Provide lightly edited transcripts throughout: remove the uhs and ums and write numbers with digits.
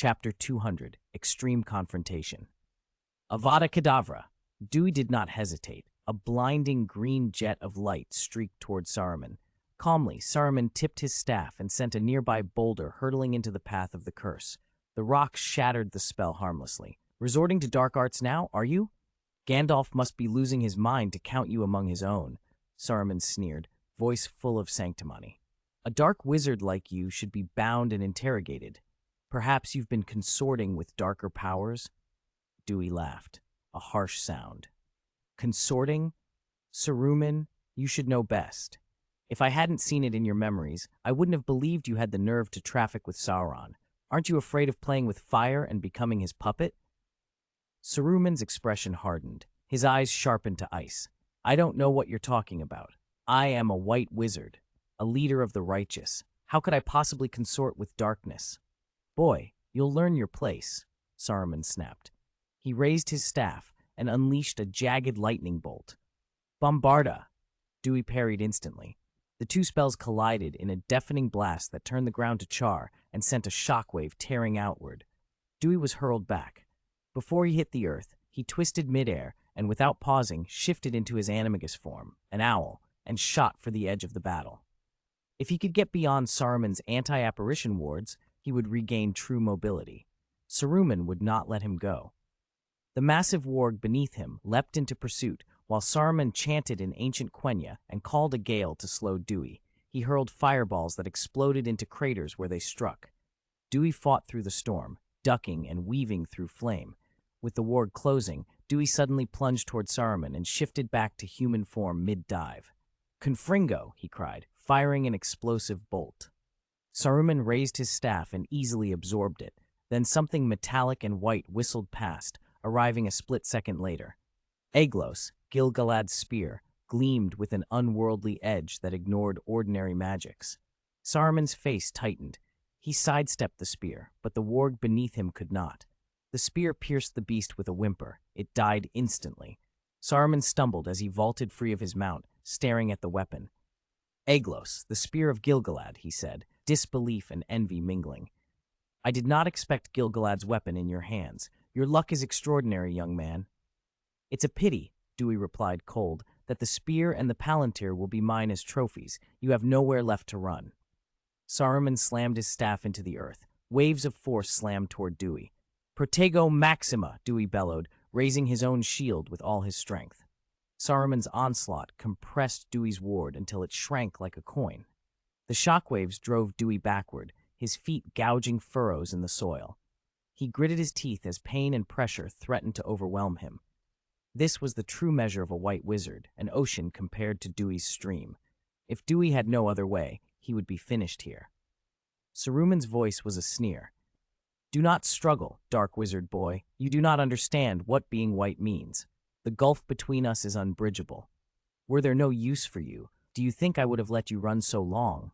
Chapter 200, Extreme Confrontation. Avada Kedavra! Dewey did not hesitate. A blinding green jet of light streaked toward Saruman. Calmly, Saruman tipped his staff and sent a nearby boulder hurtling into the path of the curse. The rock shattered the spell harmlessly. Resorting to dark arts now, are you? Gandalf must be losing his mind to count you among his own, Saruman sneered, voice full of sanctimony. A dark wizard like you should be bound and interrogated. Perhaps you've been consorting with darker powers? Dewey laughed, a harsh sound. Consorting? Saruman, you should know best. If I hadn't seen it in your memories, I wouldn't have believed you had the nerve to traffic with Sauron. Aren't you afraid of playing with fire and becoming his puppet? Saruman's expression hardened. His eyes sharpened to ice. I don't know what you're talking about. I am a white wizard, a leader of the righteous. How could I possibly consort with darkness? Boy, you'll learn your place, Saruman snapped. He raised his staff and unleashed a jagged lightning bolt. Bombarda! Dewey parried instantly. The two spells collided in a deafening blast that turned the ground to char and sent a shockwave tearing outward. Dewey was hurled back. Before he hit the earth, he twisted midair and, without pausing, shifted into his animagus form, an owl, and shot for the edge of the battle. If he could get beyond Saruman's anti-apparition wards, he would regain true mobility. Saruman would not let him go. The massive warg beneath him leapt into pursuit, while Saruman chanted in ancient Quenya and called a gale to slow Dewey. He hurled fireballs that exploded into craters where they struck. Dewey fought through the storm, ducking and weaving through flame. With the warg closing, Dewey suddenly plunged toward Saruman and shifted back to human form mid-dive. Confringo, he cried, firing an explosive bolt. Saruman raised his staff and easily absorbed it. Then something metallic and white whistled past, arriving a split second later. Aeglos, Gil-galad's spear, gleamed with an unworldly edge that ignored ordinary magics. Saruman's face tightened. He sidestepped the spear, but the warg beneath him could not. The spear pierced the beast with a whimper. It died instantly. Saruman stumbled as he vaulted free of his mount, staring at the weapon. Aeglos, the spear of Gil-galad, he said, disbelief and envy mingling. I did not expect Gil-galad's weapon in your hands. Your luck is extraordinary, young man. It's a pity, Dewey replied cold, that the spear and the palantir will be mine as trophies. You have nowhere left to run. Saruman slammed his staff into the earth. Waves of force slammed toward Dewey. Protego Maxima, Dewey bellowed, raising his own shield with all his strength. Saruman's onslaught compressed Dewey's ward until it shrank like a coin. The shockwaves drove Dewey backward, his feet gouging furrows in the soil. He gritted his teeth as pain and pressure threatened to overwhelm him. This was the true measure of a white wizard, an ocean compared to Dewey's stream. If Dewey had no other way, he would be finished here. Saruman's voice was a sneer. Do not struggle, dark wizard boy. You do not understand what being white means. The gulf between us is unbridgeable. Were there no use for you, do you think I would have let you run so long?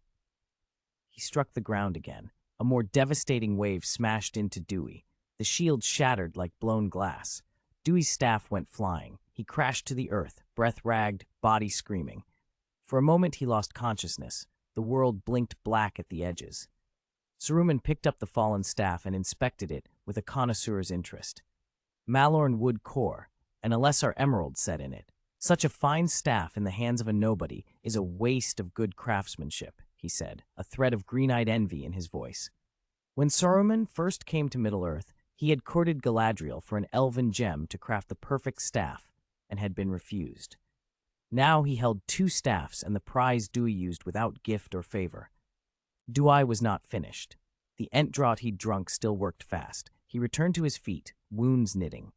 He struck the ground again. A more devastating wave smashed into Dewey. The shield shattered like blown glass. Dewey's staff went flying. He crashed to the earth, breath ragged, body screaming. For a moment he lost consciousness. The world blinked black at the edges. Saruman picked up the fallen staff and inspected it with a connoisseur's interest. Malorn wood core, and a lesser emerald set in it. Such a fine staff in the hands of a nobody is a waste of good craftsmanship, he said, a thread of green-eyed envy in his voice. When Saruman first came to Middle-earth, he had courted Galadriel for an elven gem to craft the perfect staff, and had been refused. Now he held 2 staffs and the prize Dewey used without gift or favor. Dewey was not finished. The ent draught he'd drunk still worked fast. He returned to his feet, wounds knitting.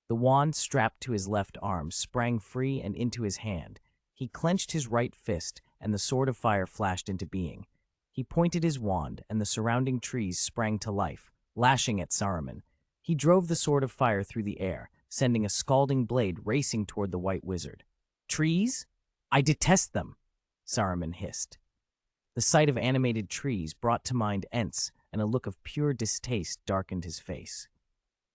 The wand strapped to his left arm sprang free and into his hand. He clenched his right fist, and the sword of fire flashed into being. He pointed his wand, and the surrounding trees sprang to life, lashing at Saruman. He drove the sword of fire through the air, sending a scalding blade racing toward the white wizard. Trees? I detest them, Saruman hissed. The sight of animated trees brought to mind Ents, and a look of pure distaste darkened his face.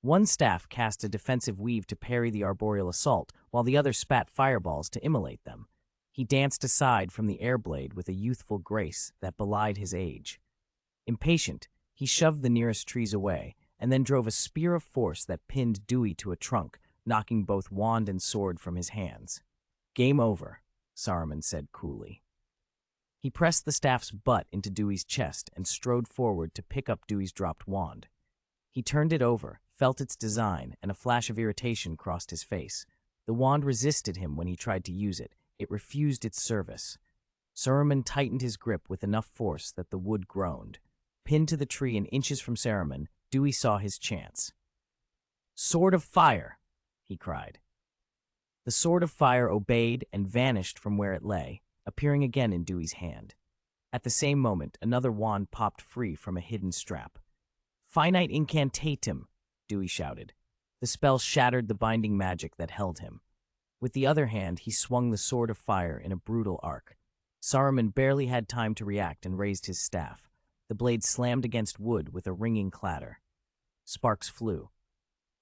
One staff cast a defensive weave to parry the arboreal assault, while the other spat fireballs to immolate them. He danced aside from the air blade with a youthful grace that belied his age. Impatient, he shoved the nearest trees away, and then drove a spear of force that pinned Dewey to a trunk, knocking both wand and sword from his hands. "Game over," Saruman said coolly. He pressed the staff's butt into Dewey's chest and strode forward to pick up Dewey's dropped wand. He turned it over, felt its design, and a flash of irritation crossed his face. The wand resisted him when he tried to use it. It refused its service. Saruman tightened his grip with enough force that the wood groaned. Pinned to the tree and inches from Saruman, Dewey saw his chance. "Sword of Fire!" he cried. The Sword of Fire obeyed and vanished from where it lay, appearing again in Dewey's hand. At the same moment, another wand popped free from a hidden strap. "Finite incantatem!" Dewey shouted. The spell shattered the binding magic that held him. With the other hand, he swung the Sword of Fire in a brutal arc. Saruman barely had time to react and raised his staff. The blade slammed against wood with a ringing clatter. Sparks flew.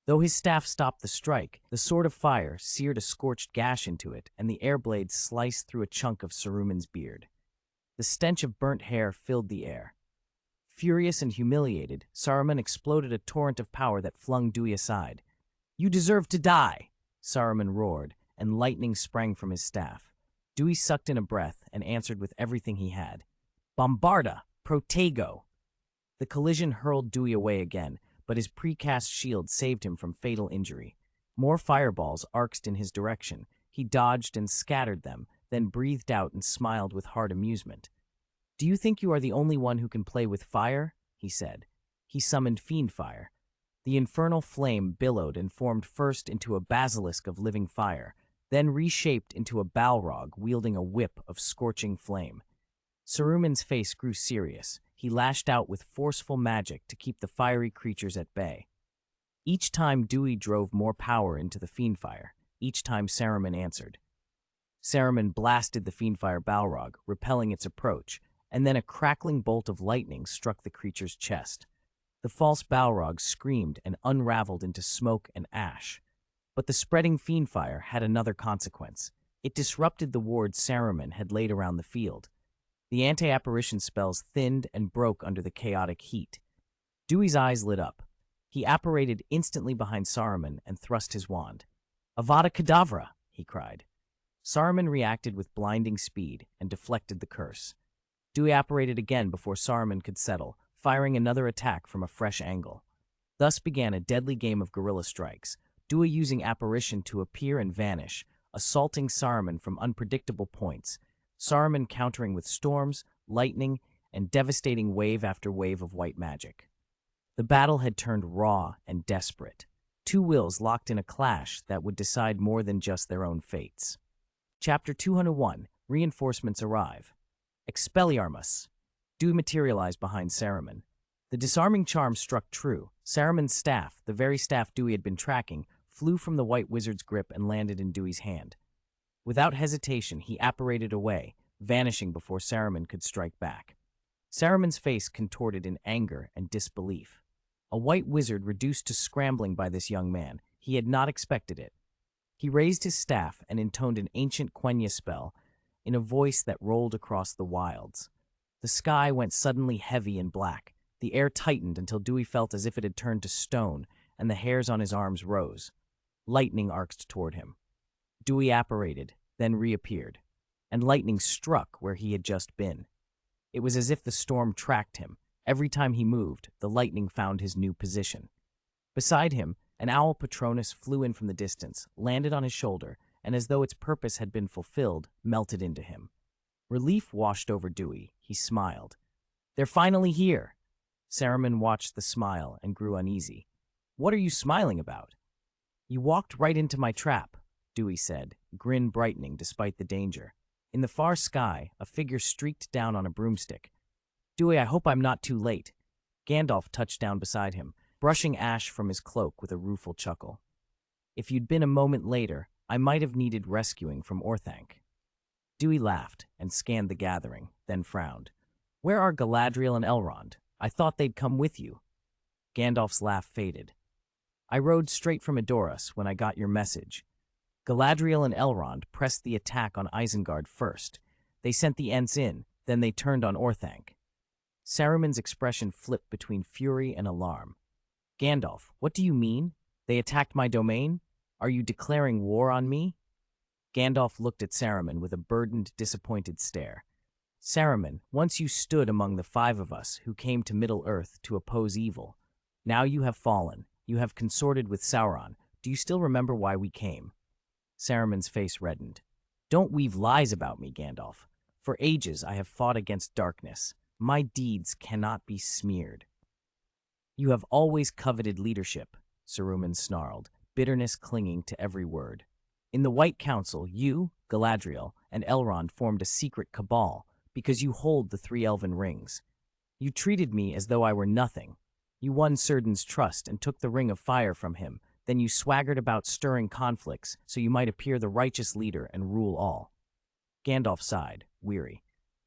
Though his staff stopped the strike, the Sword of Fire seared a scorched gash into it, and the air blade sliced through a chunk of Saruman's beard. The stench of burnt hair filled the air. Furious and humiliated, Saruman exploded a torrent of power that flung Dewey aside. "You deserve to die!" Saruman roared, and lightning sprang from his staff. Dewey sucked in a breath and answered with everything he had. "Bombarda! Protego!" The collision hurled Dewey away again, but his precast shield saved him from fatal injury. More fireballs arced in his direction. He dodged and scattered them, then breathed out and smiled with hard amusement. "Do you think you are the only one who can play with fire?" he said. He summoned fiend fire. The infernal flame billowed and formed first into a basilisk of living fire, then reshaped into a balrog wielding a whip of scorching flame. Saruman's face grew serious. He lashed out with forceful magic to keep the fiery creatures at bay. Each time Dewey drove more power into the fiendfire. Each time Saruman answered. Saruman blasted the fiendfire balrog, repelling its approach, and then a crackling bolt of lightning struck the creature's chest. The false balrog screamed and unraveled into smoke and ash. But the spreading fiendfire had another consequence. It disrupted the ward Saruman had laid around the field. The anti-apparition spells thinned and broke under the chaotic heat. Dewey's eyes lit up. He apparated instantly behind Saruman and thrust his wand. "Avada Kedavra!" he cried. Saruman reacted with blinding speed and deflected the curse. Dewey apparated again before Saruman could settle, firing another attack from a fresh angle. Thus began a deadly game of guerrilla strikes, Dewey using apparition to appear and vanish, assaulting Saruman from unpredictable points, Saruman countering with storms, lightning, and devastating wave after wave of white magic. The battle had turned raw and desperate. Two wills locked in a clash that would decide more than just their own fates. Chapter 201, Reinforcements Arrive. Expelliarmus. Dewey materialized behind Saruman. The disarming charm struck true. Saruman's staff, the very staff Dewey had been tracking, flew from the white wizard's grip and landed in Dewey's hand. Without hesitation, he apparated away, vanishing before Saruman could strike back. Saruman's face contorted in anger and disbelief. A white wizard reduced to scrambling by this young man. He had not expected it. He raised his staff and intoned an ancient Quenya spell in a voice that rolled across the wilds. The sky went suddenly heavy and black. The air tightened until Dewey felt as if it had turned to stone, and the hairs on his arms rose. Lightning arced toward him. Dewey apparated, then reappeared, and lightning struck where he had just been. It was as if the storm tracked him. Every time he moved, the lightning found his new position. Beside him, an owl Patronus flew in from the distance, landed on his shoulder, and as though its purpose had been fulfilled, melted into him. Relief washed over Dewey. He smiled. "They're finally here." Saruman watched the smile and grew uneasy. "What are you smiling about?" "You walked right into my trap," Dewey said, grin brightening despite the danger. In the far sky, a figure streaked down on a broomstick. "Dewey, I hope I'm not too late." Gandalf touched down beside him, brushing ash from his cloak with a rueful chuckle. "If you'd been a moment later, I might have needed rescuing from Orthanc." Dewey laughed and scanned the gathering, then frowned. "Where are Galadriel and Elrond? I thought they'd come with you." Gandalf's laugh faded. "I rode straight from Edoras when I got your message. Galadriel and Elrond pressed the attack on Isengard first. They sent the Ents in, then they turned on Orthanc." Saruman's expression flipped between fury and alarm. Gandalf, what do you mean? They attacked my domain? Are you declaring war on me? Gandalf looked at Saruman with a burdened, disappointed stare. Saruman, once you stood among the five of us who came to Middle-earth to oppose evil. Now you have fallen. You have consorted with Sauron. Do you still remember why we came? Saruman's face reddened. Don't weave lies about me, Gandalf. For ages I have fought against darkness. My deeds cannot be smeared. You have always coveted leadership, Saruman snarled, bitterness clinging to every word. In the White Council, you, Galadriel, and Elrond formed a secret cabal because you hold the three elven rings. You treated me as though I were nothing. You won Círdan's trust and took the Ring of Fire from him. Then you swaggered about stirring conflicts so you might appear the righteous leader and rule all. Gandalf sighed, weary.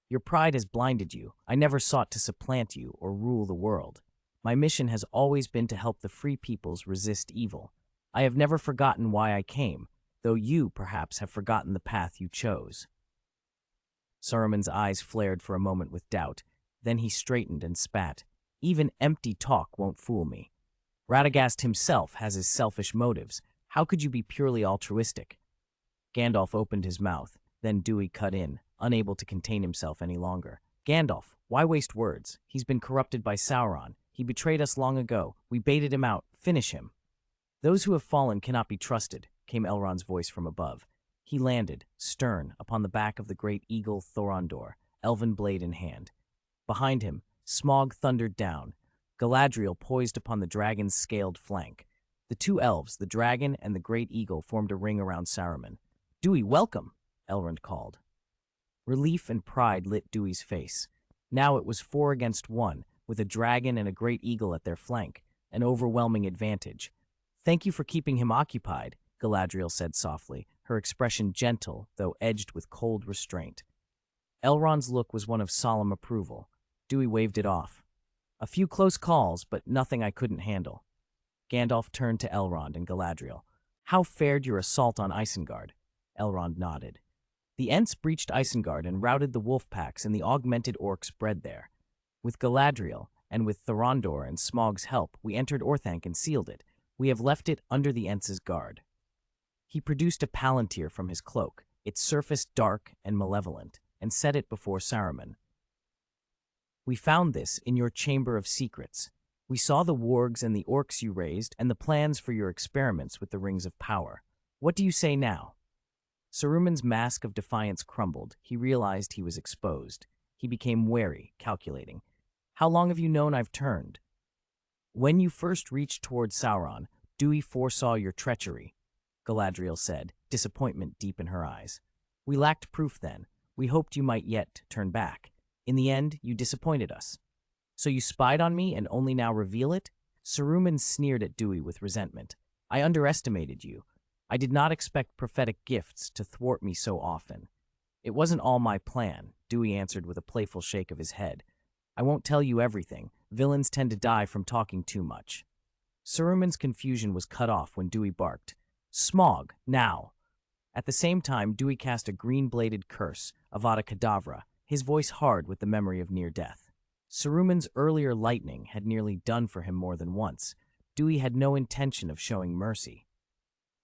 Your pride has blinded you. I never sought to supplant you or rule the world. My mission has always been to help the free peoples resist evil. I have never forgotten why I came, though you, perhaps, have forgotten the path you chose. Saruman's eyes flared for a moment with doubt. Then he straightened and spat. Even empty talk won't fool me. Radagast himself has his selfish motives. How could you be purely altruistic? Gandalf opened his mouth. Then Dewey cut in, unable to contain himself any longer. Gandalf, why waste words? He's been corrupted by Sauron. He betrayed us long ago. We baited him out. Finish him. Those who have fallen cannot be trusted, came Elrond's voice from above. He landed, stern, upon the back of the great eagle Thorondor, elven blade in hand. Behind him, Smaug thundered down, Galadriel poised upon the dragon's scaled flank. The two elves, the dragon and the great eagle, formed a ring around Saruman. Dewey, welcome, Elrond called. Relief and pride lit Dewey's face. Now it was 4 against 1, with a dragon and a great eagle at their flank, an overwhelming advantage. Thank you for keeping him occupied, Galadriel said softly, her expression gentle, though edged with cold restraint. Elrond's look was one of solemn approval. Dewey waved it off. A few close calls, but nothing I couldn't handle. Gandalf turned to Elrond and Galadriel. How fared your assault on Isengard? Elrond nodded. The Ents breached Isengard and routed the wolf packs and the augmented orcs bred there. With Galadriel, and with Thorondor and Smaug's help, we entered Orthanc and sealed it. We have left it under the Ents' guard. He produced a palantir from his cloak, its surface dark and malevolent, and set it before Saruman. We found this in your chamber of secrets. We saw the wargs and the orcs you raised and the plans for your experiments with the rings of power. What do you say now? Saruman's mask of defiance crumbled. He realized he was exposed. He became wary, calculating. How long have you known I've turned? When you first reached toward Sauron, Dewey foresaw your treachery, Galadriel said, disappointment deep in her eyes. We lacked proof then. We hoped you might yet turn back. In the end, you disappointed us. So you spied on me and only now reveal it? Saruman sneered at Dewey with resentment. I underestimated you. I did not expect prophetic gifts to thwart me so often. It wasn't all my plan, Dewey answered with a playful shake of his head. I won't tell you everything. Villains tend to die from talking too much. Saruman's confusion was cut off when Dewey barked. Smaug, now! At the same time, Dewey cast a green-bladed curse, Avada Kedavra, his voice hard with the memory of near death. Saruman's earlier lightning had nearly done for him more than once. Dewey had no intention of showing mercy.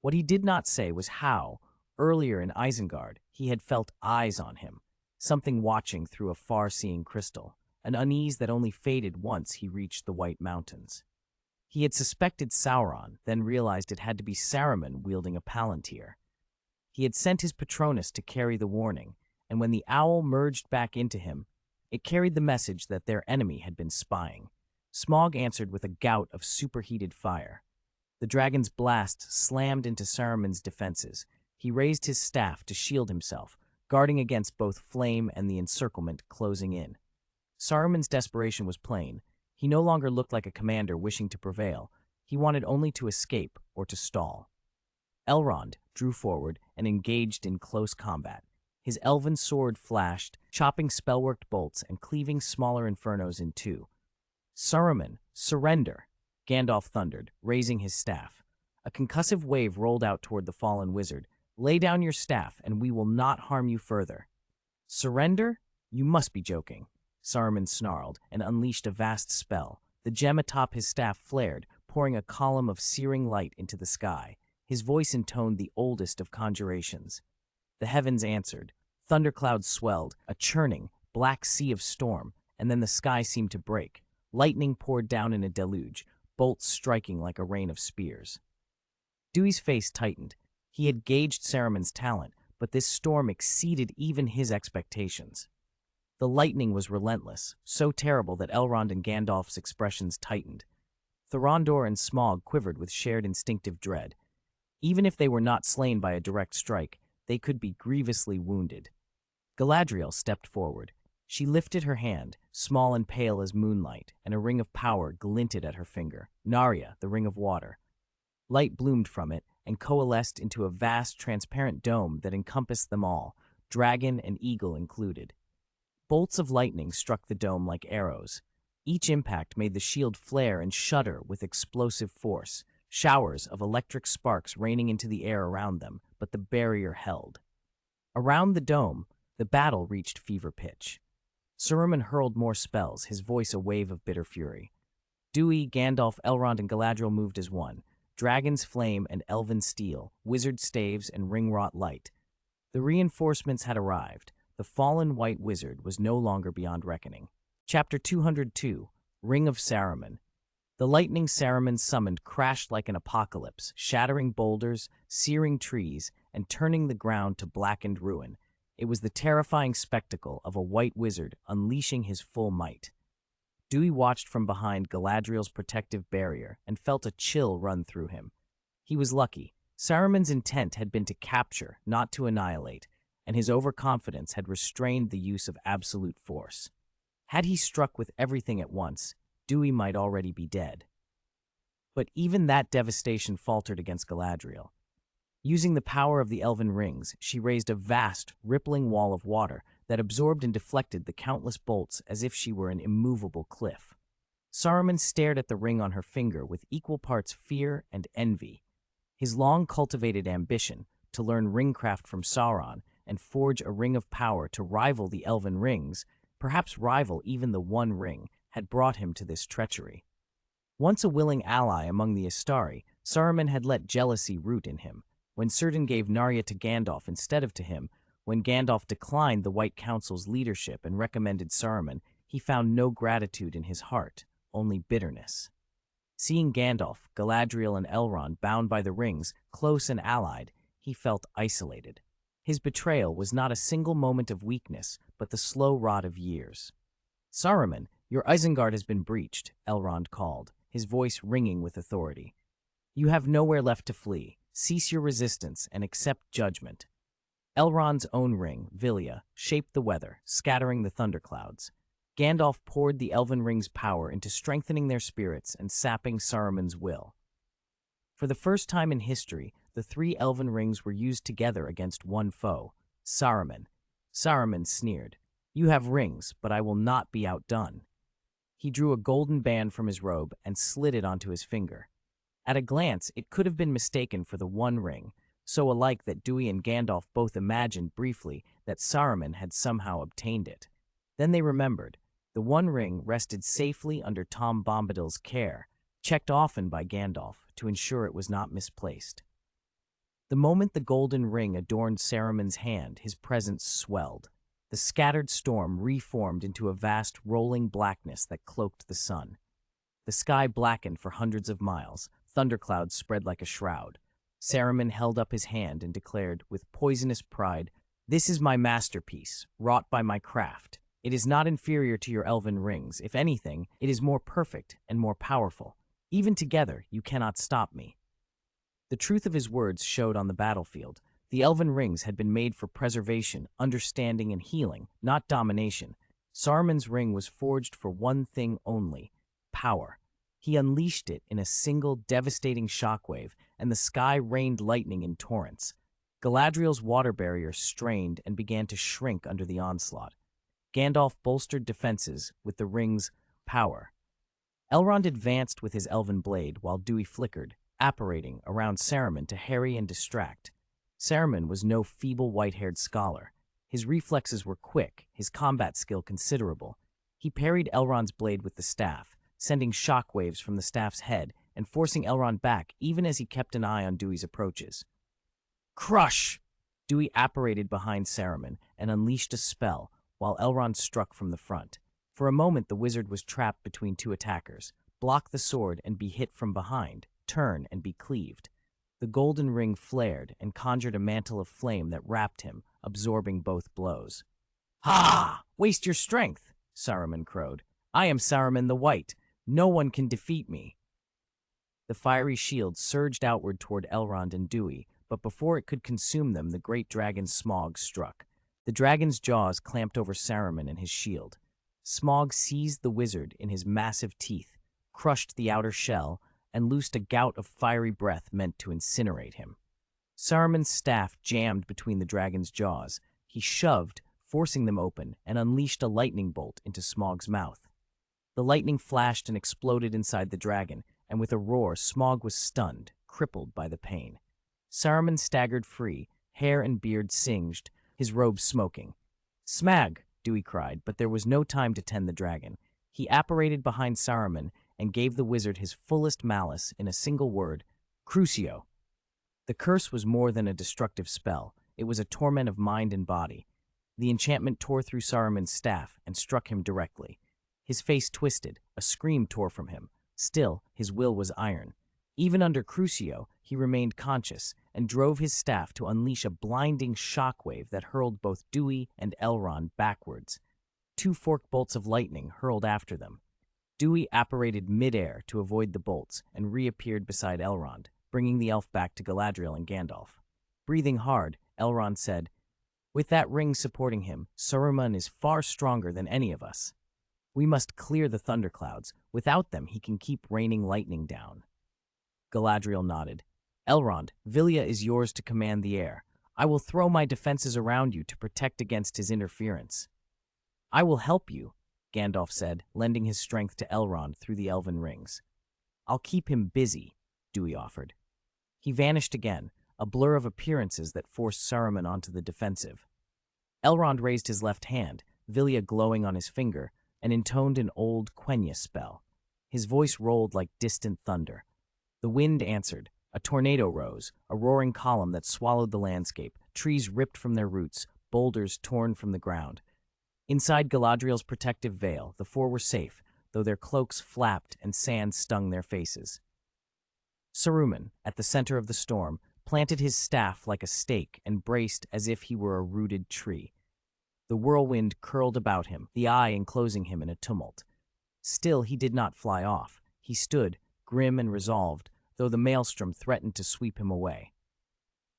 What he did not say was how, earlier in Isengard, he had felt eyes on him, something watching through a far-seeing crystal, an unease that only faded once he reached the White Mountains. He had suspected Sauron, then realized it had to be Saruman wielding a palantir. He had sent his Patronus to carry the warning, and when the owl merged back into him, it carried the message that their enemy had been spying. Smaug answered with a gout of superheated fire. The dragon's blast slammed into Saruman's defenses. He raised his staff to shield himself, guarding against both flame and the encirclement closing in. Saruman's desperation was plain. He no longer looked like a commander wishing to prevail. He wanted only to escape or to stall. Elrond drew forward and engaged in close combat. His elven sword flashed, chopping spell-worked bolts and cleaving smaller infernos in two. Saruman, surrender! Gandalf thundered, raising his staff. A concussive wave rolled out toward the fallen wizard. Lay down your staff, and we will not harm you further. Surrender? You must be joking. Saruman snarled and unleashed a vast spell. The gem atop his staff flared, pouring a column of searing light into the sky. His voice intoned the oldest of conjurations. The heavens answered. Thunderclouds swelled, a churning, black sea of storm, and then the sky seemed to break. Lightning poured down in a deluge, bolts striking like a rain of spears. Dewey's face tightened. He had gauged Saruman's talent, but this storm exceeded even his expectations. The lightning was relentless, so terrible that Elrond and Gandalf's expressions tightened. Thorondor and Smaug quivered with shared instinctive dread. Even if they were not slain by a direct strike, they could be grievously wounded. Galadriel stepped forward. She lifted her hand, small and pale as moonlight, and a ring of power glinted at her finger. Narya, the Ring of Water. Light bloomed from it and coalesced into a vast, transparent dome that encompassed them all, dragon and eagle included. Bolts of lightning struck the dome like arrows. Each impact made the shield flare and shudder with explosive force, showers of electric sparks raining into the air around them, but the barrier held. Around the dome, the battle reached fever pitch. Saruman hurled more spells, his voice a wave of bitter fury. Dewey, Gandalf, Elrond, and Galadriel moved as one. Dragon's flame and elven steel, wizard staves and ring-wrought light. The reinforcements had arrived. The fallen white wizard was no longer beyond reckoning. Chapter 202, Ring of Saruman. The lightning Saruman summoned crashed like an apocalypse, shattering boulders, searing trees, and turning the ground to blackened ruin. It was the terrifying spectacle of a white wizard unleashing his full might. Dewey watched from behind Galadriel's protective barrier and felt a chill run through him. He was lucky. Saruman's intent had been to capture, not to annihilate, and his overconfidence had restrained the use of absolute force. Had he struck with everything at once, Dewey might already be dead. But even that devastation faltered against Galadriel. Using the power of the elven rings, she raised a vast, rippling wall of water that absorbed and deflected the countless bolts as if she were an immovable cliff. Saruman stared at the ring on her finger with equal parts fear and envy. His long-cultivated ambition to learn ringcraft from Sauron and forge a ring of power to rival the elven rings, perhaps rival even the One Ring, had brought him to this treachery. Once a willing ally among the Astari, Saruman had let jealousy root in him. When Círdan gave Narya to Gandalf instead of to him, when Gandalf declined the White Council's leadership and recommended Saruman, he found no gratitude in his heart, only bitterness. Seeing Gandalf, Galadriel, and Elrond bound by the rings, close and allied, he felt isolated. His betrayal was not a single moment of weakness, but the slow rot of years. "Saruman, your Isengard has been breached," Elrond called, his voice ringing with authority. "You have nowhere left to flee. Cease your resistance and accept judgment." Elrond's own ring, Vilya, shaped the weather, scattering the thunderclouds. Gandalf poured the elven ring's power into strengthening their spirits and sapping Saruman's will. For the first time in history, the three elven rings were used together against one foe, Saruman. Saruman sneered, "You have rings, but I will not be outdone." He drew a golden band from his robe and slid it onto his finger. At a glance, it could have been mistaken for the One Ring, so alike that Dewey and Gandalf both imagined briefly that Saruman had somehow obtained it. Then they remembered. The One Ring rested safely under Tom Bombadil's care, checked often by Gandalf to ensure it was not misplaced. The moment the golden ring adorned Saruman's hand, his presence swelled. The scattered storm reformed into a vast rolling blackness that cloaked the sun. The sky blackened for hundreds of miles. Thunderclouds spread like a shroud. Saruman held up his hand and declared, with poisonous pride, "This is my masterpiece, wrought by my craft. It is not inferior to your elven rings. If anything, it is more perfect and more powerful. Even together, you cannot stop me." The truth of his words showed on the battlefield. The elven rings had been made for preservation, understanding, and healing, not domination. Saruman's ring was forged for one thing only: power. He unleashed it in a single devastating shockwave, and the sky rained lightning in torrents. Galadriel's water barrier strained and began to shrink under the onslaught. Gandalf bolstered defenses with the ring's power. Elrond advanced with his elven blade, while Dewey flickered, apparating around Saruman to harry and distract. Saruman was no feeble white-haired scholar. His reflexes were quick, his combat skill considerable. He parried Elrond's blade with the staff, sending shockwaves from the staff's head, and forcing Elrond back even as he kept an eye on Dewey's approaches. Crush! Dewey apparated behind Saruman and unleashed a spell, while Elrond struck from the front. For a moment the wizard was trapped between two attackers. Block the sword and be hit from behind, turn and be cleaved. The golden ring flared and conjured a mantle of flame that wrapped him, absorbing both blows. Ha! Waste your strength, Saruman crowed. I am Saruman the White. No one can defeat me. The fiery shield surged outward toward Elrond and Dewey, but before it could consume them, the great dragon Smaug struck. The dragon's jaws clamped over Saruman and his shield. Smaug seized the wizard in his massive teeth, crushed the outer shell, and loosed a gout of fiery breath meant to incinerate him. Saruman's staff jammed between the dragon's jaws. He shoved, forcing them open, and unleashed a lightning bolt into Smaug's mouth. The lightning flashed and exploded inside the dragon, and with a roar, Smaug was stunned, crippled by the pain. Saruman staggered free, hair and beard singed, his robe smoking. Smag! Dewey cried, but there was no time to tend the dragon. He apparated behind Saruman and gave the wizard his fullest malice in a single word, Crucio. The curse was more than a destructive spell. It was a torment of mind and body. The enchantment tore through Saruman's staff and struck him directly. His face twisted, a scream tore from him. Still, his will was iron. Even under Crucio, he remained conscious and drove his staff to unleash a blinding shockwave that hurled both Dewey and Elrond backwards. Two forked bolts of lightning hurled after them. Dewey apparated midair to avoid the bolts and reappeared beside Elrond, bringing the elf back to Galadriel and Gandalf. Breathing hard, Elrond said, "With that ring supporting him, Saruman is far stronger than any of us. We must clear the thunderclouds. Without them, he can keep raining lightning down." Galadriel nodded. "Elrond, Vilya is yours to command the air. I will throw my defenses around you to protect against his interference." "I will help you," Gandalf said, lending his strength to Elrond through the elven rings. "I'll keep him busy," Dewey offered. He vanished again, a blur of appearances that forced Saruman onto the defensive. Elrond raised his left hand, Vilya glowing on his finger, and intoned an old Quenya spell. His voice rolled like distant thunder. The wind answered. A tornado rose, a roaring column that swallowed the landscape, trees ripped from their roots, boulders torn from the ground. Inside Galadriel's protective veil, the four were safe, though their cloaks flapped and sand stung their faces. Saruman, at the center of the storm, planted his staff like a stake and braced as if he were a rooted tree. The whirlwind curled about him, the eye enclosing him in a tumult. Still he did not fly off. He stood, grim and resolved, though the maelstrom threatened to sweep him away.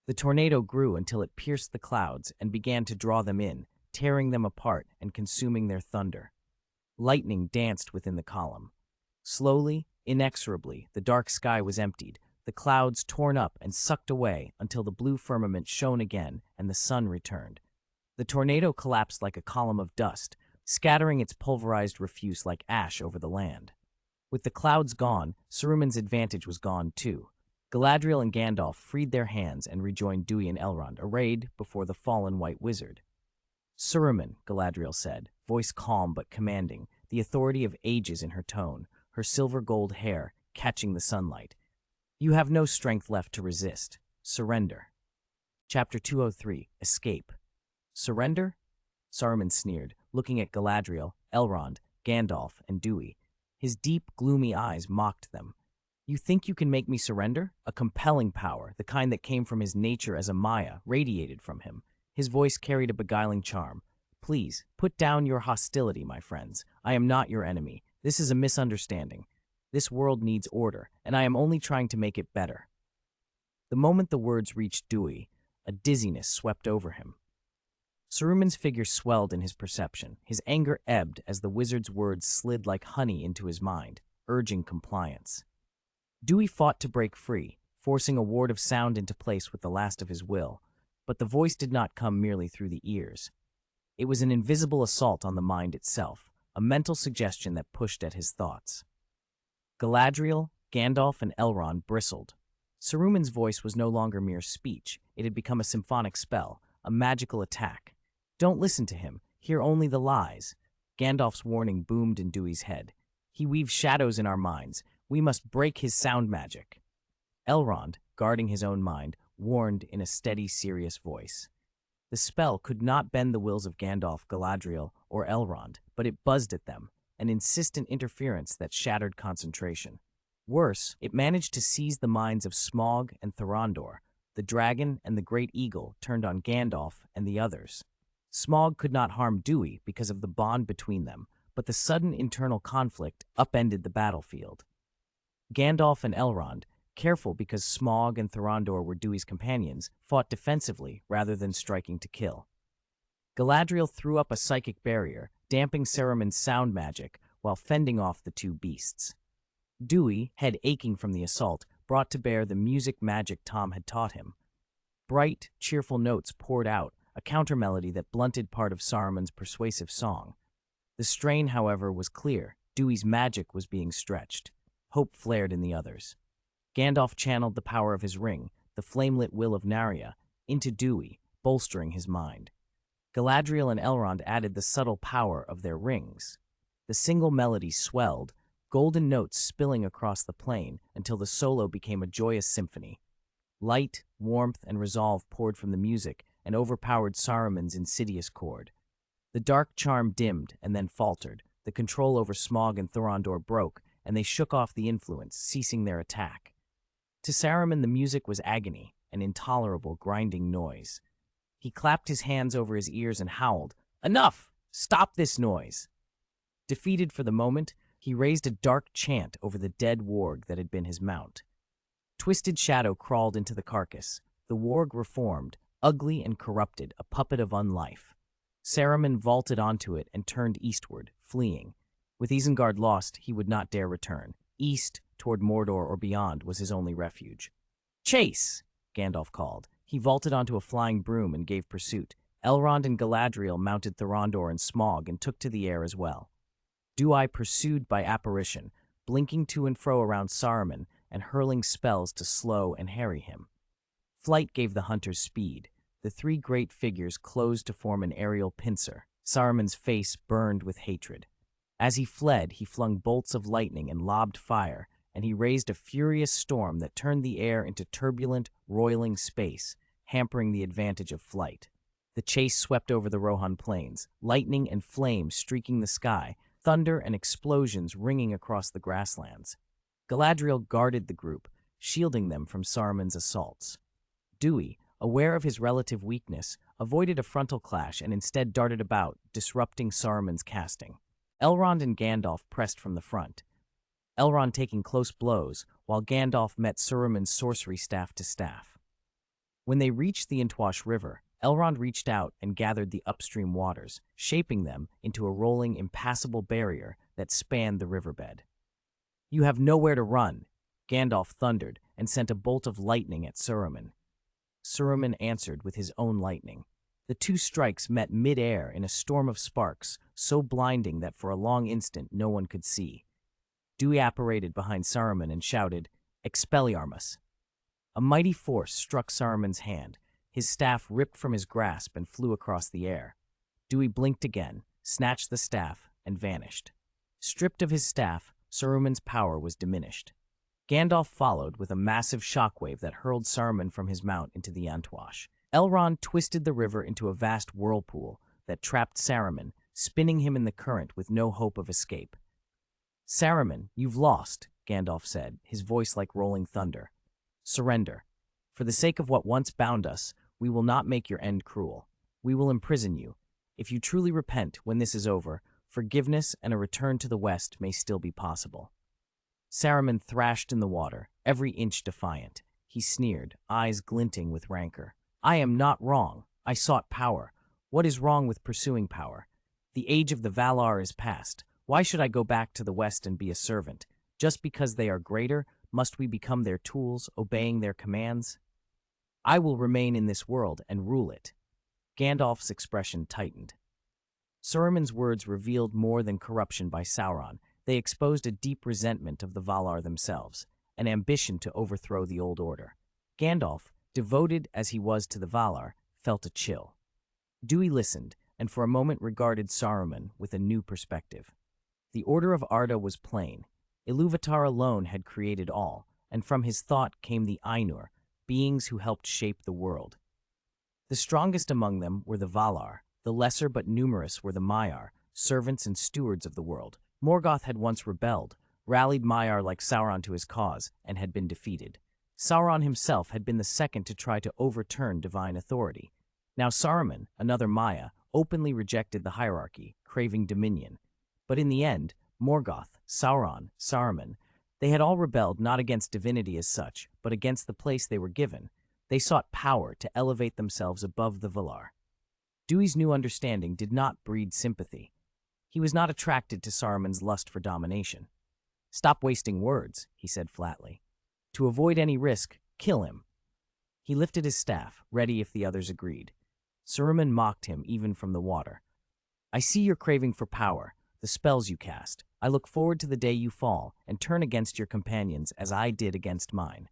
The tornado grew until it pierced the clouds and began to draw them in, tearing them apart and consuming their thunder. Lightning danced within the column. Slowly, inexorably, the dark sky was emptied, the clouds torn up and sucked away until the blue firmament shone again and the sun returned. The tornado collapsed like a column of dust, scattering its pulverized refuse like ash over the land. With the clouds gone, Saruman's advantage was gone too. Galadriel and Gandalf freed their hands and rejoined Dewey and Elrond, arrayed before the fallen white wizard. "Saruman," Galadriel said, voice calm but commanding, the authority of ages in her tone, her silver gold hair catching the sunlight. "You have no strength left to resist. Surrender." Chapter 203, Escape. "Surrender?" Saruman sneered, looking at Galadriel, Elrond, Gandalf, and Dewey. His deep, gloomy eyes mocked them. "You think you can make me surrender?" A compelling power, the kind that came from his nature as a Maya, radiated from him. His voice carried a beguiling charm. "Please, put down your hostility, my friends. I am not your enemy. This is a misunderstanding. This world needs order, and I am only trying to make it better." The moment the words reached Dewey, a dizziness swept over him. Saruman's figure swelled in his perception. His anger ebbed as the wizard's words slid like honey into his mind, urging compliance. Dewey fought to break free, forcing a ward of sound into place with the last of his will, but the voice did not come merely through the ears. It was an invisible assault on the mind itself, a mental suggestion that pushed at his thoughts. Galadriel, Gandalf, and Elrond bristled. Saruman's voice was no longer mere speech. It had become a symphonic spell, a magical attack. "Don't listen to him. Hear only the lies." Gandalf's warning boomed in Dewey's head. "He weaves shadows in our minds. We must break his sound magic. Elrond, guarding his own mind, warned in a steady, serious voice. The spell could not bend the wills of Gandalf, Galadriel, or Elrond, but it buzzed at them, an insistent interference that shattered concentration. Worse, it managed to seize the minds of Smaug and Thorondor. The dragon and the great eagle turned on Gandalf and the others. Smaug could not harm Dewey because of the bond between them, but the sudden internal conflict upended the battlefield. Gandalf and Elrond, careful because Smaug and Thorondor were Dewey's companions, fought defensively rather than striking to kill. Galadriel threw up a psychic barrier, damping Saruman's sound magic while fending off the two beasts. Dewey, head aching from the assault, brought to bear the music magic Tom had taught him. Bright, cheerful notes poured out, a countermelody that blunted part of Saruman's persuasive song. The strain, however, was clear. Dewey's magic was being stretched. Hope flared in the others. Gandalf channeled the power of his ring, the flame-lit will of Narya, into Dewey, bolstering his mind. Galadriel and Elrond added the subtle power of their rings. The single melody swelled, golden notes spilling across the plain until the solo became a joyous symphony. Light, warmth, and resolve poured from the music and overpowered Saruman's insidious chord. The dark charm dimmed and then faltered. The control over Smaug and Thorondor broke, and they shook off the influence, ceasing their attack. To Saruman, the music was agony, an intolerable grinding noise. He clapped his hands over his ears and howled, "Enough! Stop this noise!" Defeated for the moment, he raised a dark chant over the dead warg that had been his mount. Twisted shadow crawled into the carcass. The warg reformed, ugly and corrupted, a puppet of unlife. Saruman vaulted onto it and turned eastward, fleeing. With Isengard lost, he would not dare return. East, toward Mordor or beyond, was his only refuge. "Chase!" Gandalf called. He vaulted onto a flying broom and gave pursuit. Elrond and Galadriel mounted Thorondor and Smaug and took to the air as well. Dewey pursued by apparition, blinking to and fro around Saruman and hurling spells to slow and harry him. Flight gave the hunters speed. The three great figures closed to form an aerial pincer. Saruman's face burned with hatred. As he fled, he flung bolts of lightning and lobbed fire, and he raised a furious storm that turned the air into turbulent, roiling space, hampering the advantage of flight. The chase swept over the Rohan plains, lightning and flame streaking the sky, thunder and explosions ringing across the grasslands. Galadriel guarded the group, shielding them from Saruman's assaults. Dewey, aware of his relative weakness, avoided a frontal clash and instead darted about, disrupting Saruman's casting. Elrond and Gandalf pressed from the front, Elrond taking close blows, while Gandalf met Saruman's sorcery staff to staff. When they reached the Intwash River, Elrond reached out and gathered the upstream waters, shaping them into a rolling, impassable barrier that spanned the riverbed. "You have nowhere to run," Gandalf thundered and sent a bolt of lightning at Saruman. Saruman answered with his own lightning. The two strikes met mid-air in a storm of sparks, so blinding that for a long instant no one could see. Dewey apparated behind Saruman and shouted, "Expelliarmus!" A mighty force struck Saruman's hand. His staff ripped from his grasp and flew across the air. Dewey blinked again, snatched the staff, and vanished. Stripped of his staff, Saruman's power was diminished. Gandalf followed with a massive shockwave that hurled Saruman from his mount into the Antwash. Elrond twisted the river into a vast whirlpool that trapped Saruman, spinning him in the current with no hope of escape. "Saruman, you've lost," Gandalf said, his voice like rolling thunder. "Surrender. For the sake of what once bound us, we will not make your end cruel. We will imprison you. If you truly repent when this is over, forgiveness and a return to the West may still be possible." Saruman thrashed in the water, every inch defiant. He sneered, eyes glinting with rancor. "I am not wrong. I sought power. What is wrong with pursuing power? The age of the Valar is past. Why should I go back to the West and be a servant? Just because they are greater, must we become their tools, obeying their commands? I will remain in this world and rule it." Gandalf's expression tightened. Saruman's words revealed more than corruption by Sauron. They exposed a deep resentment of the Valar themselves, an ambition to overthrow the old order. Gandalf, devoted as he was to the Valar, felt a chill. Dewey listened, and for a moment regarded Saruman with a new perspective. The order of Arda was plain. Iluvatar alone had created all, and from his thought came the Ainur, beings who helped shape the world. The strongest among them were the Valar, the lesser but numerous were the Maiar, servants and stewards of the world. Morgoth had once rebelled, rallied Maiar like Sauron to his cause, and had been defeated. Sauron himself had been the second to try to overturn divine authority. Now Saruman, another Maia, openly rejected the hierarchy, craving dominion. But in the end, Morgoth, Sauron, Saruman, they had all rebelled not against divinity as such, but against the place they were given. They sought power to elevate themselves above the Valar. Dui's new understanding did not breed sympathy. He was not attracted to Saruman's lust for domination. "Stop wasting words," he said flatly. "To avoid any risk, kill him." He lifted his staff, ready if the others agreed. Saruman mocked him even from the water. "I see your craving for power, the spells you cast. I look forward to the day you fall and turn against your companions as I did against mine."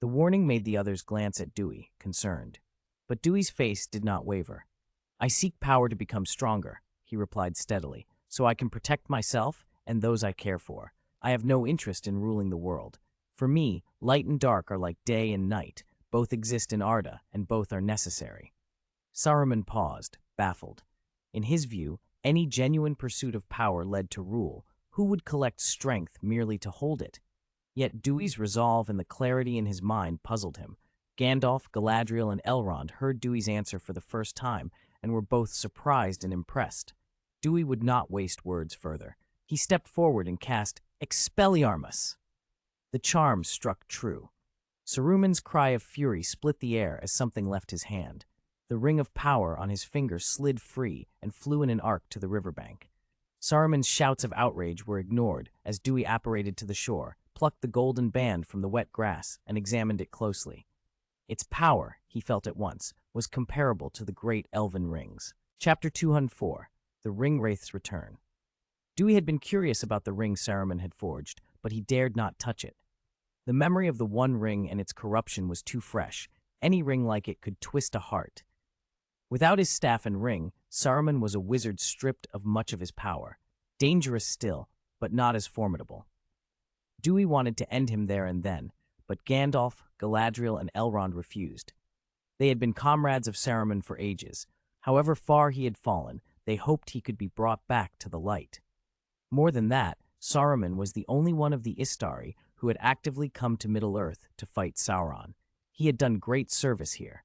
The warning made the others glance at Dewey, concerned. But Dewey's face did not waver. "I seek power to become stronger," he replied steadily, "so I can protect myself and those I care for. I have no interest in ruling the world. For me, light and dark are like day and night. Both exist in Arda, and both are necessary." Saruman paused, baffled. In his view, any genuine pursuit of power led to rule. Who would collect strength merely to hold it? Yet Dewey's resolve and the clarity in his mind puzzled him. Gandalf, Galadriel, and Elrond heard Dewey's answer for the first time and were both surprised and impressed. Dewey would not waste words further. He stepped forward and cast Expelliarmus. The charm struck true. Saruman's cry of fury split the air as something left his hand. The ring of power on his finger slid free and flew in an arc to the riverbank. Saruman's shouts of outrage were ignored as Dewey apparated to the shore, plucked the golden band from the wet grass, and examined it closely. Its power, he felt at once, was comparable to the great elven rings. Chapter 204, The Ringwraith's Return. Dewey had been curious about the ring Saruman had forged, but he dared not touch it. The memory of the One Ring and its corruption was too fresh. Any ring like it could twist a heart. Without his staff and ring, Saruman was a wizard stripped of much of his power. Dangerous still, but not as formidable. Dewey wanted to end him there and then, but Gandalf, Galadriel, and Elrond refused. They had been comrades of Saruman for ages. However far he had fallen, they hoped he could be brought back to the light. More than that, Saruman was the only one of the Istari who had actively come to Middle-earth to fight Sauron. He had done great service here.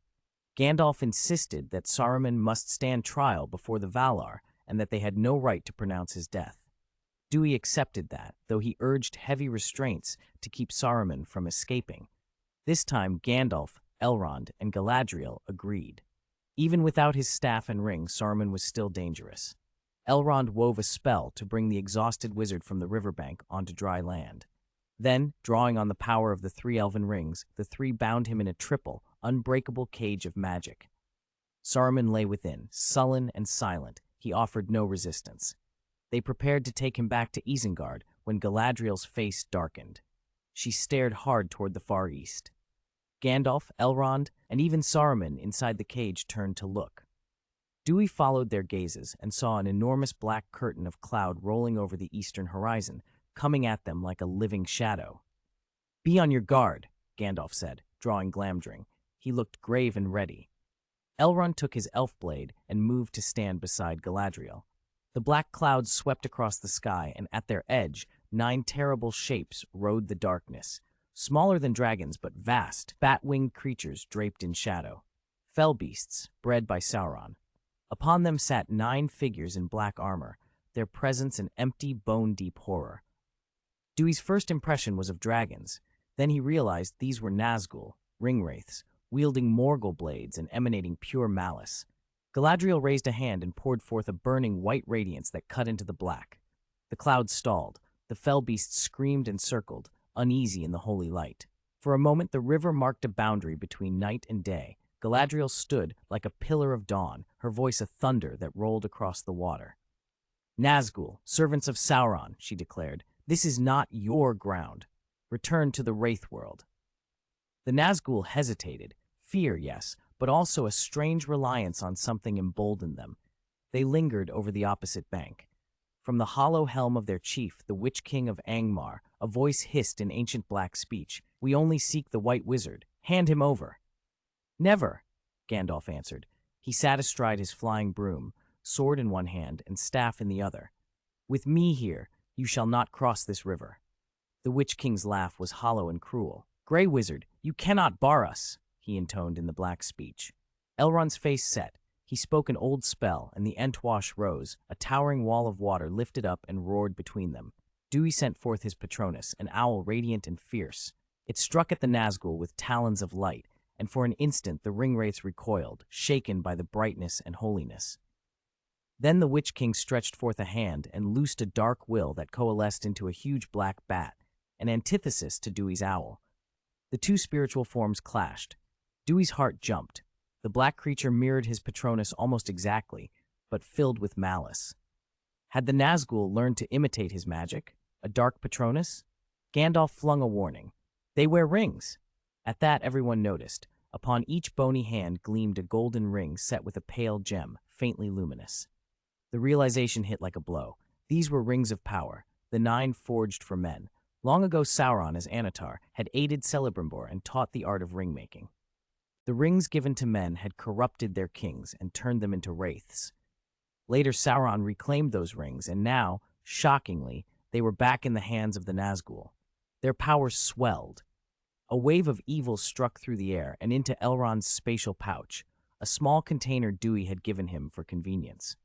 Gandalf insisted that Saruman must stand trial before the Valar and that they had no right to pronounce his death. Dewey accepted that, though he urged heavy restraints to keep Saruman from escaping. This time, Gandalf, Elrond, and Galadriel agreed. Even without his staff and ring, Saruman was still dangerous. Elrond wove a spell to bring the exhausted wizard from the riverbank onto dry land. Then, drawing on the power of the 3 elven rings, the 3 bound him in a triple, unbreakable cage of magic. Saruman lay within, sullen and silent. He offered no resistance. They prepared to take him back to Isengard when Galadriel's face darkened. She stared hard toward the far east. Gandalf, Elrond, and even Saruman inside the cage turned to look. Dewey followed their gazes and saw an enormous black curtain of cloud rolling over the eastern horizon, coming at them like a living shadow. "Be on your guard," Gandalf said, drawing Glamdring. He looked grave and ready. Elrond took his elf blade and moved to stand beside Galadriel. The black clouds swept across the sky, and at their edge, 9 terrible shapes rode the darkness. Smaller than dragons, but vast, bat-winged creatures draped in shadow. Fell beasts, bred by Sauron. Upon them sat 9 figures in black armor, their presence an empty, bone-deep horror. Dewey's first impression was of dragons. Then he realized these were Nazgul, ringwraiths, wielding Morgul blades and emanating pure malice. Galadriel raised a hand and poured forth a burning white radiance that cut into the black. The clouds stalled. The fell beasts screamed and circled, uneasy in the holy light. For a moment the river marked a boundary between night and day. Galadriel stood like a pillar of dawn, her voice a thunder that rolled across the water. "Nazgul, servants of Sauron," she declared, "this is not your ground. Return to the Wraith world." The Nazgul hesitated. Fear, yes, but also a strange reliance on something emboldened them. They lingered over the opposite bank. From the hollow helm of their chief, the Witch King of Angmar, a voice hissed in ancient black speech. "We only seek the White Wizard. Hand him over." "Never," Gandalf answered. He sat astride his flying broom, sword in one hand and staff in the other. "With me here, you shall not cross this river." The Witch King's laugh was hollow and cruel. "Grey Wizard, you cannot bar us," he intoned in the black speech. Elrond's face set. He spoke an old spell, and the Entwash rose. A towering wall of water lifted up and roared between them. Duir sent forth his Patronus, an owl radiant and fierce. It struck at the Nazgul with talons of light, and for an instant the ringwraiths recoiled, shaken by the brightness and holiness. Then the Witch King stretched forth a hand and loosed a dark will that coalesced into a huge black bat, an antithesis to Duir's owl. The two spiritual forms clashed. Duir's heart jumped. The black creature mirrored his Patronus almost exactly, but filled with malice. Had the Nazgul learned to imitate his magic? A dark Patronus? Gandalf flung a warning. "They wear rings." At that, everyone noticed. Upon each bony hand gleamed a golden ring set with a pale gem, faintly luminous. The realization hit like a blow. These were rings of power, the 9 forged for men. Long ago, Sauron, as Anatar, had aided Celebrimbor and taught the art of ring-making. The rings given to men had corrupted their kings and turned them into wraiths. Later, Sauron reclaimed those rings, and now, shockingly, they were back in the hands of the Nazgul. Their power swelled. A wave of evil struck through the air and into Elrond's spatial pouch, a small container Duir had given him for convenience.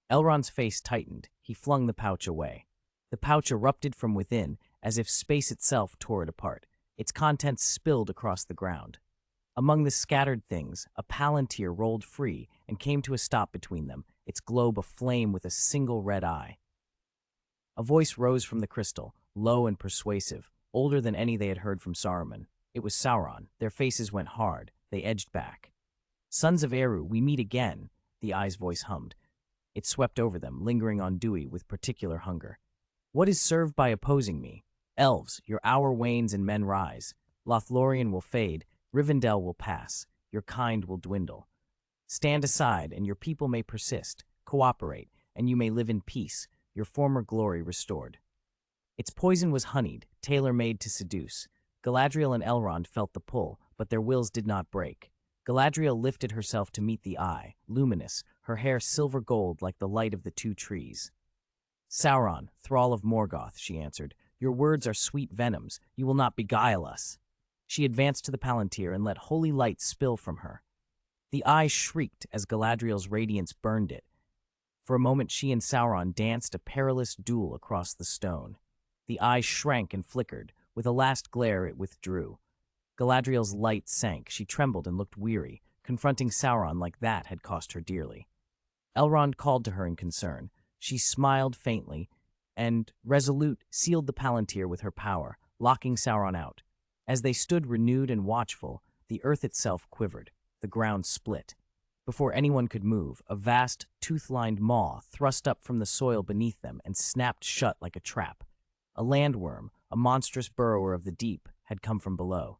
Elrond's face tightened. He flung the pouch away. The pouch erupted from within, as if space itself tore it apart. Its contents spilled across the ground. Among the scattered things, a palantir rolled free and came to a stop between them, its globe aflame with a single red eye. A voice rose from the crystal, low and persuasive, older than any they had heard from Saruman. It was Sauron. Their faces went hard. They edged back. "Sons of Eru, we meet again," the eye's voice hummed. It swept over them, lingering on Duir with particular hunger. "What is served by opposing me? Elves, your hour wanes and men rise. Lothlorien will fade. Rivendell will pass. Your kind will dwindle. Stand aside, and your people may persist. Cooperate, and you may live in peace, your former glory restored." Its poison was honeyed, tailor-made to seduce. Galadriel and Elrond felt the pull, but their wills did not break. Galadriel lifted herself to meet the eye, luminous, her hair silver gold like the light of the 2 trees. "Sauron, thrall of Morgoth," she answered, "your words are sweet venoms. You will not beguile us." She advanced to the palantir and let holy light spill from her. The eye shrieked as Galadriel's radiance burned it. For a moment she and Sauron danced a perilous duel across the stone. The eye shrank and flickered. With a last glare it withdrew. Galadriel's light sank. She trembled and looked weary. Confronting Sauron like that had cost her dearly. Elrond called to her in concern. She smiled faintly and, resolute, sealed the palantir with her power, locking Sauron out. As they stood renewed and watchful, the earth itself quivered. The ground split. Before anyone could move, a vast, tooth-lined maw thrust up from the soil beneath them and snapped shut like a trap. A landworm, a monstrous burrower of the deep, had come from below.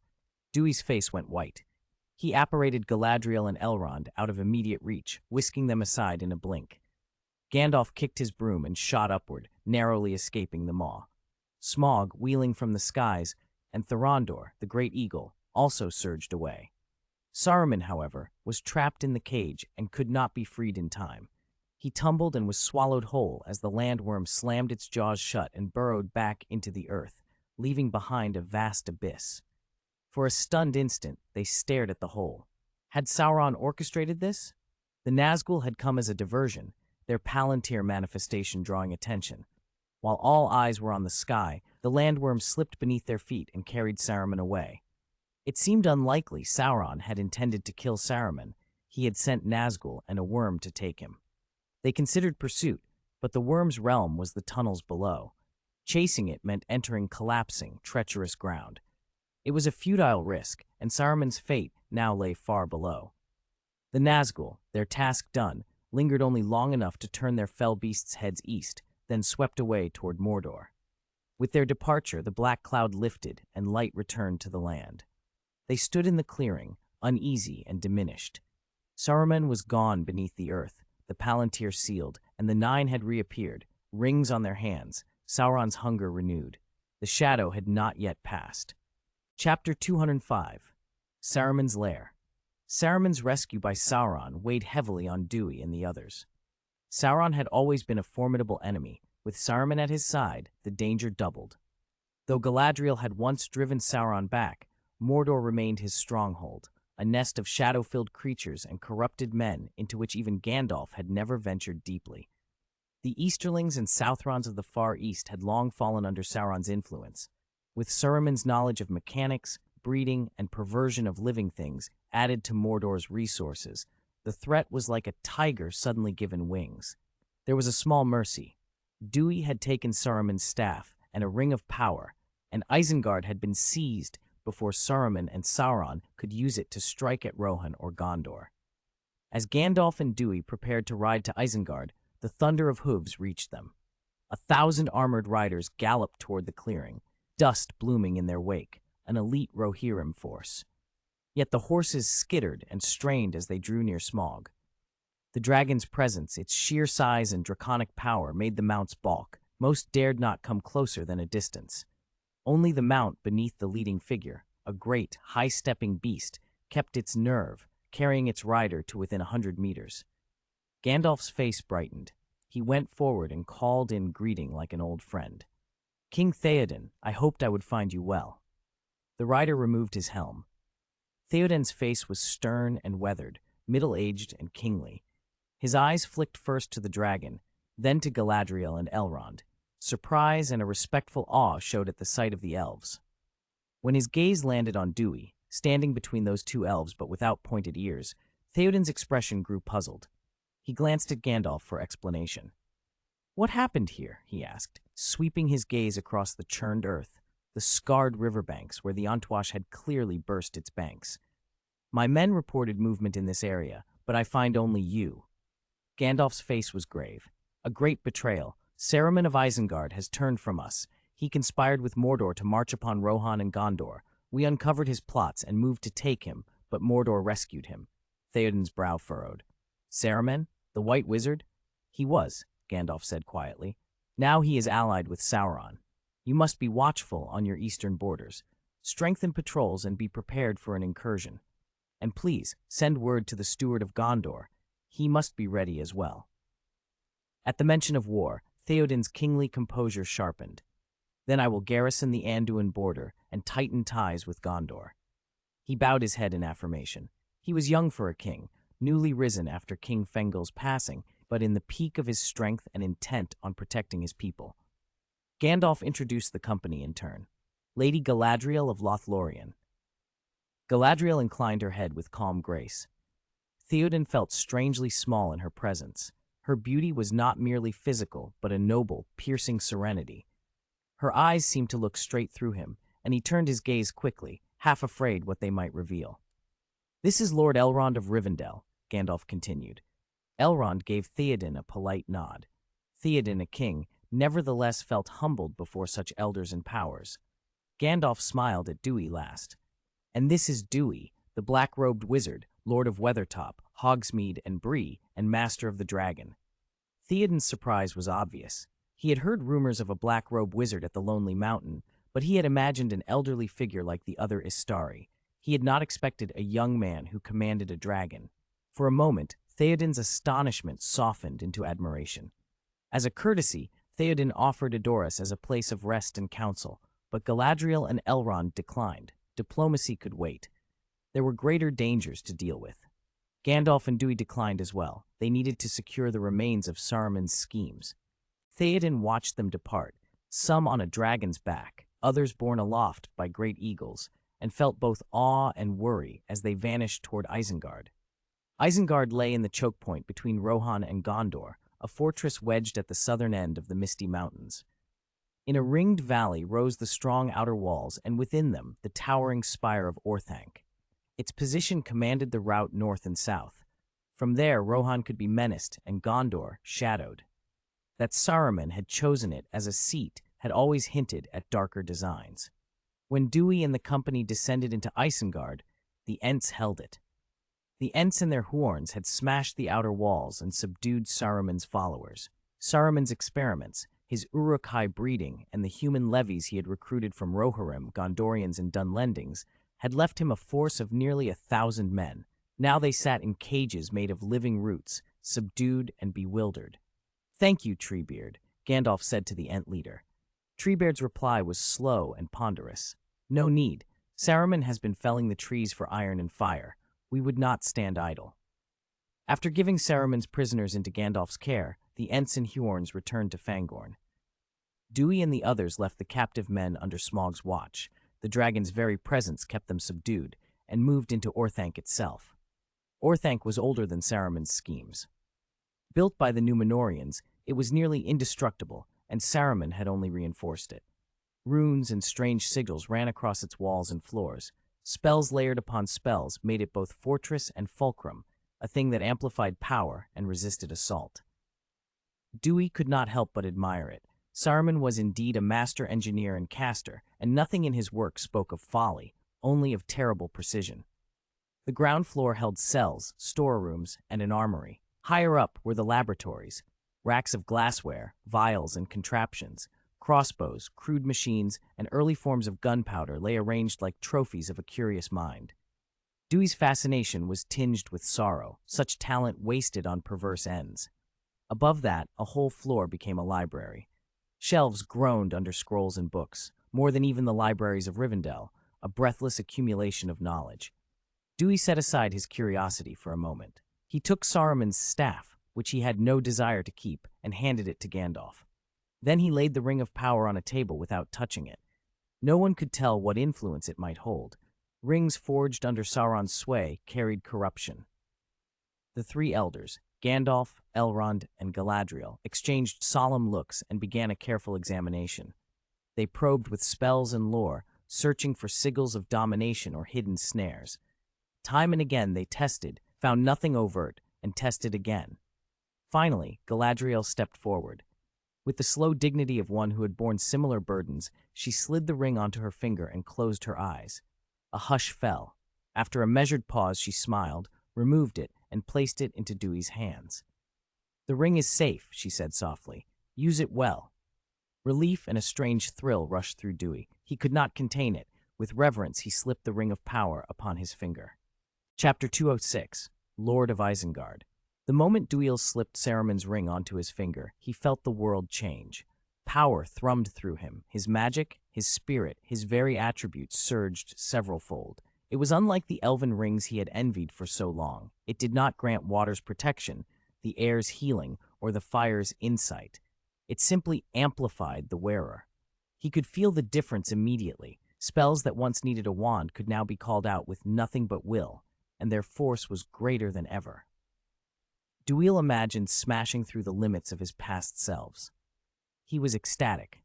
Duir's face went white. He apparated Galadriel and Elrond out of immediate reach, whisking them aside in a blink. Gandalf kicked his broom and shot upward, narrowly escaping the maw. Smaug, wheeling from the skies, and Thorondor, the great eagle, also surged away. Saruman, however, was trapped in the cage and could not be freed in time. He tumbled and was swallowed whole as the landworm slammed its jaws shut and burrowed back into the earth, leaving behind a vast abyss. For a stunned instant, they stared at the hole. Had Sauron orchestrated this? The Nazgul had come as a diversion, their palantir manifestation drawing attention. While all eyes were on the sky, the landworm slipped beneath their feet and carried Saruman away. It seemed unlikely Sauron had intended to kill Saruman. He had sent Nazgul and a worm to take him. They considered pursuit, but the worm's realm was the tunnels below. Chasing it meant entering collapsing, treacherous ground. It was a futile risk, and Saruman's fate now lay far below. The Nazgul, their task done, lingered only long enough to turn their fell beasts' heads east, then swept away toward Mordor. With their departure, the black cloud lifted and light returned to the land. They stood in the clearing, uneasy and diminished. Saruman was gone beneath the earth, the palantir sealed, and the 9 had reappeared, rings on their hands, Sauron's hunger renewed. The shadow had not yet passed. Chapter 205. Saruman's Lair. Saruman's rescue by Sauron weighed heavily on Duir and the others. Sauron had always been a formidable enemy. With Saruman at his side, the danger doubled. Though Galadriel had once driven Sauron back, Mordor remained his stronghold, a nest of shadow-filled creatures and corrupted men into which even Gandalf had never ventured deeply. The Easterlings and Southrons of the Far East had long fallen under Sauron's influence. With Saruman's knowledge of mechanics, breeding, and perversion of living things added to Mordor's resources, the threat was like a tiger suddenly given wings. There was a small mercy. Duir had taken Saruman's staff and a ring of power, and Isengard had been seized before Saruman and Sauron could use it to strike at Rohan or Gondor. As Gandalf and Duir prepared to ride to Isengard, the thunder of hooves reached them. 1,000 armored riders galloped toward the clearing, dust blooming in their wake, an elite Rohirrim force. Yet the horses skittered and strained as they drew near Smaug. The dragon's presence, its sheer size and draconic power, made the mounts balk. Most dared not come closer than a distance. Only the mount beneath the leading figure, a great, high-stepping beast, kept its nerve, carrying its rider to within 100 meters. Gandalf's face brightened. He went forward and called in greeting like an old friend. "King Theoden, I hoped I would find you well." The rider removed his helm. Theoden's face was stern and weathered, middle-aged and kingly. His eyes flicked first to the dragon, then to Galadriel and Elrond. Surprise and a respectful awe showed at the sight of the elves. When his gaze landed on Duir, standing between those two elves but without pointed ears, Theoden's expression grew puzzled. He glanced at Gandalf for explanation. "What happened here?" he asked, sweeping his gaze across the churned earth, the scarred riverbanks where the Ontwash had clearly burst its banks. "My men reported movement in this area, but I find only you." Gandalf's face was grave. "A great betrayal. Saruman of Isengard has turned from us. He conspired with Mordor to march upon Rohan and Gondor. We uncovered his plots and moved to take him, but Mordor rescued him." Theoden's brow furrowed. "Saruman? The White Wizard?" "He was," Gandalf said quietly. "Now he is allied with Sauron. You must be watchful on your eastern borders. Strengthen patrols and be prepared for an incursion. And please, send word to the Steward of Gondor. He must be ready as well." At the mention of war, Theoden's kingly composure sharpened. "Then I will garrison the Anduin border and tighten ties with Gondor." He bowed his head in affirmation. He was young for a king, newly risen after King Fengel's passing, but in the peak of his strength and intent on protecting his people. Gandalf introduced the company in turn. Lady Galadriel of Lothlorien. Galadriel inclined her head with calm grace. Theoden felt strangely small in her presence. Her beauty was not merely physical, but a noble, piercing serenity. Her eyes seemed to look straight through him, and he turned his gaze quickly, half afraid what they might reveal. "This is Lord Elrond of Rivendell," Gandalf continued. Elrond gave Theoden a polite nod. Theoden, a king, nevertheless felt humbled before such elders and powers. Gandalf smiled at Duir last. "And this is Duir, the black-robed wizard, Lord of Weathertop, Hogsmeade and Bree, and Master of the Dragon." Theoden's surprise was obvious. He had heard rumors of a black-robed wizard at the Lonely Mountain, but he had imagined an elderly figure like the other Istari. He had not expected a young man who commanded a dragon. For a moment, Theoden's astonishment softened into admiration. As a courtesy, Theoden offered Edoras as a place of rest and counsel, but Galadriel and Elrond declined. Diplomacy could wait. There were greater dangers to deal with. Gandalf and Duir declined as well. They needed to secure the remains of Saruman's schemes. Theoden watched them depart, some on a dragon's back, others borne aloft by great eagles, and felt both awe and worry as they vanished toward Isengard. Isengard lay in the choke point between Rohan and Gondor, a fortress wedged at the southern end of the Misty Mountains. In a ringed valley rose the strong outer walls, and within them the towering spire of Orthanc. Its position commanded the route north and south. From there, Rohan could be menaced and Gondor shadowed. That Saruman had chosen it as a seat had always hinted at darker designs. When Duir and the company descended into Isengard, the Ents held it. The Ents and their horns had smashed the outer walls and subdued Saruman's followers. Saruman's experiments, his Uruk-hai breeding, and the human levies he had recruited from Rohirrim, Gondorians, and Dunlendings had left him a force of nearly 1,000 men. Now they sat in cages made of living roots, subdued and bewildered. "Thank you, Treebeard," Gandalf said to the Ent leader. Treebeard's reply was slow and ponderous. "No need. Saruman has been felling the trees for iron and fire. We would not stand idle." After giving Saruman's prisoners into Gandalf's care, the Ents and Huorns returned to Fangorn. Dewey and the others left the captive men under Smaug's watch. The dragon's very presence kept them subdued, and moved into Orthanc itself. Orthanc was older than Saruman's schemes. Built by the Númenóreans, it was nearly indestructible, and Saruman had only reinforced it. Runes and strange sigils ran across its walls and floors. Spells layered upon spells made it both fortress and fulcrum, a thing that amplified power and resisted assault. Dewey could not help but admire it. Saruman was indeed a master engineer and caster, and nothing in his work spoke of folly, only of terrible precision. The ground floor held cells, storerooms, and an armory. Higher up were the laboratories, racks of glassware, vials, and contraptions. Crossbows, crude machines, and early forms of gunpowder lay arranged like trophies of a curious mind. Dewey's fascination was tinged with sorrow, such talent wasted on perverse ends. Above that, a whole floor became a library. Shelves groaned under scrolls and books, more than even the libraries of Rivendell, a breathless accumulation of knowledge. Dewey set aside his curiosity for a moment. He took Saruman's staff, which he had no desire to keep, and handed it to Gandalf. Then he laid the Ring of Power on a table without touching it. No one could tell what influence it might hold. Rings forged under Sauron's sway carried corruption. The three elders, Gandalf, Elrond, and Galadriel, exchanged solemn looks and began a careful examination. They probed with spells and lore, searching for sigils of domination or hidden snares. Time and again they tested, found nothing overt, and tested again. Finally, Galadriel stepped forward. With the slow dignity of one who had borne similar burdens, she slid the ring onto her finger and closed her eyes. A hush fell. After a measured pause, she smiled, removed it, and placed it into Dewey's hands. "The ring is safe," she said softly. "Use it well." Relief and a strange thrill rushed through Dewey. He could not contain it. With reverence, he slipped the Ring of Power upon his finger. Chapter 206, Lord of Isengard. The moment Duil slipped Saruman's ring onto his finger, he felt the world change. Power thrummed through him. His magic, his spirit, his very attributes surged several-fold. It was unlike the elven rings he had envied for so long. It did not grant water's protection, the air's healing, or the fire's insight. It simply amplified the wearer. He could feel the difference immediately. Spells that once needed a wand could now be called out with nothing but will, and their force was greater than ever. Duil imagined smashing through the limits of his past selves. He was ecstatic.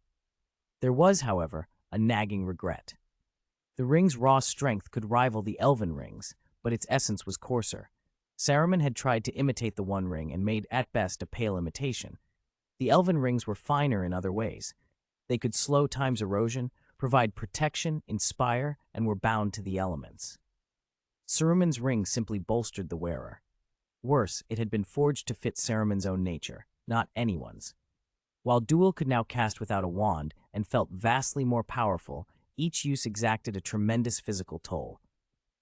There was, however, a nagging regret. The ring's raw strength could rival the elven rings, but its essence was coarser. Saruman had tried to imitate the One Ring and made, at best, a pale imitation. The elven rings were finer in other ways. They could slow time's erosion, provide protection, inspire, and were bound to the elements. Saruman's ring simply bolstered the wearer. Worse, it had been forged to fit Saruman's own nature, not anyone's. While Duil could now cast without a wand and felt vastly more powerful, each use exacted a tremendous physical toll.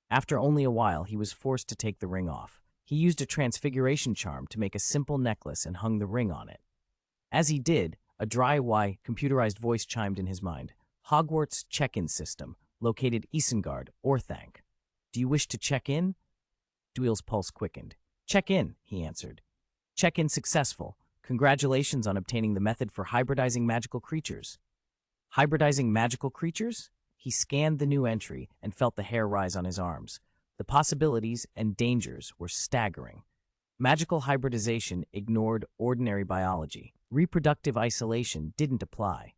After only a while, he was forced to take the ring off. He used a transfiguration charm to make a simple necklace and hung the ring on it. As he did, a dry, computerized voice chimed in his mind. "Hogwarts check-in system, located Isengard, Orthanc. Do you wish to check in?" Duil's pulse quickened. "Check in," he answered. "Check-in successful. Congratulations on obtaining the method for hybridizing magical creatures." Hybridizing magical creatures? He scanned the new entry and felt the hair rise on his arms. The possibilities and dangers were staggering. Magical hybridization ignored ordinary biology. Reproductive isolation didn't apply.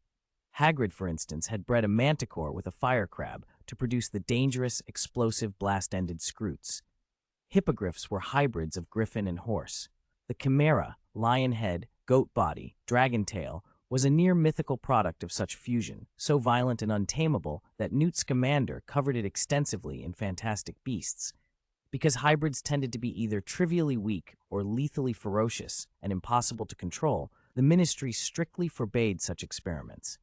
Hagrid, for instance, had bred a manticore with a fire crab to produce the dangerous, explosive, blast-ended Skrewts. Hippogriffs were hybrids of griffin and horse. The chimera, lion head, goat body, dragon tail, was a near-mythical product of such fusion, so violent and untamable that Newt Scamander covered it extensively in Fantastic Beasts. Because hybrids tended to be either trivially weak or lethally ferocious and impossible to control, The ministry strictly forbade such experiments.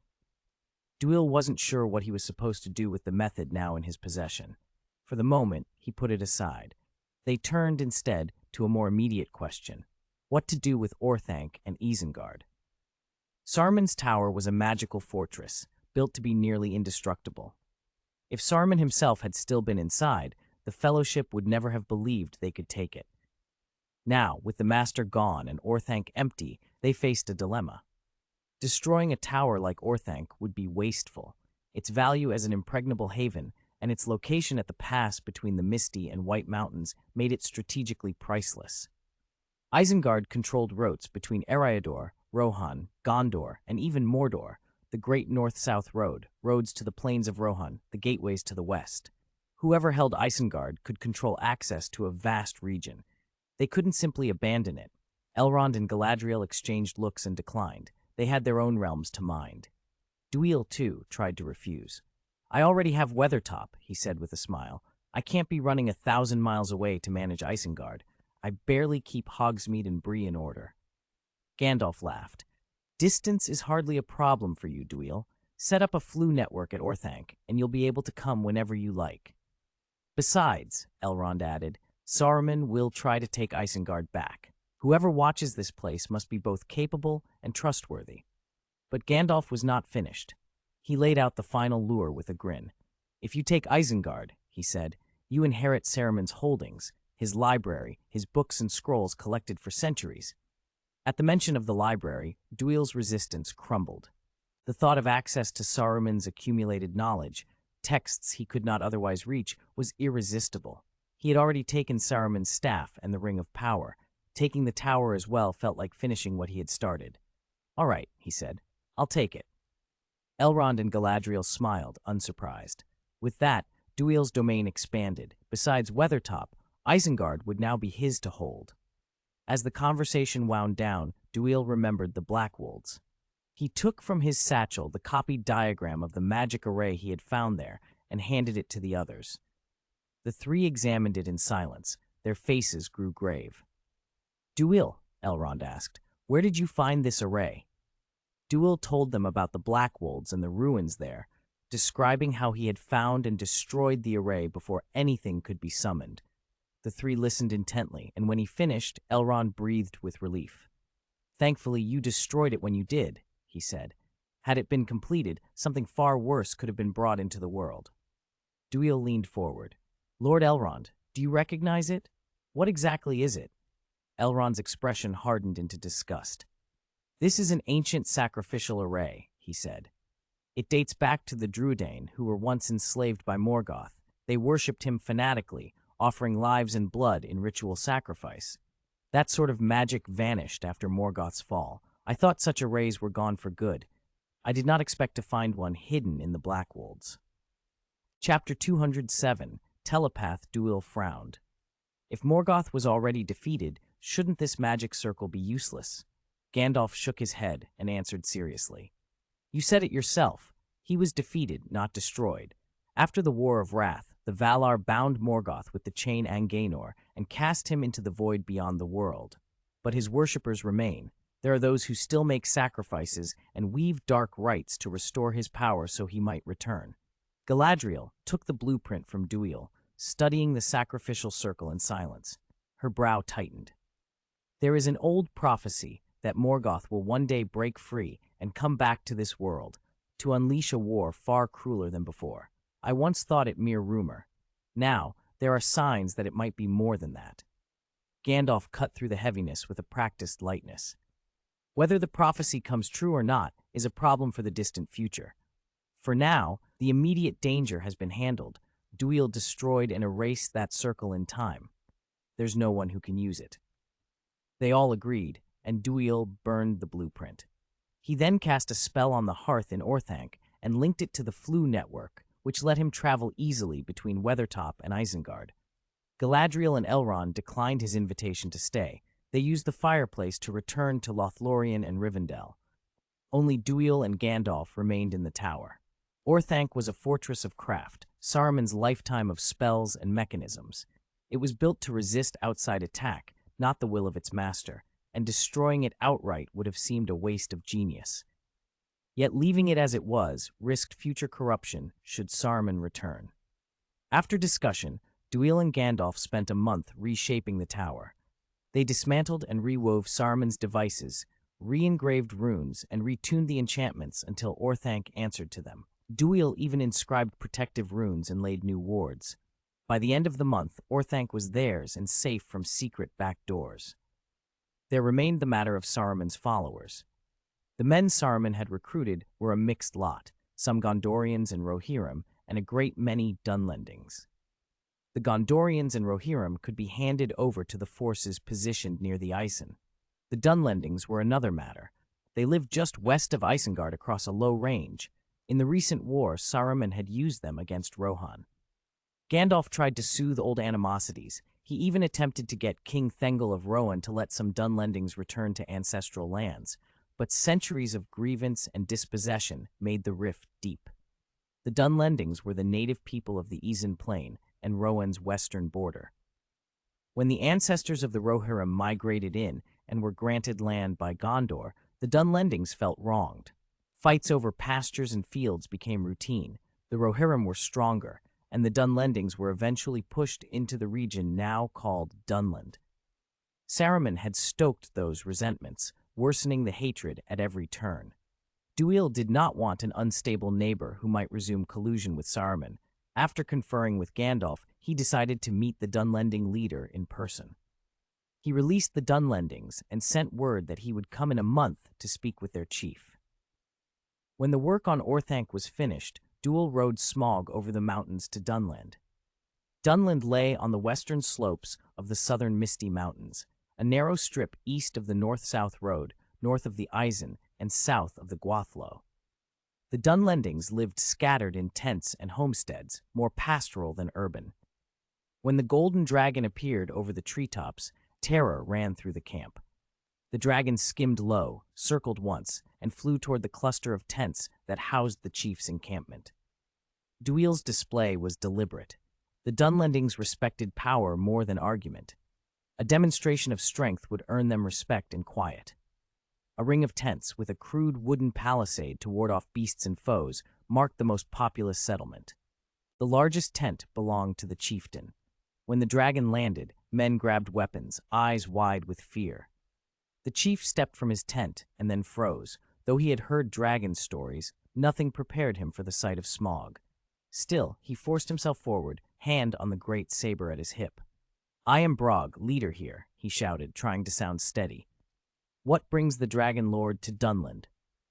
Duil wasn't sure what he was supposed to do with the method now in his possession. For the moment, he put it aside. They turned instead to a more immediate question: what to do with Orthanc and Isengard. Saruman's tower was a magical fortress, built to be nearly indestructible. If Saruman himself had still been inside, the Fellowship would never have believed they could take it. Now, with the Master gone and Orthanc empty, they faced a dilemma. Destroying a tower like Orthanc would be wasteful. Its value as an impregnable haven and its location at the pass between the Misty and White Mountains made it strategically priceless. Isengard controlled routes between Eriador, Rohan, Gondor, and even Mordor, the great north-south road, roads to the plains of Rohan, the gateways to the west. Whoever held Isengard could control access to a vast region. They couldn't simply abandon it. Elrond and Galadriel exchanged looks and declined. They had their own realms to mind. Duil, too, tried to refuse. "I already have Weathertop," he said with a smile. "I can't be running 1,000 miles away to manage Isengard. I barely keep Hogsmeade and Bree in order." Gandalf laughed. "Distance is hardly a problem for you, Duil. Set up a flu network at Orthanc, and you'll be able to come whenever you like." "Besides," Elrond added, "Saruman will try to take Isengard back. Whoever watches this place must be both capable and trustworthy." But Gandalf was not finished. He laid out the final lure with a grin. "If you take Isengard," he said, "you inherit Saruman's holdings, his library, his books and scrolls collected for centuries." At the mention of the library, Duil's resistance crumbled. The thought of access to Saruman's accumulated knowledge, texts he could not otherwise reach, was irresistible. He had already taken Saruman's staff and the Ring of Power. Taking the tower as well felt like finishing what he had started. "All right," he said, "I'll take it." Elrond and Galadriel smiled, unsurprised. With that, Duil's domain expanded. Besides Weathertop, Isengard would now be his to hold. As the conversation wound down, Duil remembered the Blackwolds. He took from his satchel the copied diagram of the magic array he had found there and handed it to the others. The three examined it in silence. Their faces grew grave. "Duil," Elrond asked, "where did you find this array?" Duil told them about the Blackwolds and the ruins there, describing how he had found and destroyed the array before anything could be summoned. The three listened intently, and when he finished, Elrond breathed with relief. "Thankfully, you destroyed it when you did," he said. "Had it been completed, something far worse could have been brought into the world." Duil leaned forward. "Lord Elrond, do you recognize it? What exactly is it?" Elrond's expression hardened into disgust. "This is an ancient sacrificial array," he said. "It dates back to the Druedain, who were once enslaved by Morgoth. They worshipped him fanatically, offering lives and blood in ritual sacrifice. That sort of magic vanished after Morgoth's fall. I thought such arrays were gone for good. I did not expect to find one hidden in the Blackwolds." Chapter 207, Telepath Duil frowned. If Morgoth was already defeated, shouldn't this magic circle be useless? Gandalf shook his head and answered seriously. "You said it yourself. He was defeated, not destroyed. After the War of Wrath, the Valar bound Morgoth with the chain Angainor and cast him into the void beyond the world. But his worshippers remain. There are those who still make sacrifices and weave dark rites to restore his power so he might return." Galadriel took the blueprint from Duil, studying the sacrificial circle in silence. Her brow tightened. "There is an old prophecy that Morgoth will one day break free and come back to this world, to unleash a war far crueler than before. I once thought it mere rumor. Now, there are signs that it might be more than that." Gandalf cut through the heaviness with a practiced lightness. "Whether the prophecy comes true or not is a problem for the distant future. For now, the immediate danger has been handled. Duil destroyed and erased that circle in time. There's no one who can use it." They all agreed, and Duil burned the blueprint. He then cast a spell on the hearth in Orthanc and linked it to the Flu network, which let him travel easily between Weathertop and Isengard. Galadriel and Elrond declined his invitation to stay. They used the fireplace to return to Lothlorien and Rivendell. Only Duil and Gandalf remained in the tower. Orthanc was a fortress of craft, Saruman's lifetime of spells and mechanisms. It was built to resist outside attack, not the will of its master, and destroying it outright would have seemed a waste of genius. Yet leaving it as it was risked future corruption should Saruman return. After discussion, Duil and Gandalf spent a month reshaping the tower. They dismantled and rewove Saruman's devices, re-engraved runes, and retuned the enchantments until Orthanc answered to them. Duil even inscribed protective runes and laid new wards. By the end of the month, Orthanc was theirs and safe from secret back doors. There remained the matter of Saruman's followers. The men Saruman had recruited were a mixed lot, some Gondorians and Rohirrim, and a great many Dunlendings. The Gondorians and Rohirrim could be handed over to the forces positioned near the Isen. The Dunlendings were another matter. They lived just west of Isengard across a low range. In the recent war, Saruman had used them against Rohan. Gandalf tried to soothe old animosities. He even attempted to get King Thengel of Rohan to let some Dunlendings return to ancestral lands, but centuries of grievance and dispossession made the rift deep. The Dunlendings were the native people of the Isen Plain and Rohan's western border. When the ancestors of the Rohirrim migrated in and were granted land by Gondor, the Dunlendings felt wronged. Fights over pastures and fields became routine. The Rohirrim were stronger, and the Dunlendings were eventually pushed into the region now called Dunland. Saruman had stoked those resentments, worsening the hatred at every turn. Duil did not want an unstable neighbor who might resume collusion with Saruman. After conferring with Gandalf, he decided to meet the Dunlending leader in person. He released the Dunlendings and sent word that he would come in a month to speak with their chief. When the work on Orthanc was finished, Duil rode Smaug over the mountains to Dunland. Dunland lay on the western slopes of the southern Misty Mountains, a narrow strip east of the north-south road, north of the Isen, and south of the Gwathlo. The Dunlendings lived scattered in tents and homesteads, more pastoral than urban. When the golden dragon appeared over the treetops, terror ran through the camp. The dragon skimmed low, circled once, and flew toward the cluster of tents that housed the chief's encampment. Duil's display was deliberate. The Dunlendings respected power more than argument. A demonstration of strength would earn them respect and quiet. A ring of tents with a crude wooden palisade to ward off beasts and foes marked the most populous settlement. The largest tent belonged to the chieftain. When the dragon landed, men grabbed weapons, eyes wide with fear. The chief stepped from his tent and then froze. Though he had heard dragon stories, nothing prepared him for the sight of Smaug. Still, he forced himself forward, hand on the great saber at his hip. "I am Brog, leader here," he shouted, trying to sound steady. "What brings the Dragon Lord to Dunland?"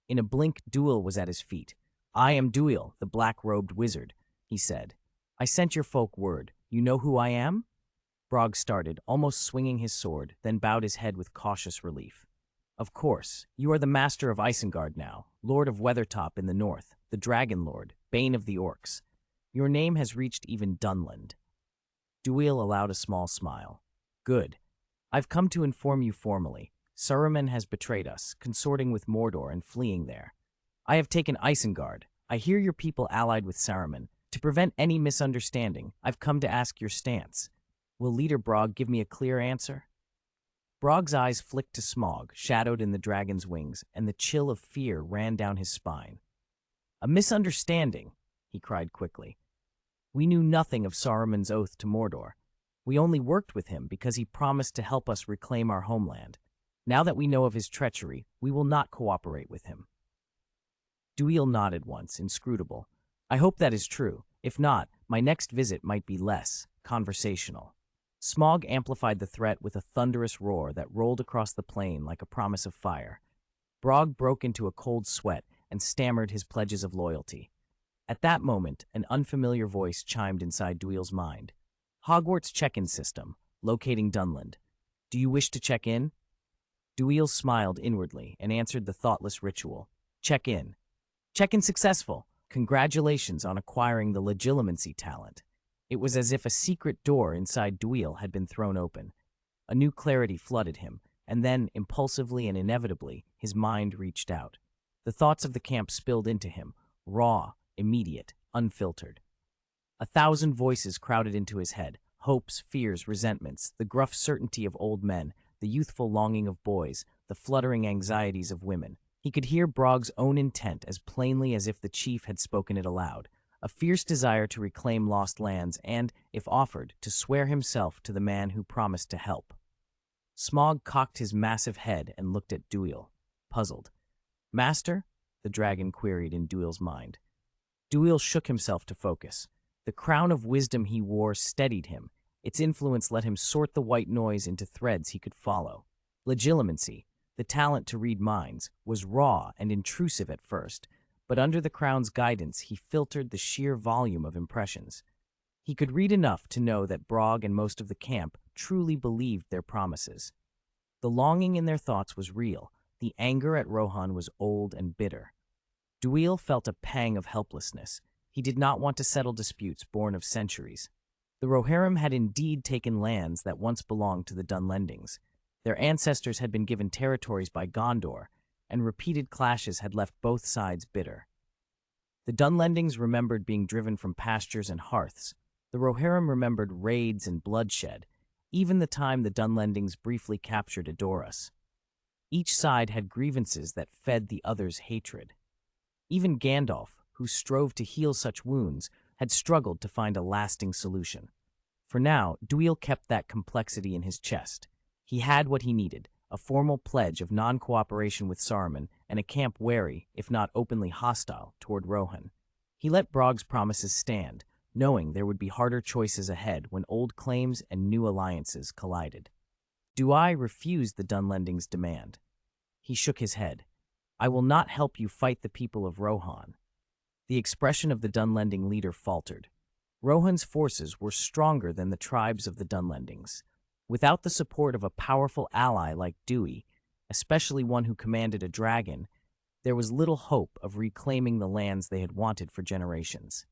In a blink, Duil was at his feet. "I am Duil, the black-robed wizard," he said. "I sent your folk word. You know who I am?" Brog started, almost swinging his sword, then bowed his head with cautious relief. "Of course. You are the master of Isengard now, Lord of Weathertop in the north, the Dragon Lord, Bane of the Orcs. Your name has reached even Dunland." Duil allowed a small smile. "Good. I've come to inform you formally. Saruman has betrayed us, consorting with Mordor and fleeing there. I have taken Isengard. I hear your people allied with Saruman. To prevent any misunderstanding, I've come to ask your stance. Will Leader Brog give me a clear answer?" Brog's eyes flicked to Smaug, shadowed in the dragon's wings, and the chill of fear ran down his spine. "A misunderstanding," he cried quickly. "We knew nothing of Saruman's oath to Mordor. We only worked with him because he promised to help us reclaim our homeland. Now that we know of his treachery, we will not cooperate with him." Duil nodded once, inscrutable. "I hope that is true. If not, my next visit might be less conversational." Smaug amplified the threat with a thunderous roar that rolled across the plain like a promise of fire. Brog broke into a cold sweat and stammered his pledges of loyalty. At that moment, an unfamiliar voice chimed inside Duil's mind. "Hogwarts check-in system, locating Dunland. Do you wish to check in?" Duil smiled inwardly and answered the thoughtless ritual. "Check in. Check-in successful. Congratulations on acquiring the legilimency talent." It was as if a secret door inside Duil had been thrown open. A new clarity flooded him, and then, impulsively and inevitably, his mind reached out. The thoughts of the camp spilled into him, raw, immediate, unfiltered. 1,000 voices crowded into his head, hopes, fears, resentments, the gruff certainty of old men, the youthful longing of boys, the fluttering anxieties of women. He could hear Brogg's own intent as plainly as if the chief had spoken it aloud, a fierce desire to reclaim lost lands and, if offered, to swear himself to the man who promised to help. Smaug cocked his massive head and looked at Duil, puzzled. "Master?" the dragon queried in Duil's mind. Duil shook himself to focus. The crown of wisdom he wore steadied him. Its influence let him sort the white noise into threads he could follow. Legilimency, the talent to read minds, was raw and intrusive at first, but under the crown's guidance he filtered the sheer volume of impressions. He could read enough to know that Brogg and most of the camp truly believed their promises. The longing in their thoughts was real. The anger at Rohan was old and bitter. Duil felt a pang of helplessness. He did not want to settle disputes born of centuries. The Rohirrim had indeed taken lands that once belonged to the Dunlendings. Their ancestors had been given territories by Gondor, and repeated clashes had left both sides bitter. The Dunlendings remembered being driven from pastures and hearths. The Rohirrim remembered raids and bloodshed, even the time the Dunlendings briefly captured Edoras. Each side had grievances that fed the other's hatred. Even Gandalf, who strove to heal such wounds, had struggled to find a lasting solution. For now, Duil kept that complexity in his chest. He had what he needed, a formal pledge of non-cooperation with Saruman and a camp wary, if not openly hostile, toward Rohan. He let Brogg's promises stand, knowing there would be harder choices ahead when old claims and new alliances collided. Duai refused the Dunlending's demand. He shook his head. "I will not help you fight the people of Rohan." The expression of the Dunlending leader faltered. Rohan's forces were stronger than the tribes of the Dunlendings. Without the support of a powerful ally like Dewey, especially one who commanded a dragon, there was little hope of reclaiming the lands they had wanted for generations.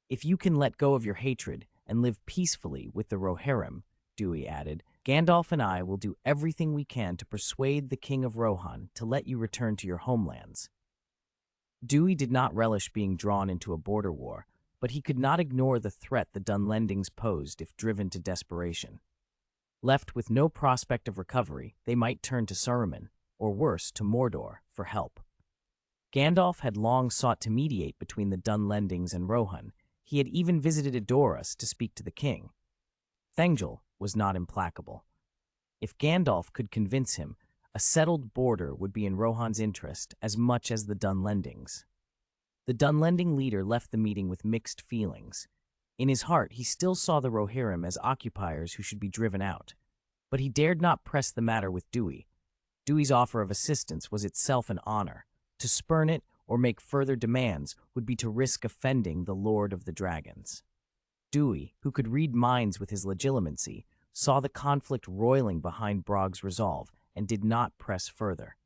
"If you can let go of your hatred and live peacefully with the Rohirrim," Dewey added, "Gandalf and I will do everything we can to persuade the King of Rohan to let you return to your homelands." Dewey did not relish being drawn into a border war, but he could not ignore the threat the Dunlendings posed if driven to desperation. Left with no prospect of recovery, they might turn to Saruman, or worse, to Mordor, for help. Gandalf had long sought to mediate between the Dunlendings and Rohan. He had even visited Edoras to speak to the king. Thengel was not implacable. If Gandalf could convince him, a settled border would be in Rohan's interest as much as the Dunlendings. The Dunlending leader left the meeting with mixed feelings. In his heart, he still saw the Rohirrim as occupiers who should be driven out. But he dared not press the matter with Dewey. Dewey's offer of assistance was itself an honor. To spurn it or make further demands would be to risk offending the Lord of the Dragons. Dewey, who could read minds with his legilimency, saw the conflict roiling behind Brogg's resolve and did not press further.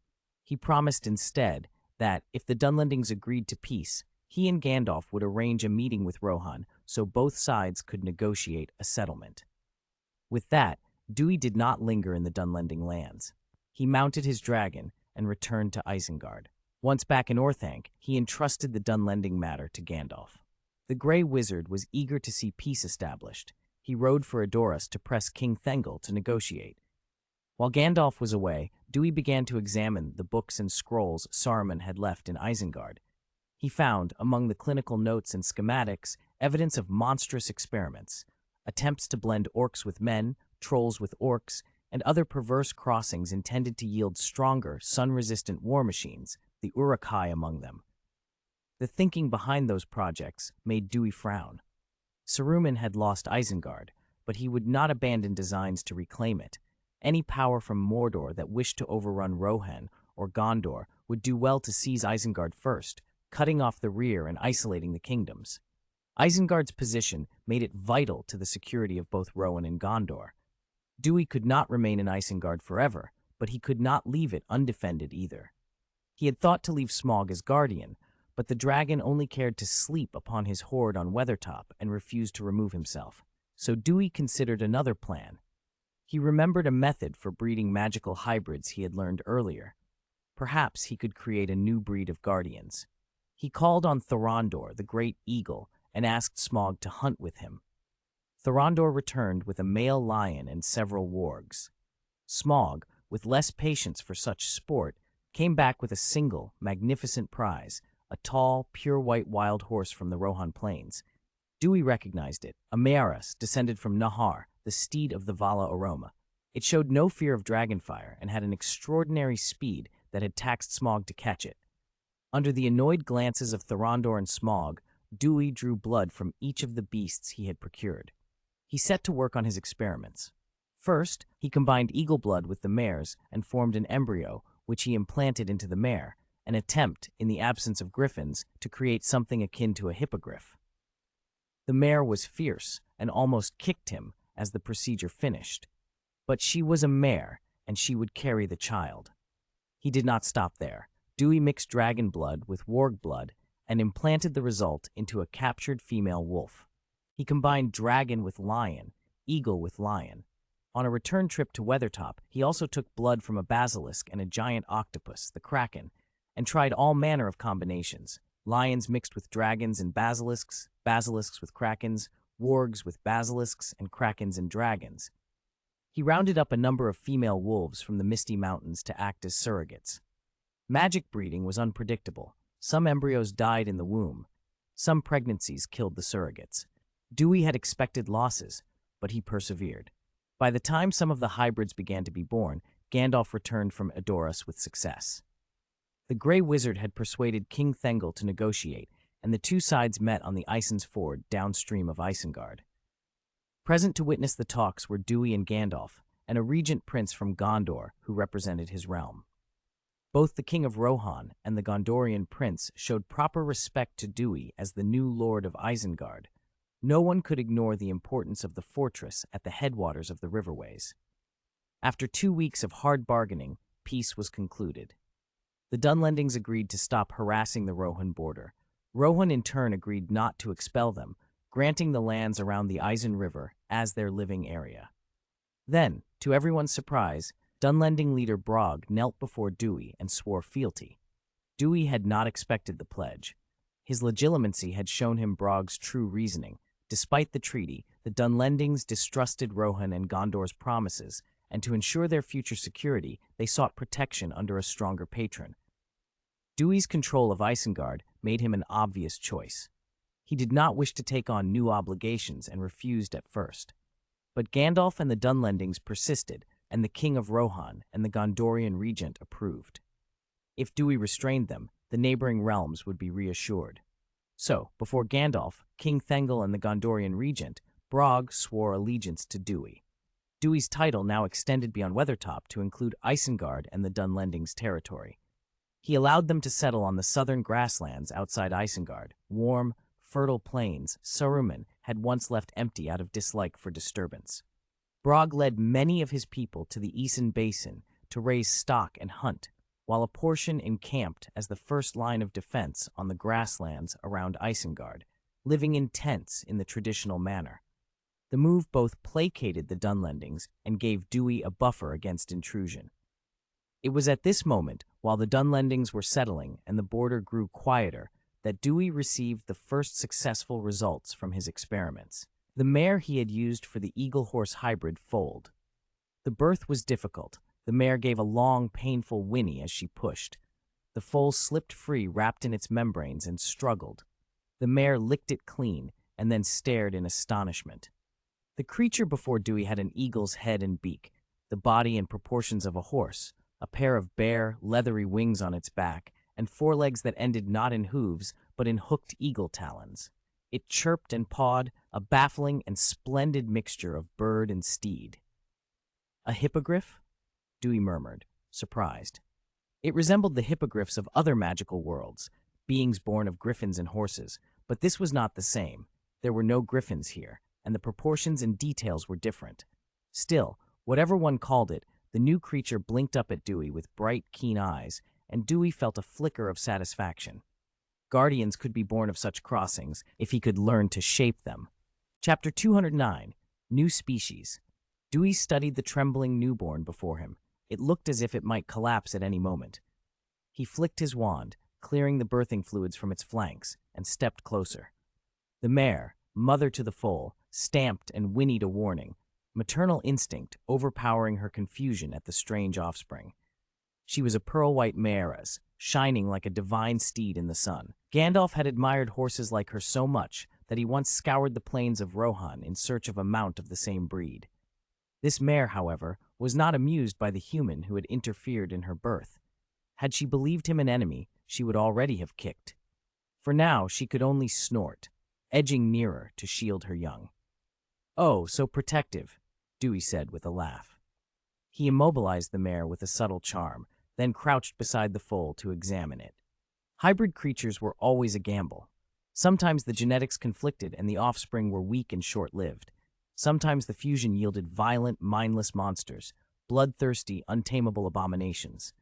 He promised instead that, if the Dunlendings agreed to peace, he and Gandalf would arrange a meeting with Rohan so both sides could negotiate a settlement. With that, Dewey did not linger in the Dunlending lands. He mounted his dragon and returned to Isengard. Once back in Orthanc, he entrusted the Dunlending matter to Gandalf. The Grey Wizard was eager to see peace established. He rode for Edoras to press King Thengel to negotiate. While Gandalf was away, Dewey began to examine the books and scrolls Saruman had left in Isengard. He found, among the clinical notes and schematics, evidence of monstrous experiments, attempts to blend orcs with men, trolls with orcs, and other perverse crossings intended to yield stronger, sun-resistant war machines, the Uruk-hai among them. The thinking behind those projects made Dewey frown. Saruman had lost Isengard, but he would not abandon designs to reclaim it. Any power from Mordor that wished to overrun Rohan or Gondor would do well to seize Isengard first, cutting off the rear and isolating the kingdoms. Isengard's position made it vital to the security of both Rohan and Gondor. Dewey could not remain in Isengard forever, but he could not leave it undefended either. He had thought to leave Smaug as guardian, but the dragon only cared to sleep upon his hoard on Weathertop and refused to remove himself. So Dewey considered another plan. He remembered a method for breeding magical hybrids he had learned earlier. Perhaps he could create a new breed of guardians. He called on Thorondor, the great eagle, and asked Smaug to hunt with him. Thorondor returned with a male lion and several wargs. Smaug, with less patience for such sport, came back with a single, magnificent prize, a tall, pure white wild horse from the Rohan Plains. Dewey recognized it, a Mearas descended from Nahar, the steed of the Vala Aroma. It showed no fear of dragonfire and had an extraordinary speed that had taxed Smaug to catch it. Under the annoyed glances of Thorondor and Smaug, Dewey drew blood from each of the beasts he had procured. He set to work on his experiments. First, he combined eagle blood with the mare's and formed an embryo, which he implanted into the mare, an attempt, in the absence of griffins, to create something akin to a hippogriff. The mare was fierce and almost kicked him as the procedure finished. But she was a mare, and she would carry the child. He did not stop there. Dewey mixed dragon blood with warg blood and implanted the result into a captured female wolf. He combined dragon with lion, eagle with lion. On a return trip to Weathertop, he also took blood from a basilisk and a giant octopus, the kraken, and tried all manner of combinations: lions mixed with dragons and basilisks, basilisks with krakens, wargs with basilisks, and krakens and dragons. He rounded up a number of female wolves from the Misty Mountains to act as surrogates. Magic breeding was unpredictable. Some embryos died in the womb. Some pregnancies killed the surrogates. Dewey had expected losses, but he persevered. By the time some of the hybrids began to be born, Gandalf returned from Edoras with success. The Grey Wizard had persuaded King Thengel to negotiate, and the two sides met on the Ison's Ford downstream of Isengard. Present to witness the talks were Dewey and Gandalf, and a regent prince from Gondor who represented his realm. Both the King of Rohan and the Gondorian prince showed proper respect to Dewey as the new lord of Isengard. No one could ignore the importance of the fortress at the headwaters of the riverways. After 2 weeks of hard bargaining, peace was concluded. The Dunlendings agreed to stop harassing the Rohan border. Rohan in turn agreed not to expel them, granting the lands around the Isen River as their living area. Then, to everyone's surprise, Dunlending leader Brog knelt before Dewey and swore fealty. Dewey had not expected the pledge. His legitimacy had shown him Brog's true reasoning. Despite the treaty, the Dunlendings distrusted Rohan and Gondor's promises, and to ensure their future security, they sought protection under a stronger patron. Dewey's control of Isengard made him an obvious choice. He did not wish to take on new obligations and refused at first. But Gandalf and the Dunlendings persisted, and the King of Rohan and the Gondorian regent approved. If Dewey restrained them, the neighboring realms would be reassured. So, before Gandalf, King Thengel, and the Gondorian regent, Brog swore allegiance to Dewey. Dewey's title now extended beyond Weathertop to include Isengard and the Dunlendings' territory. He allowed them to settle on the southern grasslands outside Isengard, warm, fertile plains Saruman had once left empty out of dislike for disturbance. Brog led many of his people to the Isen Basin to raise stock and hunt, while a portion encamped as the first line of defense on the grasslands around Isengard, living in tents in the traditional manner. The move both placated the Dunlendings and gave Dewey a buffer against intrusion. It was at this moment, while the Dunlendings were settling and the border grew quieter, that Dewey received the first successful results from his experiments. The mare he had used for the eagle-horse hybrid foaled. The birth was difficult. The mare gave a long, painful whinny as she pushed. The foal slipped free, wrapped in its membranes, and struggled. The mare licked it clean and then stared in astonishment. The creature before Dewey had an eagle's head and beak, the body and proportions of a horse, a pair of bare, leathery wings on its back, and forelegs that ended not in hooves, but in hooked eagle talons. It chirped and pawed, a baffling and splendid mixture of bird and steed. A hippogriff? Dewey murmured, surprised. It resembled the hippogriffs of other magical worlds, beings born of griffins and horses, but this was not the same. There were no griffins here, and the proportions and details were different. Still, whatever one called it, the new creature blinked up at Dewey with bright, keen eyes, and Dewey felt a flicker of satisfaction. Guardians could be born of such crossings if he could learn to shape them. Chapter 209, New Species. Dewey studied the trembling newborn before him. It looked as if it might collapse at any moment. He flicked his wand, clearing the birthing fluids from its flanks, and stepped closer. The mare, mother to the foal, stamped and whinnied a warning. maternal instinct overpowering her confusion at the strange offspring. She was a pearl-white mayoress, shining like a divine steed in the sun. Gandalf had admired horses like her so much that he once scoured the plains of Rohan in search of a mount of the same breed. This mare, however, was not amused by the human who had interfered in her birth. Had she believed him an enemy, she would already have kicked. For now, she could only snort, edging nearer to shield her young. "Oh, so protective," Dewey said with a laugh. He immobilized the mare with a subtle charm, then crouched beside the foal to examine it. Hybrid creatures were always a gamble. Sometimes the genetics conflicted and the offspring were weak and short-lived. Sometimes the fusion yielded violent, mindless monsters, bloodthirsty, untamable abominations.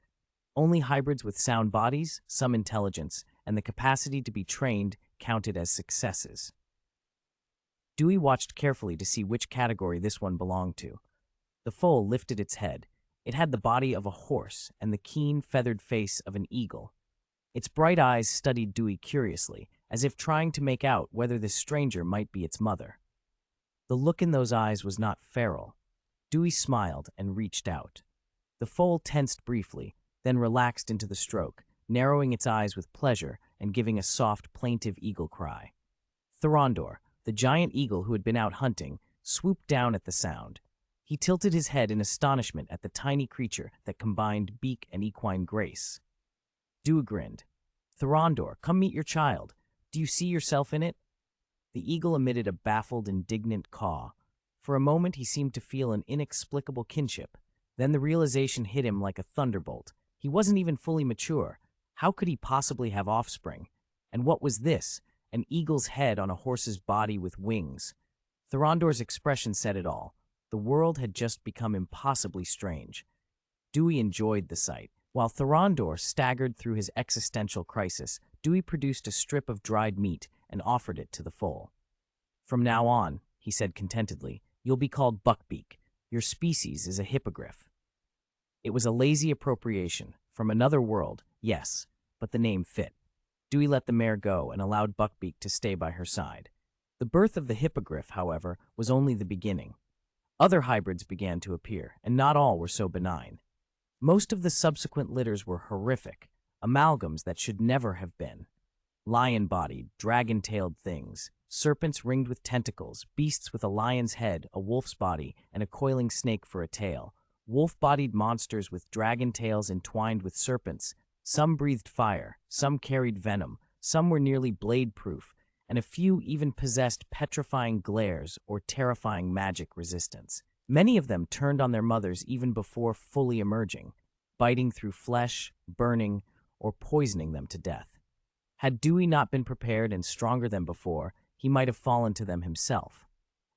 Only hybrids with sound bodies, some intelligence, and the capacity to be trained counted as successes. Dewey watched carefully to see which category this one belonged to. The foal lifted its head. It had the body of a horse and the keen, feathered face of an eagle. Its bright eyes studied Dewey curiously, as if trying to make out whether this stranger might be its mother. The look in those eyes was not feral. Dewey smiled and reached out. The foal tensed briefly, then relaxed into the stroke, narrowing its eyes with pleasure and giving a soft, plaintive eagle cry. Thorondor, the giant eagle who had been out hunting, swooped down at the sound. He tilted his head in astonishment at the tiny creature that combined beak and equine grace. Dewey grinned. "Thorondor, come meet your child. Do you see yourself in it?" The eagle emitted a baffled, indignant caw. For a moment he seemed to feel an inexplicable kinship. Then the realization hit him like a thunderbolt. He wasn't even fully mature. How could he possibly have offspring? And what was this? An eagle's head on a horse's body with wings. Thorondor's expression said it all. The world had just become impossibly strange. Dewey enjoyed the sight. While Thorondor staggered through his existential crisis, Dewey produced a strip of dried meat and offered it to the foal. "From now on," he said contentedly, "you'll be called Buckbeak. Your species is a hippogriff." It was a lazy appropriation. From another world, yes, but the name fit. Dewey let the mare go and allowed Buckbeak to stay by her side. The birth of the hippogriff, however, was only the beginning. Other hybrids began to appear, and not all were so benign. Most of the subsequent litters were horrific, amalgams that should never have been. Lion-bodied, dragon-tailed things, serpents ringed with tentacles, beasts with a lion's head, a wolf's body, and a coiling snake for a tail, wolf-bodied monsters with dragon tails entwined with serpents. Some breathed fire, some carried venom, some were nearly blade-proof, and a few even possessed petrifying glares or terrifying magic resistance. Many of them turned on their mothers even before fully emerging, biting through flesh, burning, or poisoning them to death. Had Dewey not been prepared and stronger than before, he might have fallen to them himself.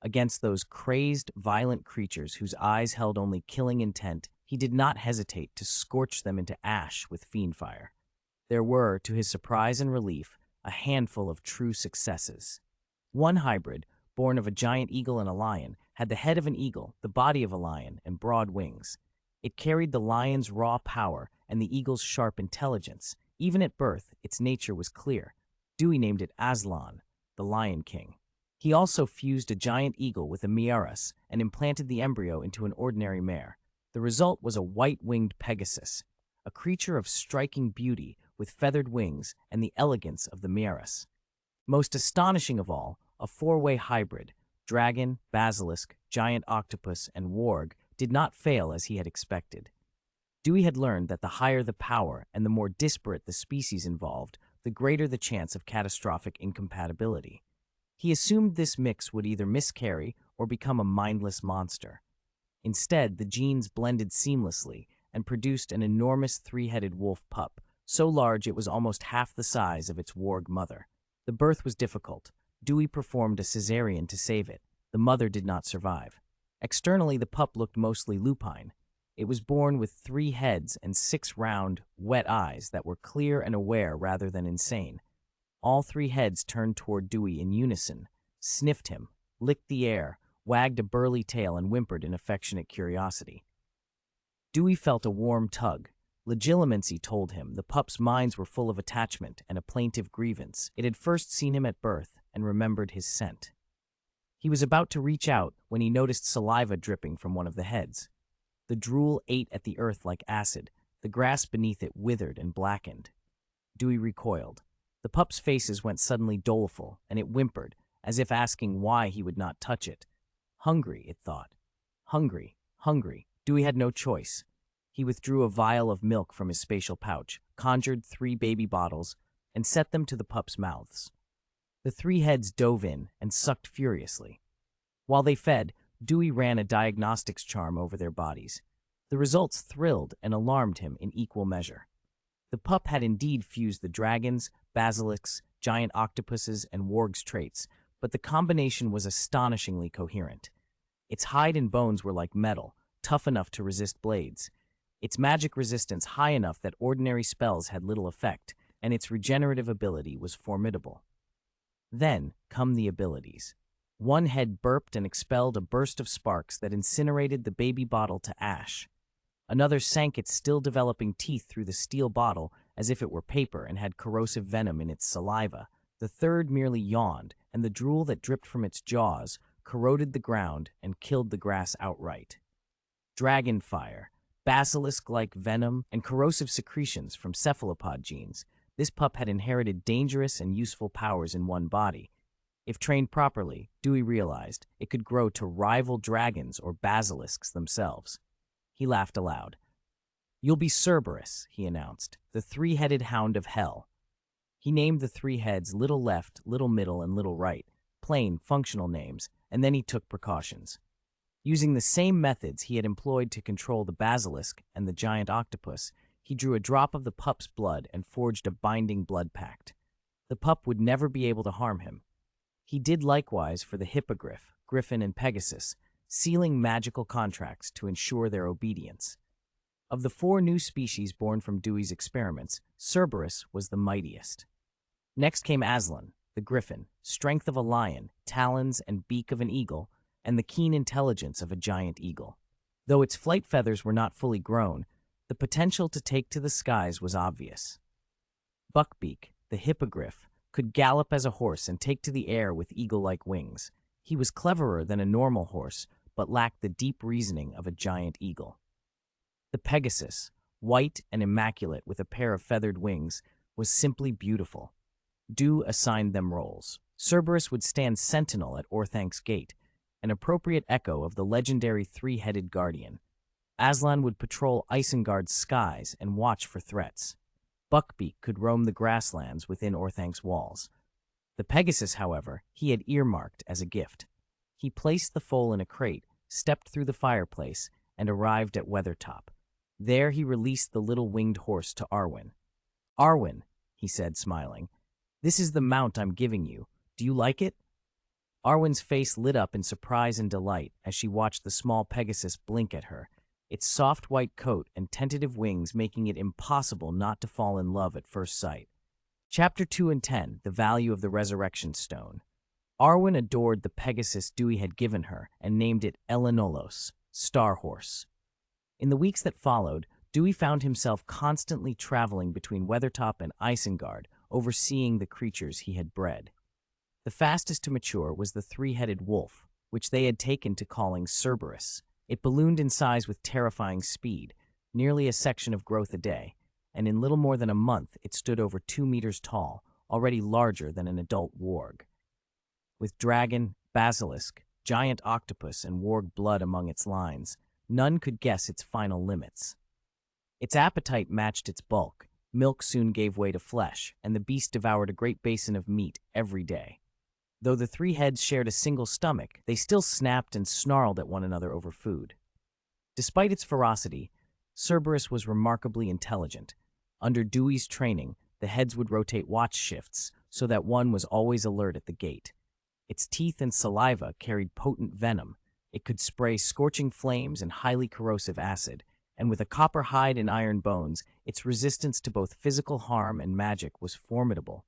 Against those crazed, violent creatures whose eyes held only killing intent, he did not hesitate to scorch them into ash with fiendfire. There were, to his surprise and relief, a handful of true successes. One hybrid, born of a giant eagle and a lion, had the head of an eagle, the body of a lion, and broad wings. It carried the lion's raw power and the eagle's sharp intelligence. Even at birth, its nature was clear. Dewey named it Aslan, the Lion King. He also fused a giant eagle with a mayoress and implanted the embryo into an ordinary mare. The result was a white-winged Pegasus, a creature of striking beauty with feathered wings and the elegance of the mayoress. Most astonishing of all, a four-way hybrid, dragon, basilisk, giant octopus, and warg, did not fail as he had expected. Dewey had learned that the higher the power and the more disparate the species involved, the greater the chance of catastrophic incompatibility. He assumed this mix would either miscarry or become a mindless monster. Instead, the genes blended seamlessly and produced an enormous three-headed wolf pup, so large it was almost half the size of its warg mother. The birth was difficult. Dewey performed a cesarean to save it. The mother did not survive. Externally, the pup looked mostly lupine. It was born with 3 heads and 6 round, wet eyes that were clear and aware rather than insane. All 3 heads turned toward Dewey in unison, sniffed him, licked the air, wagged a burly tail, and whimpered in affectionate curiosity. Dewey felt a warm tug. Legilimency told him the pup's minds were full of attachment and a plaintive grievance. It had first seen him at birth and remembered his scent. He was about to reach out when he noticed saliva dripping from one of the heads. The drool ate at the earth like acid. The grass beneath it withered and blackened. Dewey recoiled. The pup's faces went suddenly doleful, and it whimpered, as if asking why he would not touch it. Hungry, it thought. Hungry, hungry. Dewey had no choice. He withdrew a vial of milk from his spatial pouch, conjured 3 baby bottles, and set them to the pup's mouths. The 3 heads dove in and sucked furiously. While they fed, Dewey ran a diagnostics charm over their bodies. The results thrilled and alarmed him in equal measure. The pup had indeed fused the dragons, basilisks, giant octopuses, and wargs traits, but the combination was astonishingly coherent. Its hide and bones were like metal, tough enough to resist blades. Its magic resistance high enough that ordinary spells had little effect, and its regenerative ability was formidable. Then come the abilities. One head burped and expelled a burst of sparks that incinerated the baby bottle to ash. Another sank its still-developing teeth through the steel bottle as if it were paper and had corrosive venom in its saliva. The third merely yawned, and the drool that dripped from its jaws corroded the ground and killed the grass outright. Dragon fire, basilisk-like venom, and corrosive secretions from cephalopod genes. This pup had inherited dangerous and useful powers in one body. If trained properly, Dewey realized, it could grow to rival dragons or basilisks themselves. He laughed aloud. "You'll be Cerberus," he announced, "the 3-headed hound of hell." He named the 3 heads Little Left, Little Middle, and Little Right, plain, functional names, and then he took precautions. Using the same methods he had employed to control the basilisk and the giant octopus, he drew a drop of the pup's blood and forged a binding blood pact. The pup would never be able to harm him. He did likewise for the hippogriff, griffin, and pegasus, sealing magical contracts to ensure their obedience. Of the 4 new species born from Dewey's experiments, Cerberus was the mightiest. Next came Aslan, the griffin, strength of a lion, talons and beak of an eagle, and the keen intelligence of a giant eagle. Though its flight feathers were not fully grown, the potential to take to the skies was obvious. Buckbeak, the hippogriff, could gallop as a horse and take to the air with eagle-like wings. He was cleverer than a normal horse, but lacked the deep reasoning of a giant eagle. The Pegasus, white and immaculate with a pair of feathered wings, was simply beautiful. Dew assigned them roles. Cerberus would stand sentinel at Orthank's gate, an appropriate echo of the legendary 3-headed guardian. Aslan would patrol Isengard's skies and watch for threats. Buckbeak could roam the grasslands within Orthank's walls. The Pegasus, however, he had earmarked as a gift. He placed the foal in a crate, stepped through the fireplace, and arrived at Weathertop. There he released the little winged horse to Arwen. "Arwen," he said, smiling, "this is the mount I'm giving you. Do you like it?" Arwen's face lit up in surprise and delight as she watched the small Pegasus blink at her, its soft white coat and tentative wings making it impossible not to fall in love at first sight. Chapter 2 and 10, The Value of the Resurrection Stone. Arwen adored the Pegasus Dewey had given her and named it Elenolos, Star Horse. In the weeks that followed, Dewey found himself constantly traveling between Weathertop and Isengard, overseeing the creatures he had bred. The fastest to mature was the 3-headed wolf, which they had taken to calling Cerberus. It ballooned in size with terrifying speed, nearly a section of growth a day, and in little more than a month it stood over 2 meters tall, already larger than an adult warg. With dragon, basilisk, giant octopus, and warg blood among its lines, none could guess its final limits. Its appetite matched its bulk. Milk soon gave way to flesh, and the beast devoured a great basin of meat every day. Though the 3 heads shared a single stomach, they still snapped and snarled at one another over food. Despite its ferocity, Cerberus was remarkably intelligent. Under Dewey's training, the heads would rotate watch shifts so that one was always alert at the gate. Its teeth and saliva carried potent venom. It could spray scorching flames and highly corrosive acid, and with a copper hide and iron bones, its resistance to both physical harm and magic was formidable.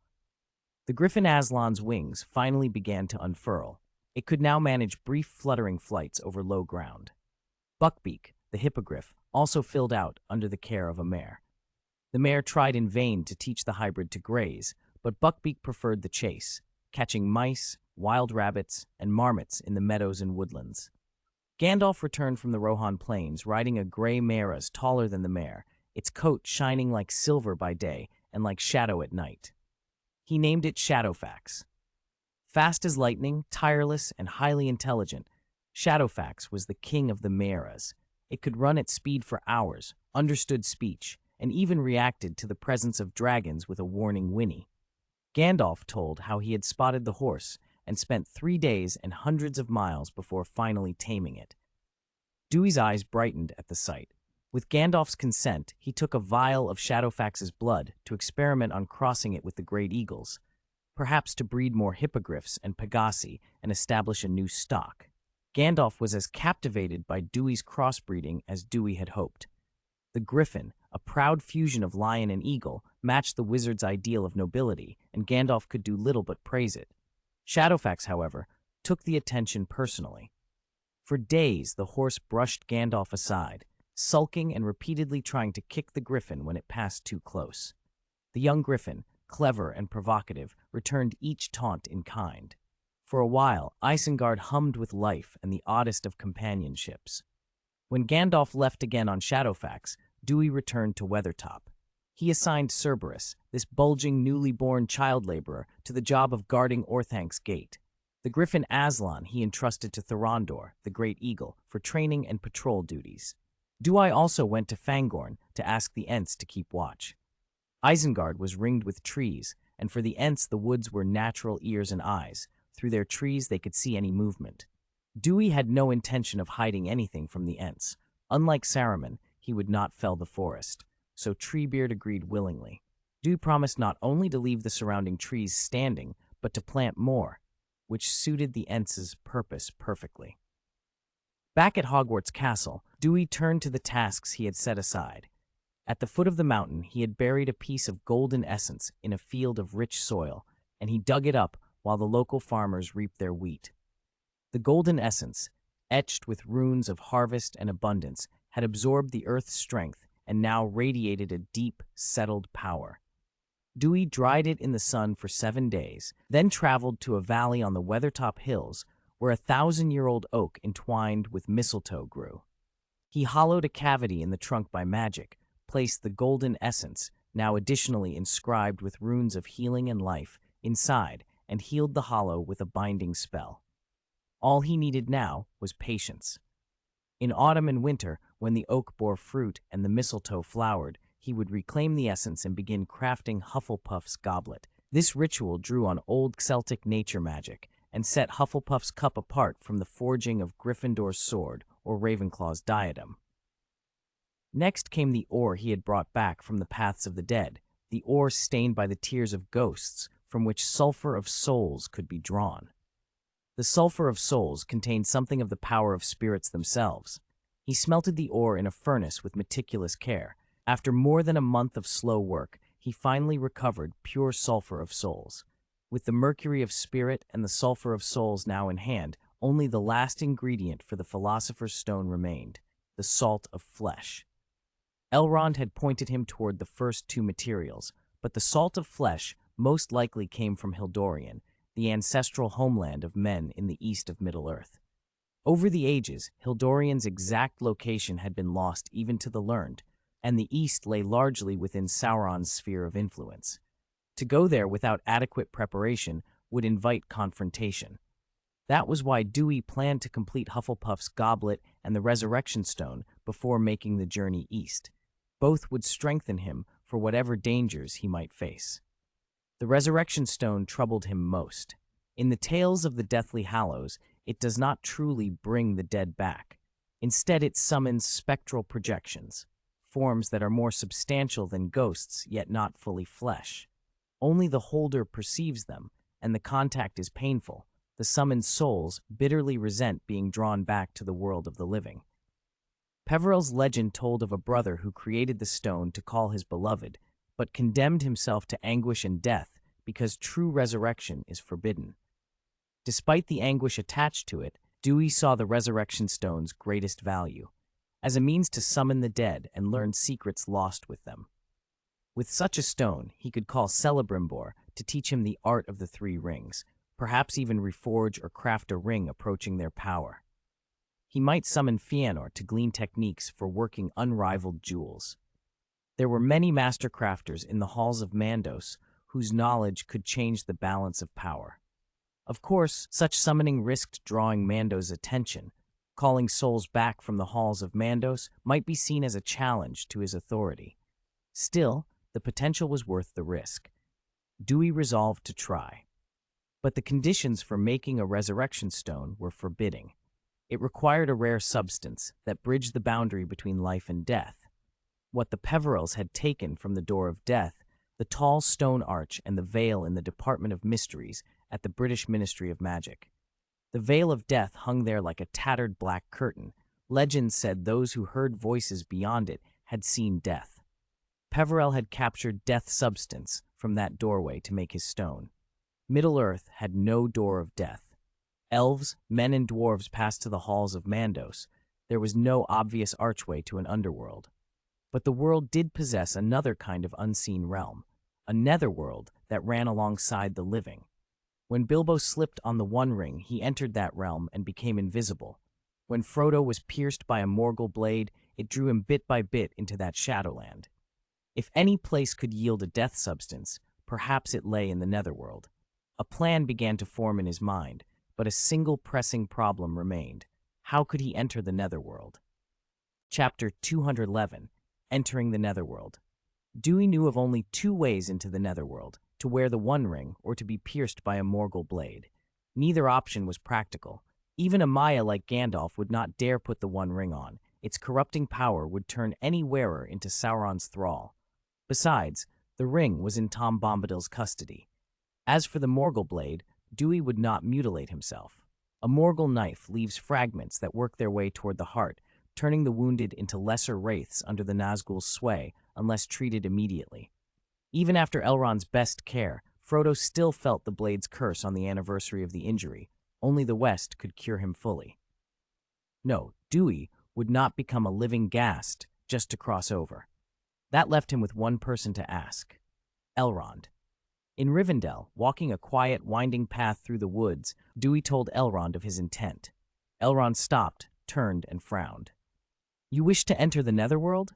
The griffin Aslan's wings finally began to unfurl. It could now manage brief fluttering flights over low ground. Buckbeak, the hippogriff, also filled out under the care of a mare. The mare tried in vain to teach the hybrid to graze, but Buckbeak preferred the chase. catching mice, wild rabbits, and marmots in the meadows and woodlands. Gandalf returned from the Rohan Plains riding a gray mare as taller than the mare, its coat shining like silver by day and like shadow at night. He named it Shadowfax. Fast as lightning, tireless, and highly intelligent, Shadowfax was the king of the mares. It could run at speed for hours, understood speech, and even reacted to the presence of dragons with a warning whinny. Gandalf told how he had spotted the horse and spent 3 days and hundreds of miles before finally taming it. Dewey's eyes brightened at the sight. With Gandalf's consent, he took a vial of Shadowfax's blood to experiment on crossing it with the great eagles, perhaps to breed more hippogriffs and pegasi and establish a new stock. Gandalf was as captivated by Dewey's crossbreeding as Dewey had hoped. The griffin, a proud fusion of lion and eagle, matched the wizard's ideal of nobility, and Gandalf could do little but praise it. Shadowfax, however, took the attention personally. For days, the horse brushed Gandalf aside, sulking and repeatedly trying to kick the griffin when it passed too close. The young griffin, clever and provocative, returned each taunt in kind. For a while, Isengard hummed with life and the oddest of companionships. When Gandalf left again on Shadowfax, Dewey returned to Weathertop. He assigned Cerberus, this bulging, newly born child laborer, to the job of guarding Orthank's gate. The griffin Aslan he entrusted to Thorondor, the great eagle, for training and patrol duties. Dewey also went to Fangorn to ask the Ents to keep watch. Isengard was ringed with trees, and for the Ents the woods were natural ears and eyes. Through their trees they could see any movement. Dewey had no intention of hiding anything from the Ents. Unlike Saruman, he would not fell the forest, so Treebeard agreed willingly. Dewey promised not only to leave the surrounding trees standing, but to plant more, which suited the Ents' purpose perfectly. Back at Hogwarts Castle, Dewey turned to the tasks he had set aside. At the foot of the mountain, he had buried a piece of golden essence in a field of rich soil, and he dug it up while the local farmers reaped their wheat. The golden essence, etched with runes of harvest and abundance, had absorbed the earth's strength and now radiated a deep, settled power. Dewey dried it in the sun for 7 days, then traveled to a valley on the Weathertop Hills where a 1,000-year-old oak entwined with mistletoe grew. He hollowed a cavity in the trunk by magic, placed the golden essence, now additionally inscribed with runes of healing and life, inside, and healed the hollow with a binding spell. All he needed now was patience. In autumn and winter, when the oak bore fruit and the mistletoe flowered, he would reclaim the essence and begin crafting Hufflepuff's goblet. This ritual drew on old Celtic nature magic and set Hufflepuff's cup apart from the forging of Gryffindor's sword or Ravenclaw's diadem. Next came the ore he had brought back from the paths of the dead, the ore stained by the tears of ghosts, from which sulfur of souls could be drawn. The sulfur of souls contained something of the power of spirits themselves. He smelted the ore in a furnace with meticulous care. After more than a month of slow work, he finally recovered pure sulfur of souls. With the mercury of spirit and the sulfur of souls now in hand, only the last ingredient for the Philosopher's Stone remained, the salt of flesh. Elrond had pointed him toward the first two materials, but the salt of flesh most likely came from Hildorian, the ancestral homeland of men in the east of Middle-earth. Over the ages, Hildorian's exact location had been lost even to the learned, and the east lay largely within Sauron's sphere of influence. To go there without adequate preparation would invite confrontation. That was why Dewey planned to complete Hufflepuff's goblet and the Resurrection Stone before making the journey east. Both would strengthen him for whatever dangers he might face. The Resurrection Stone troubled him most. In the tales of the Deathly Hallows, it does not truly bring the dead back. Instead, it summons spectral projections, forms that are more substantial than ghosts, yet not fully flesh. Only the holder perceives them, and the contact is painful. The summoned souls bitterly resent being drawn back to the world of the living. Peveril's legend told of a brother who created the stone to call his beloved, but condemned himself to anguish and death because true resurrection is forbidden. Despite the anguish attached to it, Dewey saw the Resurrection Stone's greatest value, as a means to summon the dead and learn secrets lost with them. With such a stone, he could call Celebrimbor to teach him the art of the 3 rings, perhaps even reforge or craft a ring approaching their power. He might summon Fëanor to glean techniques for working unrivaled jewels. There were many master crafters in the halls of Mandos whose knowledge could change the balance of power. Of course, such summoning risked drawing Mandos' attention. Calling souls back from the halls of Mandos might be seen as a challenge to his authority. Still, the potential was worth the risk. Duir resolved to try. But the conditions for making a resurrection stone were forbidding. It required a rare substance that bridged the boundary between life and death. What the Peverils had taken from the Door of Death, the tall stone arch and the veil in the Department of Mysteries at the British Ministry of Magic. The veil of death hung there like a tattered black curtain. Legend said those who heard voices beyond it had seen death. Peveril had captured death substance from that doorway to make his stone. Middle-earth had no door of death. Elves, men and dwarves passed to the halls of Mandos. There was no obvious archway to an underworld. But the world did possess another kind of unseen realm, a netherworld that ran alongside the living. When Bilbo slipped on the One Ring, he entered that realm and became invisible. When Frodo was pierced by a Morgul blade, it drew him bit by bit into that Shadowland. If any place could yield a death substance, perhaps it lay in the netherworld. A plan began to form in his mind, but a single pressing problem remained. How could he enter the netherworld? Chapter 211, Entering the Netherworld. Duir knew of only two ways into the netherworld, to wear the One Ring or to be pierced by a Morgul blade. Neither option was practical. Even a Maya like Gandalf would not dare put the One Ring on. Its corrupting power would turn any wearer into Sauron's thrall. Besides, the ring was in Tom Bombadil's custody. As for the Morgul blade, Duir would not mutilate himself. A Morgul knife leaves fragments that work their way toward the heart, turning the wounded into lesser wraiths under the Nazgul's sway unless treated immediately. Even after Elrond's best care, Frodo still felt the blade's curse on the anniversary of the injury. Only the West could cure him fully. No, Duir would not become a living ghast just to cross over. That left him with one person to ask: Elrond. In Rivendell, walking a quiet, winding path through the woods, Duir told Elrond of his intent. Elrond stopped, turned, and frowned. "You wish to enter the netherworld?"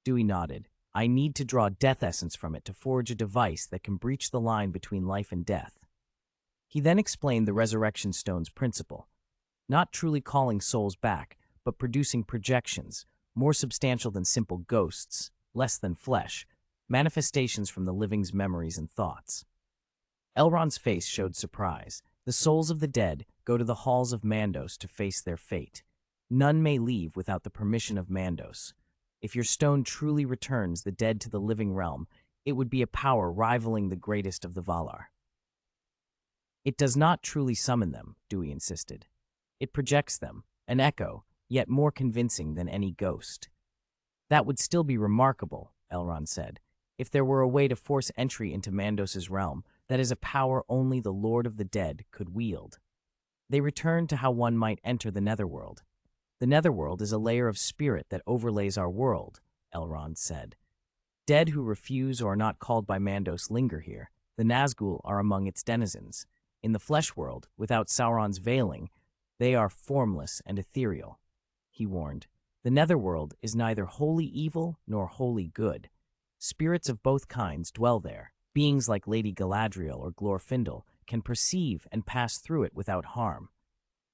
Duir nodded. "I need to draw death essence from it to forge a device that can breach the line between life and death." He then explained the Resurrection Stone's principle. Not truly calling souls back, but producing projections, more substantial than simple ghosts, less than flesh, manifestations from the living's memories and thoughts. Elrond's face showed surprise. The souls of the dead go to the halls of Mandos to face their fate. None may leave without the permission of Mandos. If your stone truly returns the dead to the living realm, it would be a power rivaling the greatest of the Valar. "It does not truly summon them," Duir insisted. "It projects them, an echo, yet more convincing than any ghost." "That would still be remarkable," Elrond said, "if there were a way to force entry into Mandos' realm. That is a power only the Lord of the Dead could wield." They returned to how one might enter the netherworld. "The netherworld is a layer of spirit that overlays our world," Elrond said. "Dead who refuse or are not called by Mandos linger here. The Nazgul are among its denizens. In the flesh world, without Sauron's veiling, they are formless and ethereal." He warned, "The netherworld is neither wholly evil nor wholly good. Spirits of both kinds dwell there. Beings like Lady Galadriel or Glorfindel can perceive and pass through it without harm.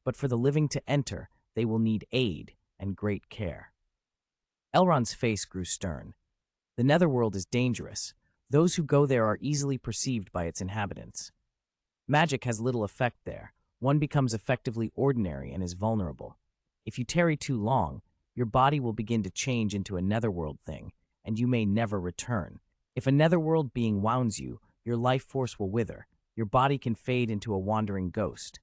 But for the living to enter, they will need aid and great care." Elrond's face grew stern. "The netherworld is dangerous. Those who go there are easily perceived by its inhabitants. Magic has little effect there. One becomes effectively ordinary and is vulnerable. If you tarry too long, your body will begin to change into a netherworld thing, and you may never return. If a netherworld being wounds you, your life force will wither. Your body can fade into a wandering ghost."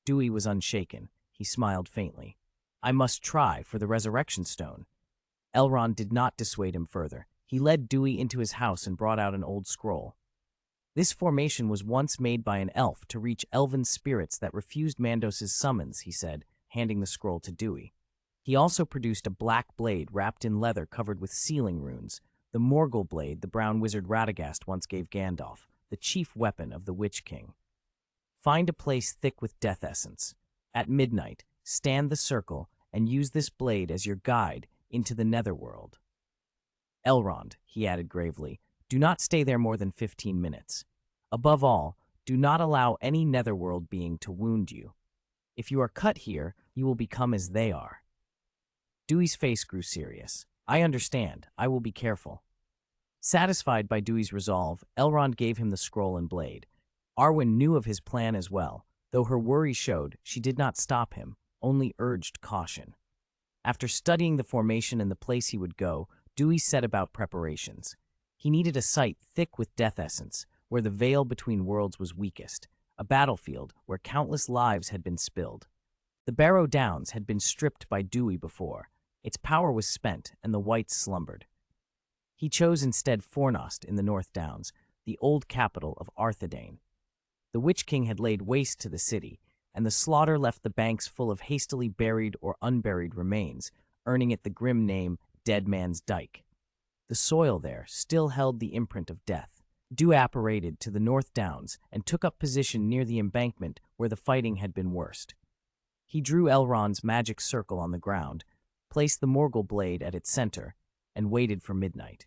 Duir was unshaken. He smiled faintly. "I must try for the Resurrection Stone." Elrond did not dissuade him further. He led Duir into his house and brought out an old scroll. "This formation was once made by an elf to reach elven spirits that refused Mandos' summons," he said, handing the scroll to Duir. He also produced a black blade wrapped in leather covered with sealing runes, the Morgul blade the brown wizard Radagast once gave Gandalf, the chief weapon of the Witch King. Find a place thick with death essence. At midnight, stand the circle and use this blade as your guide into the netherworld. Elrond, he added gravely, do not stay there more than 15 minutes. Above all, do not allow any netherworld being to wound you. If you are cut here, you will become as they are. Dewey's face grew serious. I understand. I will be careful. Satisfied by Dewey's resolve, Elrond gave him the scroll and blade. Arwen knew of his plan as well. Though her worry showed, she did not stop him, only urged caution. After studying the formation and the place he would go, Dewey set about preparations. He needed a site thick with death essence, where the veil between worlds was weakest, a battlefield where countless lives had been spilled. The Barrow Downs had been stripped by Dewey before. Its power was spent, and the Whites slumbered. He chose instead Fornost in the North Downs, the old capital of Arthedain. The Witch King had laid waste to the city, and the slaughter left the banks full of hastily buried or unburied remains, earning it the grim name Dead Man's Dyke. The soil there still held the imprint of death. Dewey apparated to the North Downs and took up position near the embankment where the fighting had been worst. He drew Elrond's magic circle on the ground, placed the Morgul blade at its center, and waited for midnight.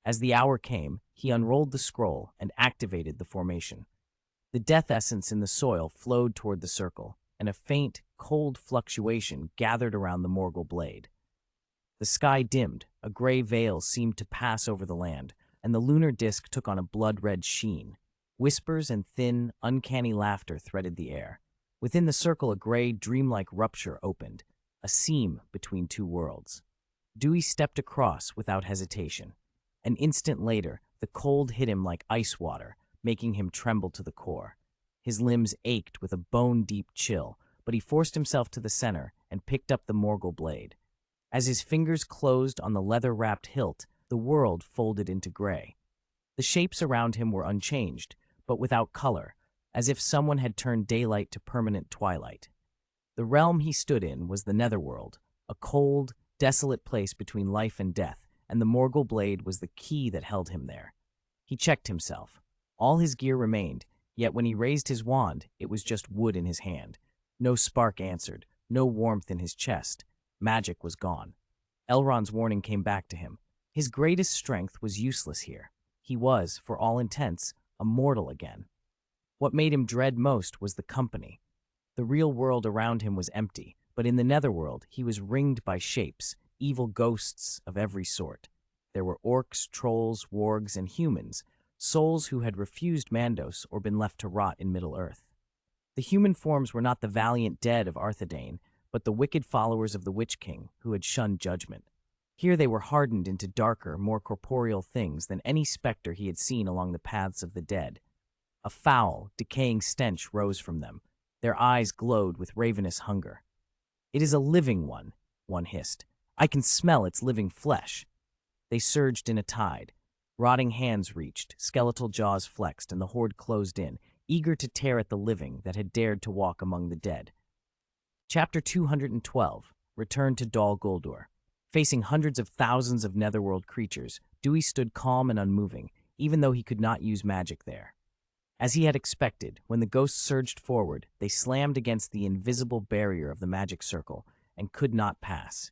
As the hour came, he unrolled the scroll and activated the formation. The death essence in the soil flowed toward the circle, and a faint, cold fluctuation gathered around the Morgul blade. The sky dimmed, a gray veil seemed to pass over the land, and the lunar disk took on a blood-red sheen. Whispers and thin, uncanny laughter threaded the air. Within the circle, a gray, dreamlike rupture opened, a seam between two worlds. Dewey stepped across without hesitation. An instant later, the cold hit him like ice water, making him tremble to the core. His limbs ached with a bone-deep chill, but he forced himself to the center and picked up the Morgul blade. As his fingers closed on the leather-wrapped hilt, the world folded into gray. The shapes around him were unchanged, but without color, as if someone had turned daylight to permanent twilight. The realm he stood in was the Netherworld, a cold, desolate place between life and death, and the Morgul blade was the key that held him there. He checked himself. All his gear remained, yet when he raised his wand, it was just wood in his hand. No spark answered, no warmth in his chest. Magic was gone. Elrond's warning came back to him. His greatest strength was useless here. He was, for all intents, a mortal again. What made him dread most was the company. The real world around him was empty, but in the netherworld he was ringed by shapes, evil ghosts of every sort. There were orcs, trolls, wargs, and humans, souls who had refused Mandos or been left to rot in Middle-earth. The human forms were not the valiant dead of Arthedain, but the wicked followers of the Witch King who had shunned judgment. Here they were hardened into darker, more corporeal things than any specter he had seen along the paths of the dead. A foul, decaying stench rose from them. Their eyes glowed with ravenous hunger. "It is a living one," one hissed. "I can smell its living flesh." They surged in a tide. Rotting hands reached, skeletal jaws flexed, and the horde closed in, eager to tear at the living that had dared to walk among the dead. Chapter 212, Return to Dol Guldur. Facing hundreds of thousands of netherworld creatures, Dewey stood calm and unmoving, even though he could not use magic there. As he had expected, when the ghosts surged forward, they slammed against the invisible barrier of the magic circle and could not pass.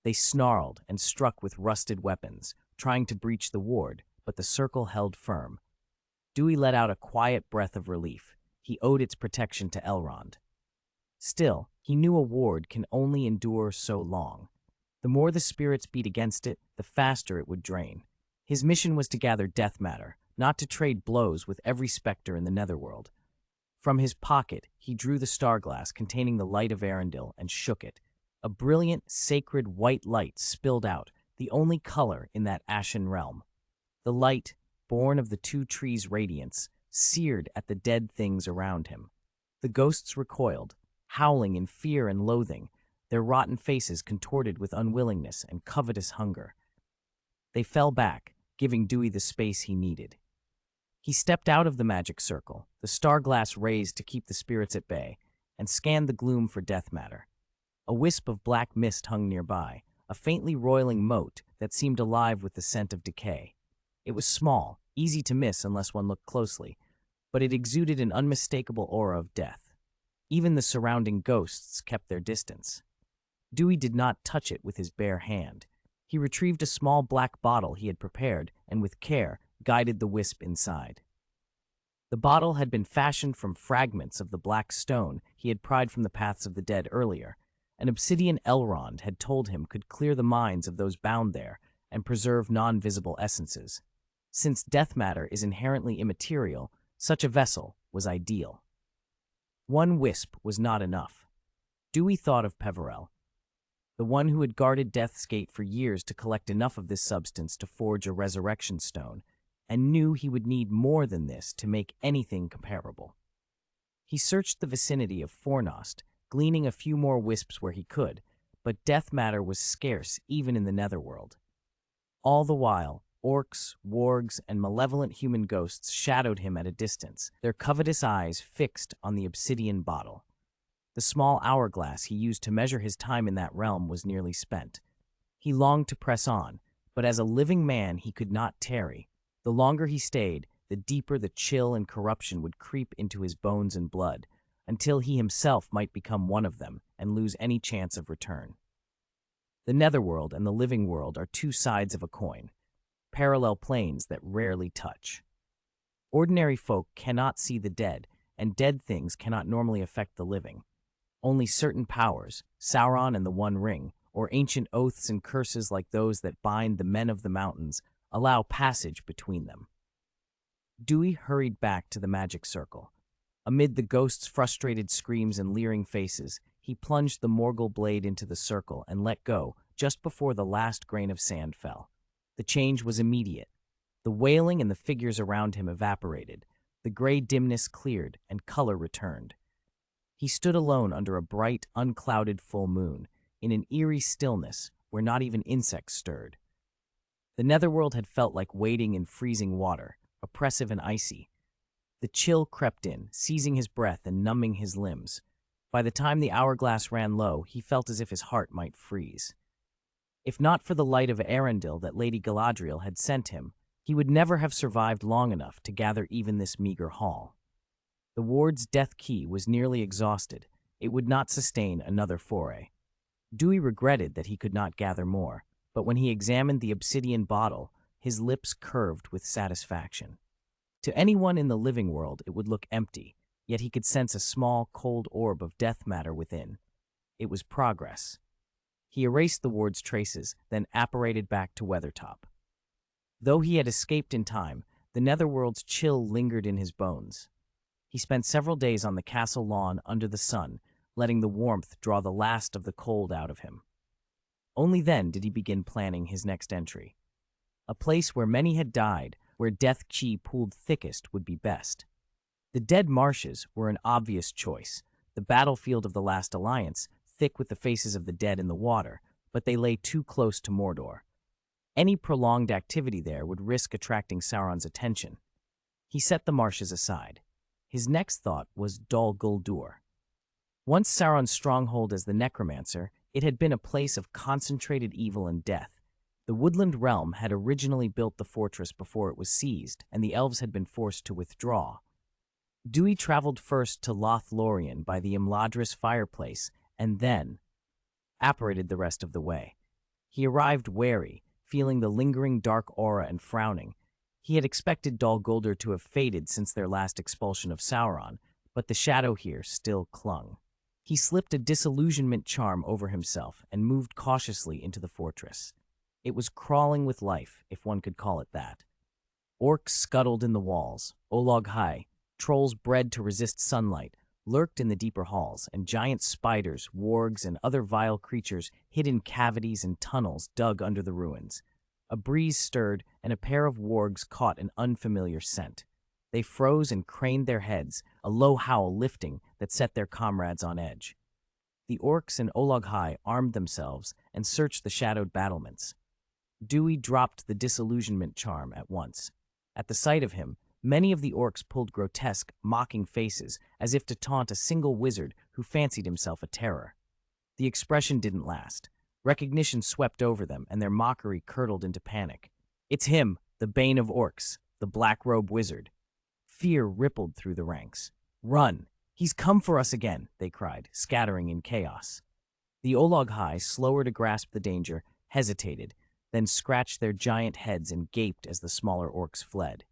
They snarled and struck with rusted weapons, trying to breach the ward, but the circle held firm. Dewey let out a quiet breath of relief. He owed its protection to Elrond. Still, he knew a ward can only endure so long. The more the spirits beat against it, the faster it would drain. His mission was to gather death matter, not to trade blows with every specter in the netherworld. From his pocket, he drew the starglass containing the light of Arendelle and shook it. A brilliant, sacred white light spilled out, the only color in that ashen realm. The light, born of the two trees' radiance, seared at the dead things around him. The ghosts recoiled, howling in fear and loathing, their rotten faces contorted with unwillingness and covetous hunger. They fell back, giving Dewey the space he needed. He stepped out of the magic circle, the starglass raised to keep the spirits at bay, and scanned the gloom for death matter. A wisp of black mist hung nearby, a faintly roiling mote that seemed alive with the scent of decay. It was small, easy to miss unless one looked closely, but it exuded an unmistakable aura of death. Even the surrounding ghosts kept their distance. Dewey did not touch it with his bare hand. He retrieved a small black bottle he had prepared and with care guided the wisp inside. The bottle had been fashioned from fragments of the black stone he had pried from the paths of the dead earlier. An obsidian Elrond had told him could clear the minds of those bound there and preserve non-visible essences. Since death matter is inherently immaterial, such a vessel was ideal. One wisp was not enough. Dewey thought of Peverell, the one who had guarded Death's Gate for years to collect enough of this substance to forge a resurrection stone, and knew he would need more than this to make anything comparable. He searched the vicinity of Fornost, gleaning a few more wisps where he could, but death matter was scarce even in the netherworld. All the while, orcs, wargs, and malevolent human ghosts shadowed him at a distance, their covetous eyes fixed on the obsidian bottle. The small hourglass he used to measure his time in that realm was nearly spent. He longed to press on, but as a living man he could not tarry. The longer he stayed, the deeper the chill and corruption would creep into his bones and blood, until he himself might become one of them and lose any chance of return. The netherworld and the living world are two sides of a coin, parallel planes that rarely touch. Ordinary folk cannot see the dead, and dead things cannot normally affect the living. Only certain powers, Sauron and the One Ring, or ancient oaths and curses like those that bind the men of the mountains, allow passage between them. Dewey hurried back to the magic circle. Amid the ghost's frustrated screams and leering faces, he plunged the Morgul blade into the circle and let go just before the last grain of sand fell. The change was immediate. The wailing and the figures around him evaporated. The gray dimness cleared and color returned. He stood alone under a bright, unclouded full moon, in an eerie stillness where not even insects stirred. The netherworld had felt like wading in freezing water, oppressive and icy. The chill crept in, seizing his breath and numbing his limbs. By the time the hourglass ran low, he felt as if his heart might freeze. If not for the light of Arundel that Lady Galadriel had sent him, he would never have survived long enough to gather even this meager haul. The ward's death key was nearly exhausted. It would not sustain another foray. Dewey regretted that he could not gather more, but when he examined the obsidian bottle, his lips curved with satisfaction. To anyone in the living world, it would look empty, yet he could sense a small, cold orb of death matter within. It was progress. He erased the ward's traces, then apparated back to Weathertop. Though he had escaped in time, the netherworld's chill lingered in his bones. He spent several days on the castle lawn under the sun, letting the warmth draw the last of the cold out of him. Only then did he begin planning his next entry. A place where many had died, where death chi pooled thickest, would be best. The dead marshes were an obvious choice, the battlefield of the last alliance, thick with the faces of the dead in the water, but they lay too close to Mordor. Any prolonged activity there would risk attracting Sauron's attention. He set the marshes aside. His next thought was Dol Guldur. Once Sauron's stronghold as the necromancer, it had been a place of concentrated evil and death. The woodland realm had originally built the fortress before it was seized, and the elves had been forced to withdraw. Dewey traveled first to Lothlorien by the Imladris fireplace, and then apparated the rest of the way. He arrived wary, feeling the lingering dark aura and frowning. He had expected Dol Guldur to have faded since their last expulsion of Sauron, but the shadow here still clung. He slipped a disillusionment charm over himself and moved cautiously into the fortress. It was crawling with life, if one could call it that. Orcs scuttled in the walls, Olog Hai, trolls bred to resist sunlight, lurked in the deeper halls, and giant spiders, wargs, and other vile creatures hid in cavities and tunnels dug under the ruins. A breeze stirred, and a pair of wargs caught an unfamiliar scent. They froze and craned their heads, a low howl lifting that set their comrades on edge. The orcs and Olog Hai armed themselves and searched the shadowed battlements. Dewey dropped the disillusionment charm at once. At the sight of him, many of the orcs pulled grotesque, mocking faces, as if to taunt a single wizard who fancied himself a terror. The expression didn't last. Recognition swept over them, and their mockery curdled into panic. "It's him, the bane of orcs, the black-robe wizard." Fear rippled through the ranks. "Run! He's come for us again!" they cried, scattering in chaos. The Olog-hai, slower to grasp the danger, hesitated, then scratched their giant heads and gaped as the smaller orcs fled.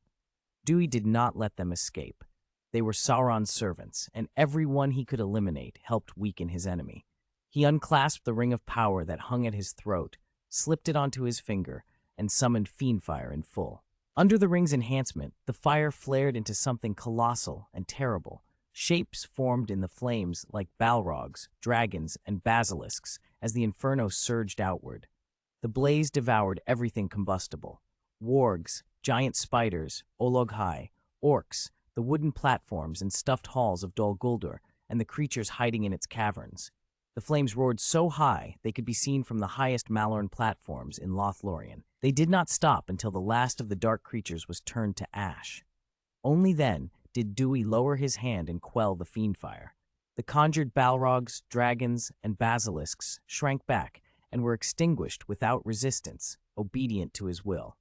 Dewey did not let them escape. They were Sauron's servants, and every one he could eliminate helped weaken his enemy. He unclasped the ring of power that hung at his throat, slipped it onto his finger, and summoned fiendfire in full. Under the ring's enhancement, the fire flared into something colossal and terrible. Shapes formed in the flames like balrogs, dragons, and basilisks as the inferno surged outward. The blaze devoured everything combustible. Wargs, giant spiders, Olog-hai, orcs, the wooden platforms and stuffed halls of Dol Guldur, and the creatures hiding in its caverns. The flames roared so high they could be seen from the highest Malorn platforms in Lothlorien. They did not stop until the last of the dark creatures was turned to ash. Only then did Dewey lower his hand and quell the fiendfire. The conjured balrogs, dragons, and basilisks shrank back and were extinguished without resistance, obedient to his will.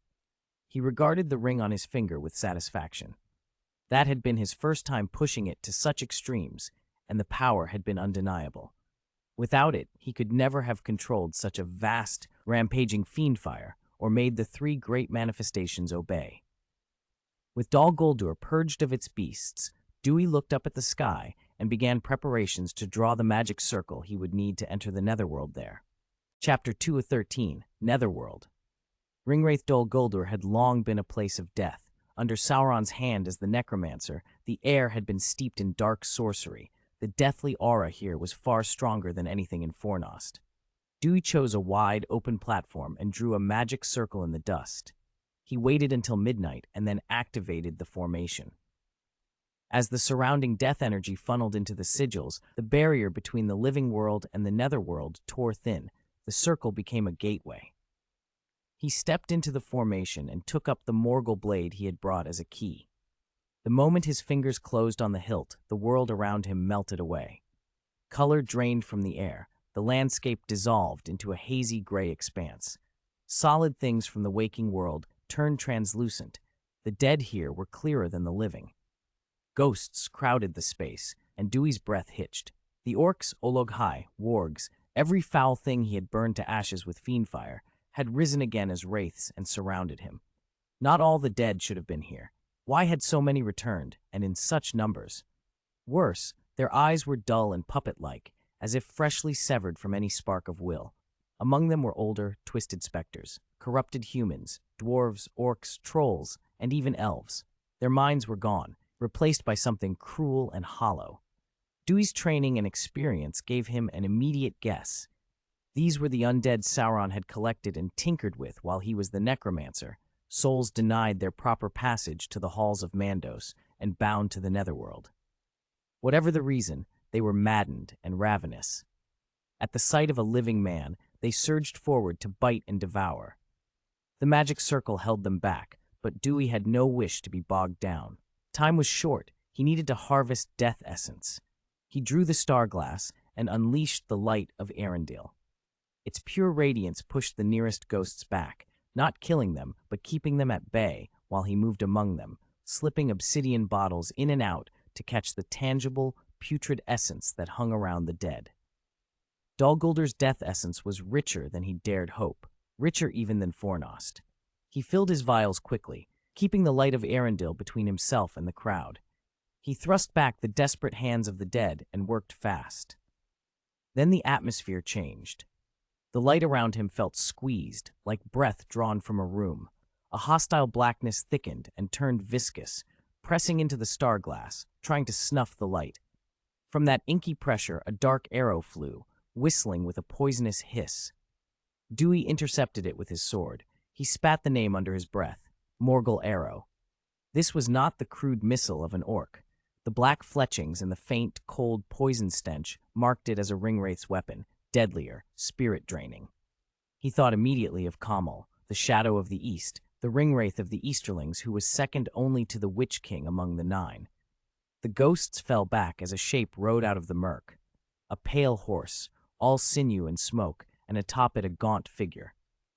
He regarded the ring on his finger with satisfaction. That had been his first time pushing it to such extremes, and the power had been undeniable. Without it, he could never have controlled such a vast, rampaging fiendfire or made the three great manifestations obey. With Dol Guldur purged of its beasts, Dewey looked up at the sky and began preparations to draw the magic circle he would need to enter the Netherworld there. Chapter 2 of 13, Netherworld. Ringwraith Dol Guldur had long been a place of death. Under Sauron's hand as the necromancer, the air had been steeped in dark sorcery. The deathly aura here was far stronger than anything in Fornost. Dewey chose a wide, open platform and drew a magic circle in the dust. He waited until midnight and then activated the formation. As the surrounding death energy funneled into the sigils, the barrier between the living world and the netherworld tore thin. The circle became a gateway. He stepped into the formation and took up the Morgul blade he had brought as a key. The moment his fingers closed on the hilt, the world around him melted away. Color drained from the air. The landscape dissolved into a hazy gray expanse. Solid things from the waking world turned translucent. The dead here were clearer than the living. Ghosts crowded the space, and Dewey's breath hitched. The orcs, Olog-hai, wargs, every foul thing he had burned to ashes with fiendfire, had risen again as wraiths and surrounded him. Not all the dead should have been here. Why had so many returned, and in such numbers? Worse, their eyes were dull and puppet-like, as if freshly severed from any spark of will. Among them were older, twisted specters, corrupted humans, dwarves, orcs, trolls, and even elves. Their minds were gone, replaced by something cruel and hollow. Dewey's training and experience gave him an immediate guess. These were the undead Sauron had collected and tinkered with while he was the necromancer, souls denied their proper passage to the halls of Mandos and bound to the netherworld. Whatever the reason, they were maddened and ravenous. At the sight of a living man, they surged forward to bite and devour. The magic circle held them back, but Dewey had no wish to be bogged down. Time was short. He needed to harvest death essence. He drew the star glass and unleashed the light of Arendelle. Its pure radiance pushed the nearest ghosts back, not killing them, but keeping them at bay while he moved among them, slipping obsidian bottles in and out to catch the tangible, putrid essence that hung around the dead. Dol Guldur's death essence was richer than he dared hope, richer even than Fornost. He filled his vials quickly, keeping the light of Arendelle between himself and the crowd. He thrust back the desperate hands of the dead and worked fast. Then the atmosphere changed. The light around him felt squeezed, like breath drawn from a room. A hostile blackness thickened and turned viscous, pressing into the star glass, trying to snuff the light. From that inky pressure, a dark arrow flew, whistling with a poisonous hiss. Dewey intercepted it with his sword. He spat the name under his breath, Morgul Arrow. This was not the crude missile of an orc. The black fletchings and the faint, cold poison stench marked it as a ringwraith's weapon, deadlier, spirit-draining. He thought immediately of Kamal, the Shadow of the East, the ringwraith of the Easterlings who was second only to the Witch King among the nine. The ghosts fell back as a shape rode out of the murk. A pale horse, all sinew and smoke, and atop it a gaunt figure.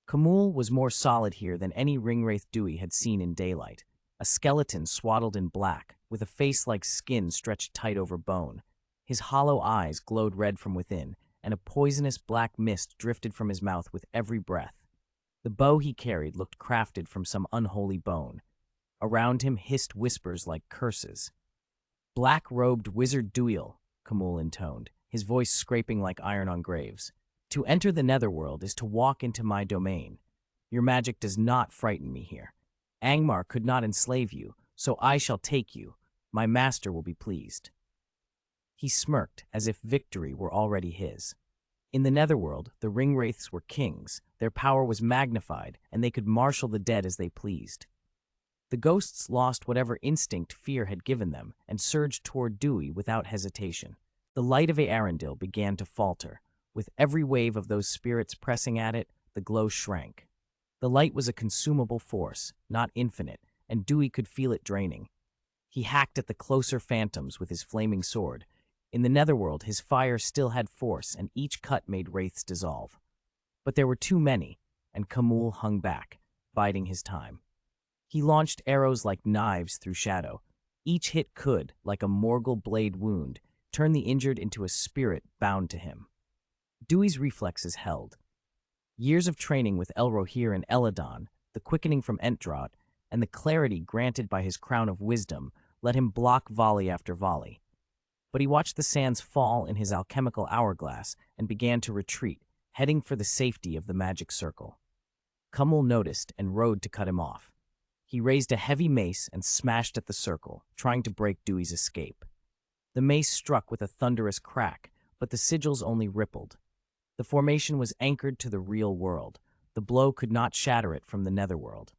Kamul was more solid here than any ringwraith Dewey had seen in daylight. a skeleton swaddled in black, with a face like skin stretched tight over bone. His hollow eyes glowed red from within, and a poisonous black mist drifted from his mouth with every breath. The bow he carried looked crafted from some unholy bone. Around him hissed whispers like curses. "Black-robed wizard Duil," Camul intoned, his voice scraping like iron on graves. "To enter the netherworld is to walk into my domain. Your magic does not frighten me here. Angmar could not enslave you, so I shall take you. My master will be pleased." He smirked, as if victory were already his. In the netherworld, the ringwraiths were kings, their power was magnified, and they could marshal the dead as they pleased. The ghosts lost whatever instinct fear had given them and surged toward Dewey without hesitation. The light of Arundel began to falter. With every wave of those spirits pressing at it, the glow shrank. The light was a consumable force, not infinite, and Dewey could feel it draining. He hacked at the closer phantoms with his flaming sword. In the netherworld, his fire still had force, and each cut made wraiths dissolve. But there were too many, and Camul hung back, biding his time. He launched arrows like knives through shadow. Each hit could, like a Morgul blade wound, turn the injured into a spirit bound to him. Dewey's reflexes held. Years of training with Elrohir and Eladon, the quickening from Entdrot, and the clarity granted by his crown of wisdom let him block volley after volley. But he watched the sands fall in his alchemical hourglass and began to retreat, heading for the safety of the magic circle. Camul noticed and rode to cut him off. He raised a heavy mace and smashed at the circle, trying to break Dewey's escape. The mace struck with a thunderous crack, but the sigils only rippled. The formation was anchored to the real world. The blow could not shatter it from the netherworld.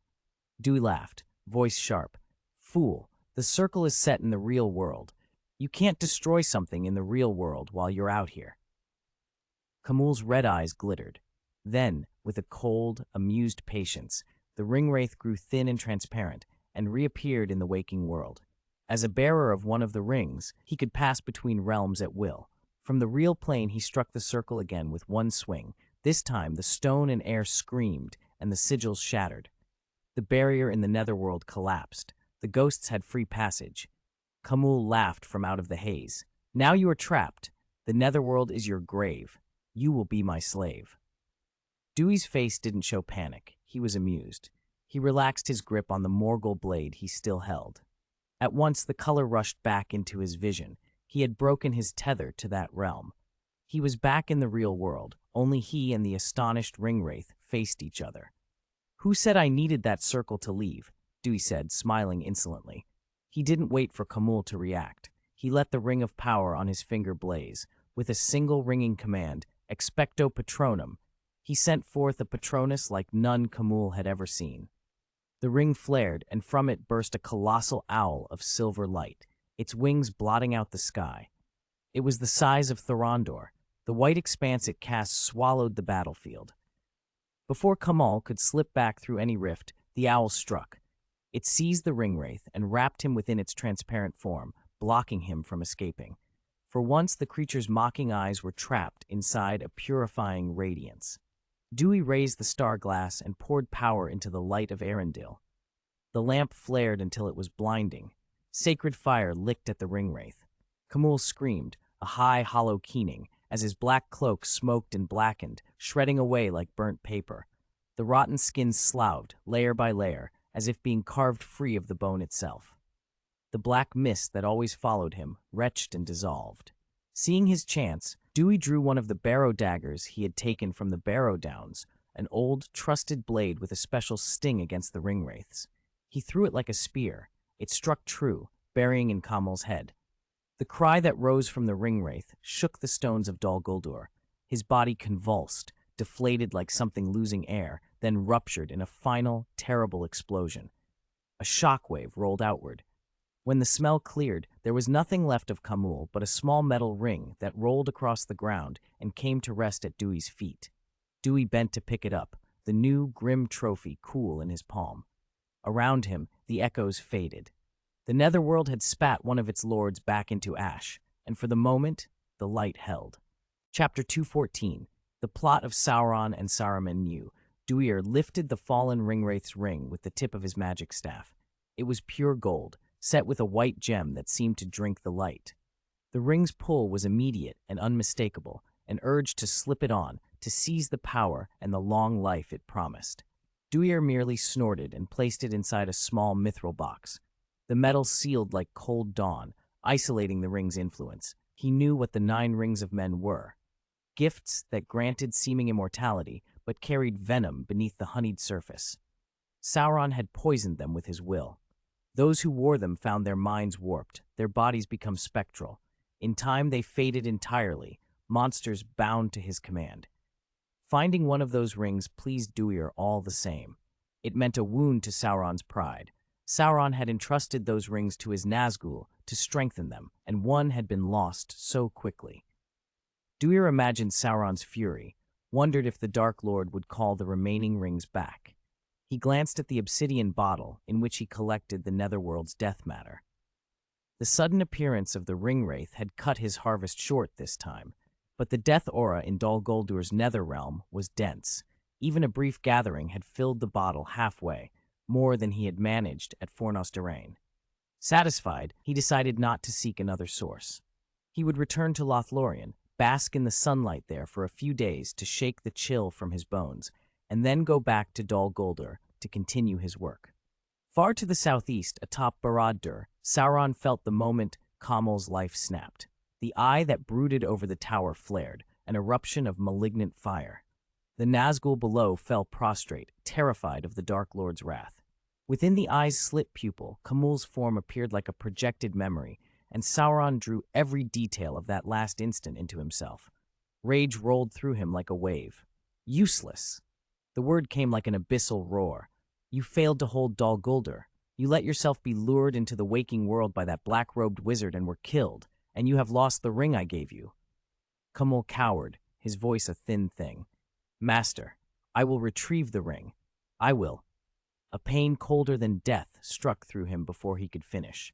Dewey laughed, voice sharp. "Fool, the circle is set in the real world. You can't destroy something in the real world while you're out here." Camul's red eyes glittered. Then, with a cold, amused patience, the ringwraith grew thin and transparent and reappeared in the waking world. As a bearer of one of the rings, he could pass between realms at will. From the real plane, he struck the circle again with one swing. This time, the stone and air screamed, and the sigils shattered. The barrier in the netherworld collapsed. The ghosts had free passage. Camul laughed from out of the haze. "Now you are trapped. The netherworld is your grave. You will be my slave." Dewey's face didn't show panic. He was amused. He relaxed his grip on the Morgul blade he still held. At once, the color rushed back into his vision. He had broken his tether to that realm. He was back in the real world. Only he and the astonished ringwraith faced each other. "Who said I needed that circle to leave?" Dewey said, smiling insolently. He didn't wait for Camul to react. He let the ring of power on his finger blaze. With a single ringing command, Expecto Patronum, he sent forth a Patronus like none Camul had ever seen. The ring flared, and from it burst a colossal owl of silver light, its wings blotting out the sky. It was the size of Thorondor. The white expanse it cast swallowed the battlefield. Before Camul could slip back through any rift, the owl struck. It seized the ringwraith and wrapped him within its transparent form, blocking him from escaping. For once, the creature's mocking eyes were trapped inside a purifying radiance. Dewey raised the star glass and poured power into the light of Arundel. The lamp flared until it was blinding. Sacred fire licked at the ringwraith. Camul screamed, a high, hollow keening, as his black cloak smoked and blackened, shredding away like burnt paper. The rotten skin sloughed, layer by layer, as if being carved free of the bone itself. The black mist that always followed him retched and dissolved. Seeing his chance, Dewey drew one of the barrow daggers he had taken from the Barrow Downs, an old, trusted blade with a special sting against the ringwraiths. He threw it like a spear. It struck true, burying in Camul's head. The cry that rose from the ringwraith shook the stones of Dol Guldur. His body convulsed, deflated like something losing air, then ruptured in a final, terrible explosion. A shockwave rolled outward. When the smell cleared, there was nothing left of Camul but a small metal ring that rolled across the ground and came to rest at Dewey's feet. Dewey bent to pick it up, the new, grim trophy cool in his palm. Around him, the echoes faded. The netherworld had spat one of its lords back into ash, and for the moment, the light held. Chapter 214, The Plot of Sauron and Saruman New. Duir lifted the fallen ringwraith's ring with the tip of his magic staff. It was pure gold, set with a white gem that seemed to drink the light. The ring's pull was immediate and unmistakable, an urge to slip it on, to seize the power and the long life it promised. Duir merely snorted and placed it inside a small mithril box. The metal sealed like cold dawn, isolating the ring's influence. He knew what the 9 rings of men were. Gifts that granted seeming immortality, but carried venom beneath the honeyed surface. Sauron had poisoned them with his will. Those who wore them found their minds warped, their bodies become spectral. In time they faded entirely, monsters bound to his command. Finding one of those rings pleased Duir all the same. It meant a wound to Sauron's pride. Sauron had entrusted those rings to his Nazgul to strengthen them, and one had been lost so quickly. Duir imagined Sauron's fury, wondered if the Dark Lord would call the remaining rings back. He glanced at the obsidian bottle in which he collected the Netherworld's death matter. The sudden appearance of the Ringwraith had cut his harvest short this time, but the death aura in Dol Guldur's nether realm was dense. Even a brief gathering had filled the bottle halfway, more than he had managed at Fornos Durain. Satisfied, he decided not to seek another source. He would return to Lothlorien, bask in the sunlight there for a few days to shake the chill from his bones, and then go back to Dol Guldur to continue his work. Far to the southeast, atop Barad-dûr, Sauron felt the moment Camul's life snapped. The eye that brooded over the tower flared, an eruption of malignant fire. The Nazgul below fell prostrate, terrified of the Dark Lord's wrath. Within the eye's slit pupil, Camul's form appeared like a projected memory, and Sauron drew every detail of that last instant into himself. Rage rolled through him like a wave. Useless! The word came like an abyssal roar. You failed to hold Dol Guldur. You let yourself be lured into the waking world by that black-robed wizard and were killed, and you have lost the ring I gave you. Camul cowered, his voice a thin thing. Master, I will retrieve the ring. I will. A pain colder than death struck through him before he could finish.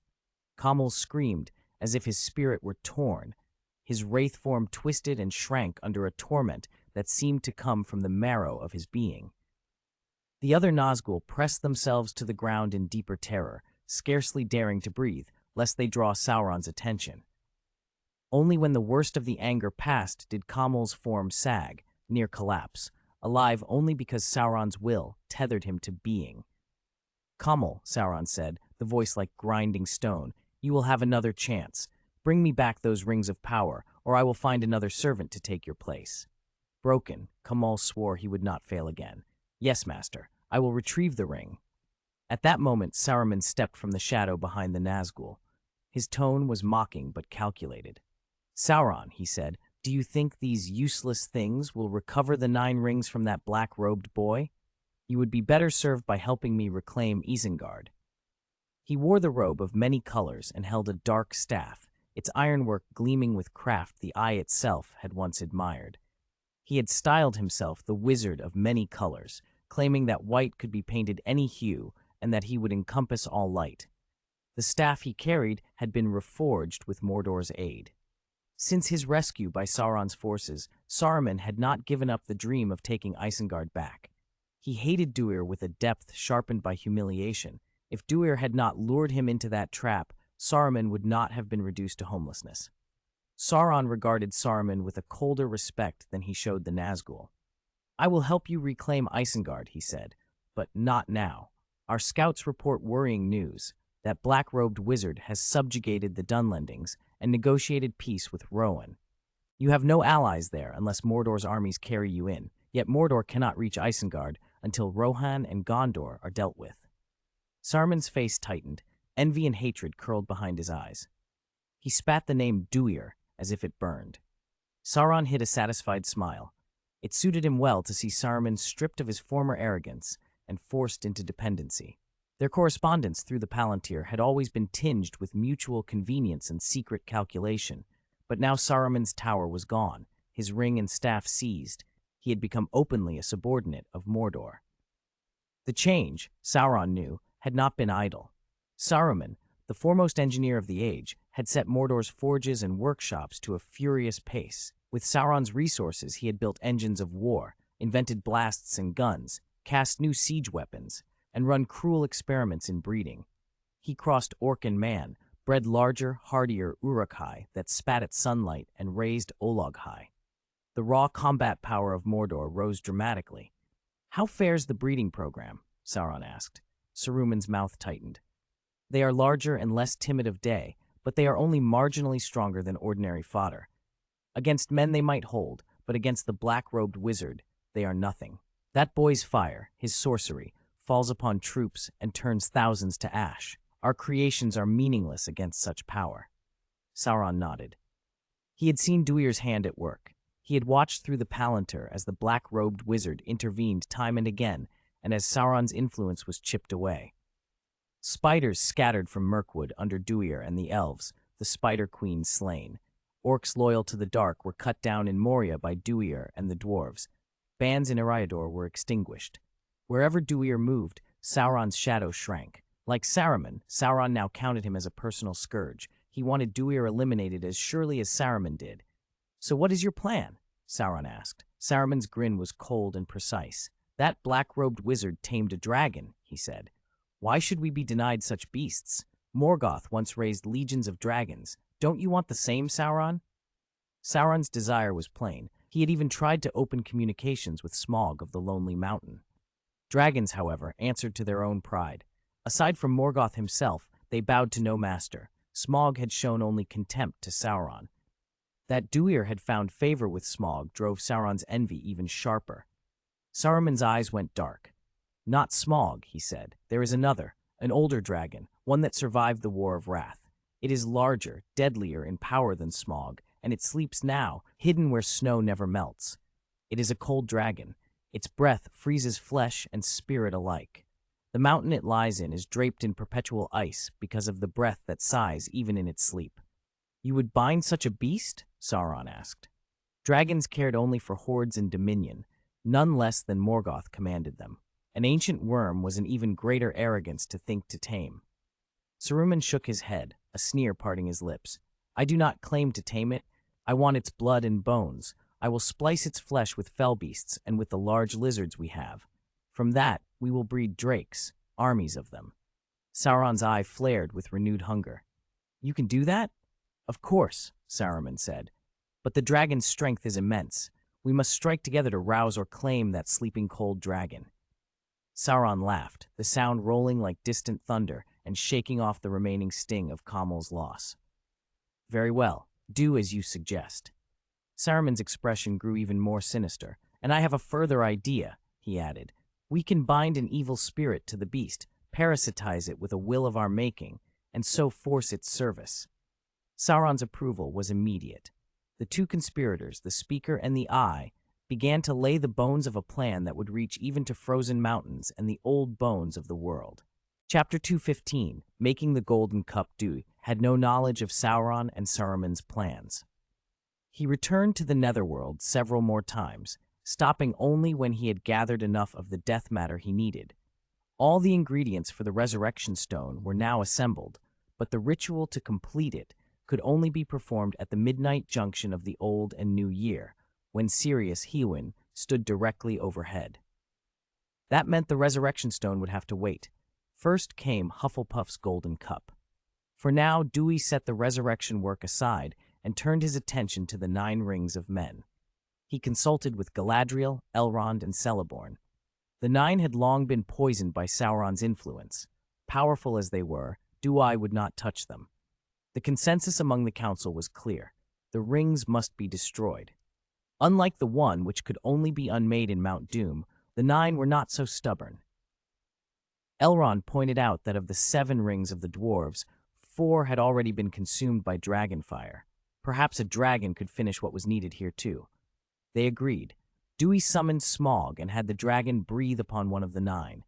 Camul screamed as if his spirit were torn. His wraith form twisted and shrank under a torment that seemed to come from the marrow of his being. The other Nazgul pressed themselves to the ground in deeper terror, scarcely daring to breathe, lest they draw Sauron's attention. Only when the worst of the anger passed did Camul's form sag, near collapse, alive only because Sauron's will tethered him to being. Camul, Sauron said, the voice like grinding stone, you will have another chance. Bring me back those rings of power, or I will find another servant to take your place. Broken, Camul swore he would not fail again. Yes, master, I will retrieve the ring. At that moment, Saruman stepped from the shadow behind the Nazgul. His tone was mocking but calculated. Sauron, he said, do you think these useless things will recover the 9 rings from that black-robed boy? You would be better served by helping me reclaim Isengard. He wore the robe of many colors and held a dark staff, its ironwork gleaming with craft the eye itself had once admired. He had styled himself the Wizard of Many Colors, claiming that white could be painted any hue and that he would encompass all light. The staff he carried had been reforged with Mordor's aid. Since his rescue by Sauron's forces, Saruman had not given up the dream of taking Isengard back. He hated Duir with a depth sharpened by humiliation. If Duir had not lured him into that trap, Saruman would not have been reduced to homelessness. Sauron regarded Saruman with a colder respect than he showed the Nazgul. I will help you reclaim Isengard, he said, but not now. Our scouts report worrying news. That black-robed wizard has subjugated the Dunlendings and negotiated peace with Rohan. You have no allies there unless Mordor's armies carry you in, yet Mordor cannot reach Isengard until Rohan and Gondor are dealt with. Saruman's face tightened, envy and hatred curled behind his eyes. He spat the name Duir as if it burned. Sauron hid a satisfied smile. It suited him well to see Saruman stripped of his former arrogance and forced into dependency. Their correspondence through the Palantir had always been tinged with mutual convenience and secret calculation, but now Saruman's tower was gone, his ring and staff seized. He had become openly a subordinate of Mordor. The change, Sauron knew, had not been idle. Saruman, the foremost engineer of the age, had set Mordor's forges and workshops to a furious pace. With Sauron's resources, he had built engines of war, invented blasts and guns, cast new siege weapons, and run cruel experiments in breeding. He crossed orc and man, bred larger, hardier Uruk-hai that spat at sunlight and raised Olog-hai. The raw combat power of Mordor rose dramatically. "How fares the breeding program?" Sauron asked. Saruman's mouth tightened. "They are larger and less timid of day, but they are only marginally stronger than ordinary fodder. Against men they might hold, but against the black-robed wizard, they are nothing. That boy's fire, his sorcery, falls upon troops and turns thousands to ash. Our creations are meaningless against such power." Sauron nodded. He had seen Duir's hand at work. He had watched through the palantir as the black-robed wizard intervened time and again, and as Sauron's influence was chipped away. Spiders scattered from Mirkwood under Duir and the Elves, the Spider Queen slain. Orcs loyal to the dark were cut down in Moria by Duir and the dwarves. Bands in Eriador were extinguished. Wherever Duir moved, Sauron's shadow shrank. Like Saruman, Sauron now counted him as a personal scourge. He wanted Duir eliminated as surely as Saruman did. "So what is your plan?" Sauron asked. Saruman's grin was cold and precise. "That black-robed wizard tamed a dragon," he said. "Why should we be denied such beasts? Morgoth once raised legions of dragons. Don't you want the same, Sauron?" Sauron's desire was plain. He had even tried to open communications with Smaug of the Lonely Mountain. Dragons, however, answered to their own pride. Aside from Morgoth himself, they bowed to no master. Smaug had shown only contempt to Sauron. That Duir had found favor with Smaug drove Sauron's envy even sharper. Saruman's eyes went dark. "Not Smaug," he said. "There is another, an older dragon, one that survived the War of Wrath. It is larger, deadlier in power than Smaug, and it sleeps now, hidden where snow never melts. It is a cold dragon. Its breath freezes flesh and spirit alike. The mountain it lies in is draped in perpetual ice because of the breath that sighs even in its sleep." "You would bind such a beast?" Sauron asked. Dragons cared only for hordes and dominion, none less than Morgoth commanded them. An ancient worm was an even greater arrogance to think to tame. Saruman shook his head, a sneer parting his lips. "I do not claim to tame it. I want its blood and bones. I will splice its flesh with fell beasts and with the large lizards we have. From that, we will breed drakes, armies of them." Sauron's eye flared with renewed hunger. "You can do that?" "Of course," Saruman said. "But the dragon's strength is immense. We must strike together to rouse or claim that sleeping cold dragon." Sauron laughed, the sound rolling like distant thunder and shaking off the remaining sting of Kamal's loss. "Very well, do as you suggest." Saruman's expression grew even more sinister. "And I have a further idea," he added. "We can bind an evil spirit to the beast, parasitize it with a will of our making, and so force its service." Sauron's approval was immediate. The two conspirators, the Speaker and the Eye, began to lay the bones of a plan that would reach even to frozen mountains and the old bones of the world. Chapter 215, Making the Golden Cup. Duir had no knowledge of Sauron and Saruman's plans. He returned to the Netherworld several more times, stopping only when he had gathered enough of the death matter he needed. All the ingredients for the Resurrection Stone were now assembled, but the ritual to complete it could only be performed at the midnight junction of the Old and New Year, when Sirius Hewin stood directly overhead. That meant the Resurrection Stone would have to wait. First came Hufflepuff's Golden Cup. For now, Dewey set the resurrection work aside and turned his attention to the 9 rings of men. He consulted with Galadriel, Elrond, and Celeborn. The 9 had long been poisoned by Sauron's influence. Powerful as they were, Dewey would not touch them. The consensus among the council was clear. The rings must be destroyed. Unlike the one which could only be unmade in Mount Doom, the 9 were not so stubborn. Elrond pointed out that of the 7 rings of the dwarves, 4 had already been consumed by dragonfire. Perhaps a dragon could finish what was needed here too. They agreed. Dewey summoned Smaug and had the dragon breathe upon one of the 9.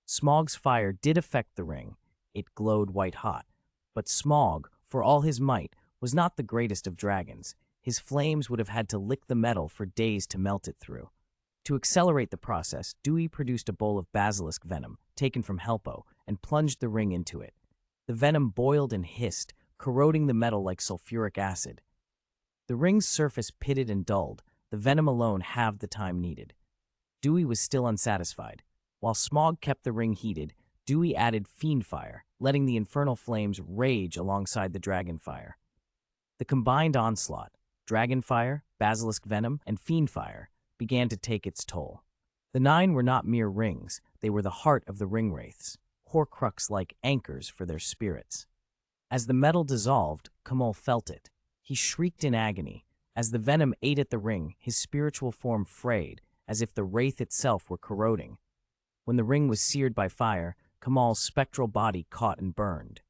Smaug's fire did affect the ring. It glowed white-hot. But Smaug, for all his might, was not the greatest of dragons. His flames would have had to lick the metal for days to melt it through. To accelerate the process, Dewey produced a bowl of basilisk venom, taken from Helpo, and plunged the ring into it. The venom boiled and hissed, corroding the metal like sulfuric acid. The ring's surface pitted and dulled. The venom alone halved the time needed. Dewey was still unsatisfied. While Smaug kept the ring heated, Dewey added fiend fire, letting the infernal flames rage alongside the dragon fire. The combined onslaught, dragon fire, basilisk venom, and fiend fire, began to take its toll. The 9 were not mere rings, they were the heart of the ringwraiths, horcrux-like anchors for their spirits. As the metal dissolved, Camol felt it. He shrieked in agony. As the venom ate at the ring, his spiritual form frayed, as if the wraith itself were corroding. When the ring was seared by fire, Camol's spectral body caught and burned.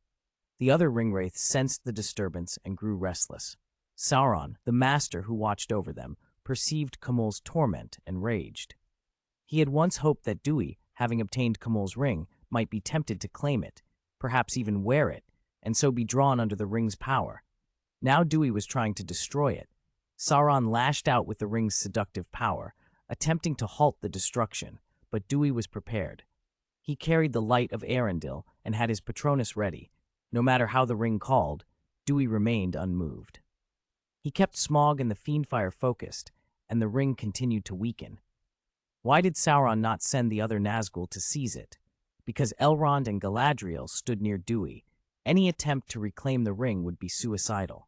The other ringwraiths sensed the disturbance and grew restless. Sauron, the master who watched over them, perceived Camol's torment and raged. He had once hoped that Dewey, having obtained Camol's ring, might be tempted to claim it, perhaps even wear it, and so be drawn under the ring's power. Now Dewey was trying to destroy it. Sauron lashed out with the ring's seductive power, attempting to halt the destruction, but Dewey was prepared. He carried the light of Arendil and had his Patronus ready. No matter how the ring called, Dewey remained unmoved. He kept Smaug and the Fiendfire focused, and the ring continued to weaken. Why did Sauron not send the other Nazgul to seize it? Because Elrond and Galadriel stood near Dewey. Any attempt to reclaim the ring would be suicidal.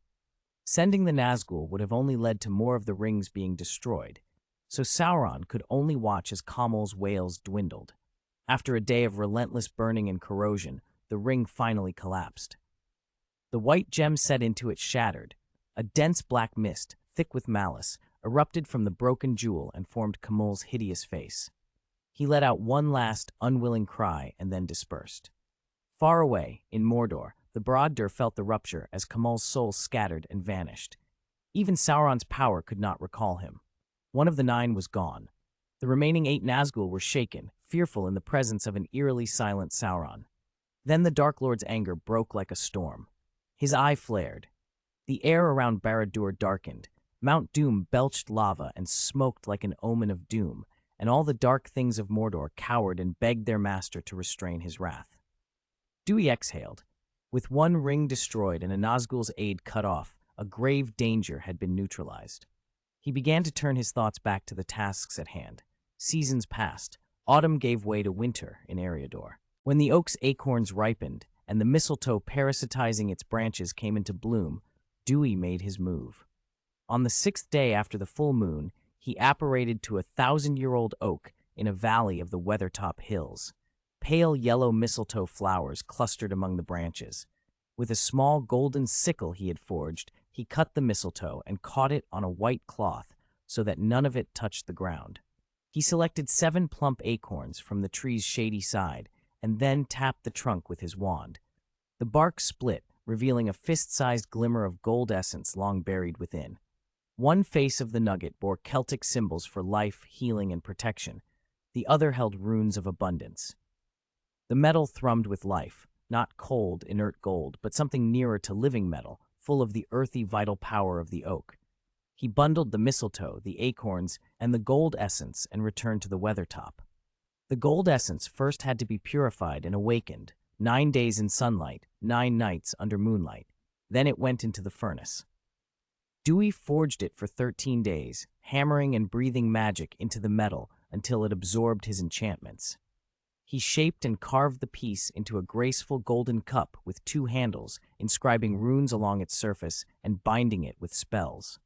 Sending the Nazgul would have only led to more of the rings being destroyed, so Sauron could only watch as Camol's wails dwindled. After a day of relentless burning and corrosion, the ring finally collapsed. The white gem set into it shattered. A dense black mist, thick with malice, erupted from the broken jewel and formed Camol's hideous face. He let out one last, unwilling cry and then dispersed. Far away, in Mordor, the Broaddor felt the rupture as Camol's soul scattered and vanished. Even Sauron's power could not recall him. One of the 9 was gone. The remaining 8 Nazgul were shaken, fearful in the presence of an eerily silent Sauron. Then the Dark Lord's anger broke like a storm. His eye flared. The air around Barad-dûr darkened. Mount Doom belched lava and smoked like an omen of doom, and all the dark things of Mordor cowered and begged their master to restrain his wrath. Dewey exhaled. With one ring destroyed and a Nazgul's aid cut off, a grave danger had been neutralized. He began to turn his thoughts back to the tasks at hand. Seasons passed. Autumn gave way to winter in Eriador. When the oak's acorns ripened and the mistletoe parasitizing its branches came into bloom, Dewey made his move. On the 6th day after the full moon, he apparated to a 1,000-year-old oak in a valley of the Weathertop Hills. Pale yellow mistletoe flowers clustered among the branches. With a small golden sickle he had forged, he cut the mistletoe and caught it on a white cloth so that none of it touched the ground. He selected 7 plump acorns from the tree's shady side and then tapped the trunk with his wand. The bark split, revealing a fist-sized glimmer of gold essence long buried within. One face of the nugget bore Celtic symbols for life, healing, and protection. The other held runes of abundance. The metal thrummed with life, not cold, inert gold, but something nearer to living metal, full of the earthy, vital power of the oak. He bundled the mistletoe, the acorns, and the gold essence and returned to the Weathertop. The gold essence first had to be purified and awakened, 9 days in sunlight, 9 nights under moonlight. Then it went into the furnace. Dewey forged it for 13 days, hammering and breathing magic into the metal until it absorbed his enchantments. He shaped and carved the piece into a graceful golden cup with 2 handles, inscribing runes along its surface and binding it with spells.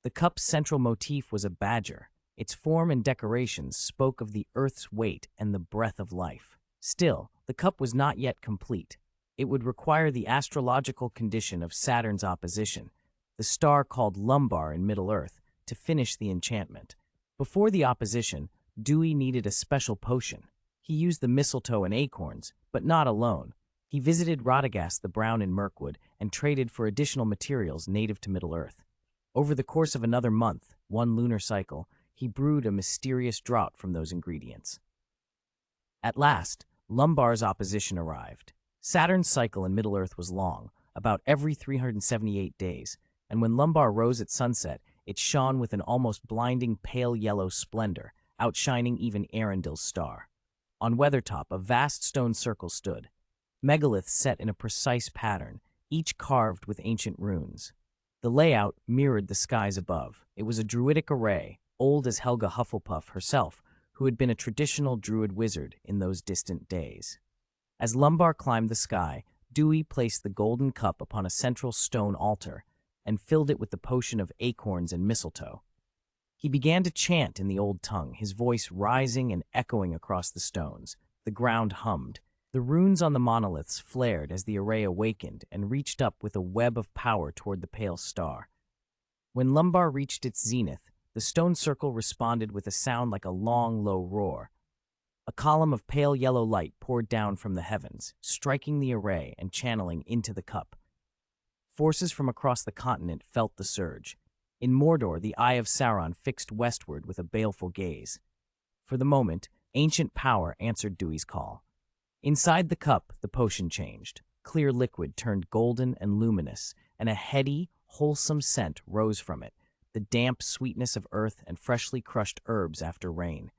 The cup's central motif was a badger. Its form and decorations spoke of the earth's weight and the breath of life. Still, the cup was not yet complete. It would require the astrological condition of Saturn's opposition, the star called Lumbar in Middle-earth, to finish the enchantment. Before the opposition, Dewey needed a special potion. He used the mistletoe and acorns, but not alone. He visited Radagast the Brown in Mirkwood and traded for additional materials native to Middle-earth. Over the course of another month, 1 lunar cycle, he brewed a mysterious draught from those ingredients. At last, Lumbar's opposition arrived. Saturn's cycle in Middle-earth was long, about every 378 days, and when Lumbar rose at sunset, it shone with an almost blinding pale yellow splendor, outshining even Arendil's star. On Weathertop, a vast stone circle stood, megaliths set in a precise pattern, each carved with ancient runes. The layout mirrored the skies above. It was a druidic array, old as Helga Hufflepuff herself, who had been a traditional druid wizard in those distant days. As Lumbar climbed the sky, Dewey placed the golden cup upon a central stone altar and filled it with the potion of acorns and mistletoe. He began to chant in the old tongue, his voice rising and echoing across the stones. The ground hummed. The runes on the monoliths flared as the array awakened and reached up with a web of power toward the pale star. When Lumbar reached its zenith, the stone circle responded with a sound like a long, low roar. A column of pale yellow light poured down from the heavens, striking the array and channeling into the cup. Forces from across the continent felt the surge. In Mordor, the eye of Sauron fixed westward with a baleful gaze. For the moment, ancient power answered Dewey's call. Inside the cup, the potion changed. Clear liquid turned golden and luminous, and a heady, wholesome scent rose from it, the damp sweetness of earth and freshly crushed herbs after rain.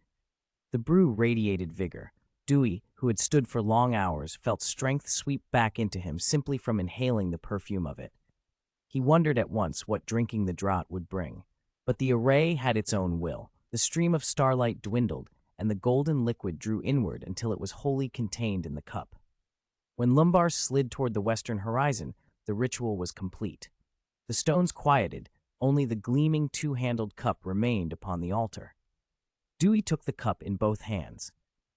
The brew radiated vigor. Dewey, who had stood for long hours, felt strength sweep back into him simply from inhaling the perfume of it. He wondered at once what drinking the draught would bring. But the array had its own will. The stream of starlight dwindled, and the golden liquid drew inward until it was wholly contained in the cup. When Lumbar slid toward the western horizon, the ritual was complete. The stones quieted, only the gleaming two-handled cup remained upon the altar. Dewey took the cup in both hands.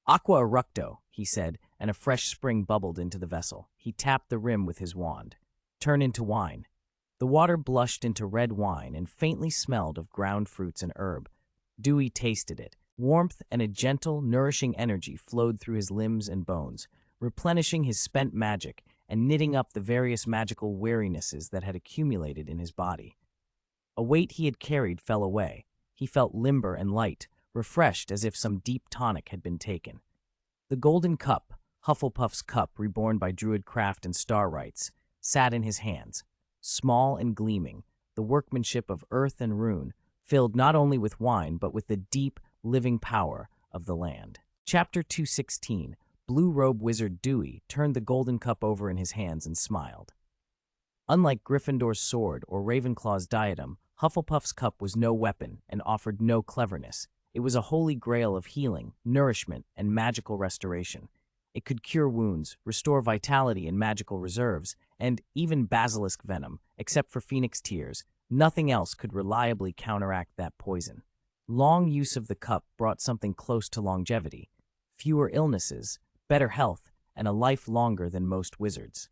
"Aqua eructo," he said, and a fresh spring bubbled into the vessel. He tapped the rim with his wand. "Turn into wine." The water blushed into red wine and faintly smelled of ground fruits and herb. Dewey tasted it. Warmth and a gentle, nourishing energy flowed through his limbs and bones, replenishing his spent magic and knitting up the various magical wearinesses that had accumulated in his body. A weight he had carried fell away. He felt limber and light, refreshed as if some deep tonic had been taken. The golden cup, Hufflepuff's cup reborn by druid craft and star rites, sat in his hands, small and gleaming, the workmanship of earth and rune, filled not only with wine but with the deep, living power of the land. Chapter 216, Blue Robe Wizard Dewey turned the golden cup over in his hands and smiled. Unlike Gryffindor's sword or Ravenclaw's diadem, Hufflepuff's cup was no weapon and offered no cleverness. It was a holy grail of healing, nourishment, and magical restoration. It could cure wounds, restore vitality and magical reserves, and even basilisk venom, except for phoenix tears. Nothing else could reliably counteract that poison. Long use of the cup brought something close to longevity, fewer illnesses, better health, and a life longer than most wizards.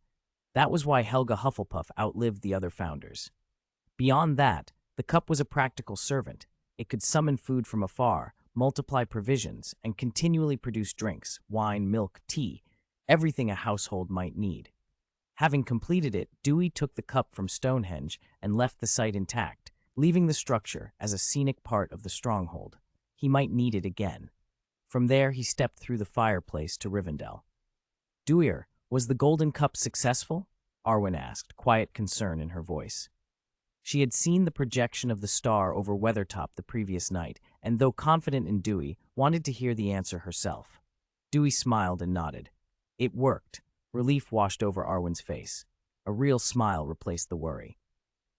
That was why Helga Hufflepuff outlived the other founders. Beyond that, the cup was a practical servant. It could summon food from afar, multiply provisions, and continually produce drinks, wine, milk, tea, everything a household might need. Having completed it, Dewey took the cup from Stonehenge and left the site intact, leaving the structure as a scenic part of the stronghold. He might need it again. From there, he stepped through the fireplace to Rivendell. "Duir, was the golden cup successful?" Arwen asked, quiet concern in her voice. She had seen the projection of the star over Weathertop the previous night, and though confident in Dewey, wanted to hear the answer herself. Dewey smiled and nodded. It worked. Relief washed over Arwen's face. A real smile replaced the worry.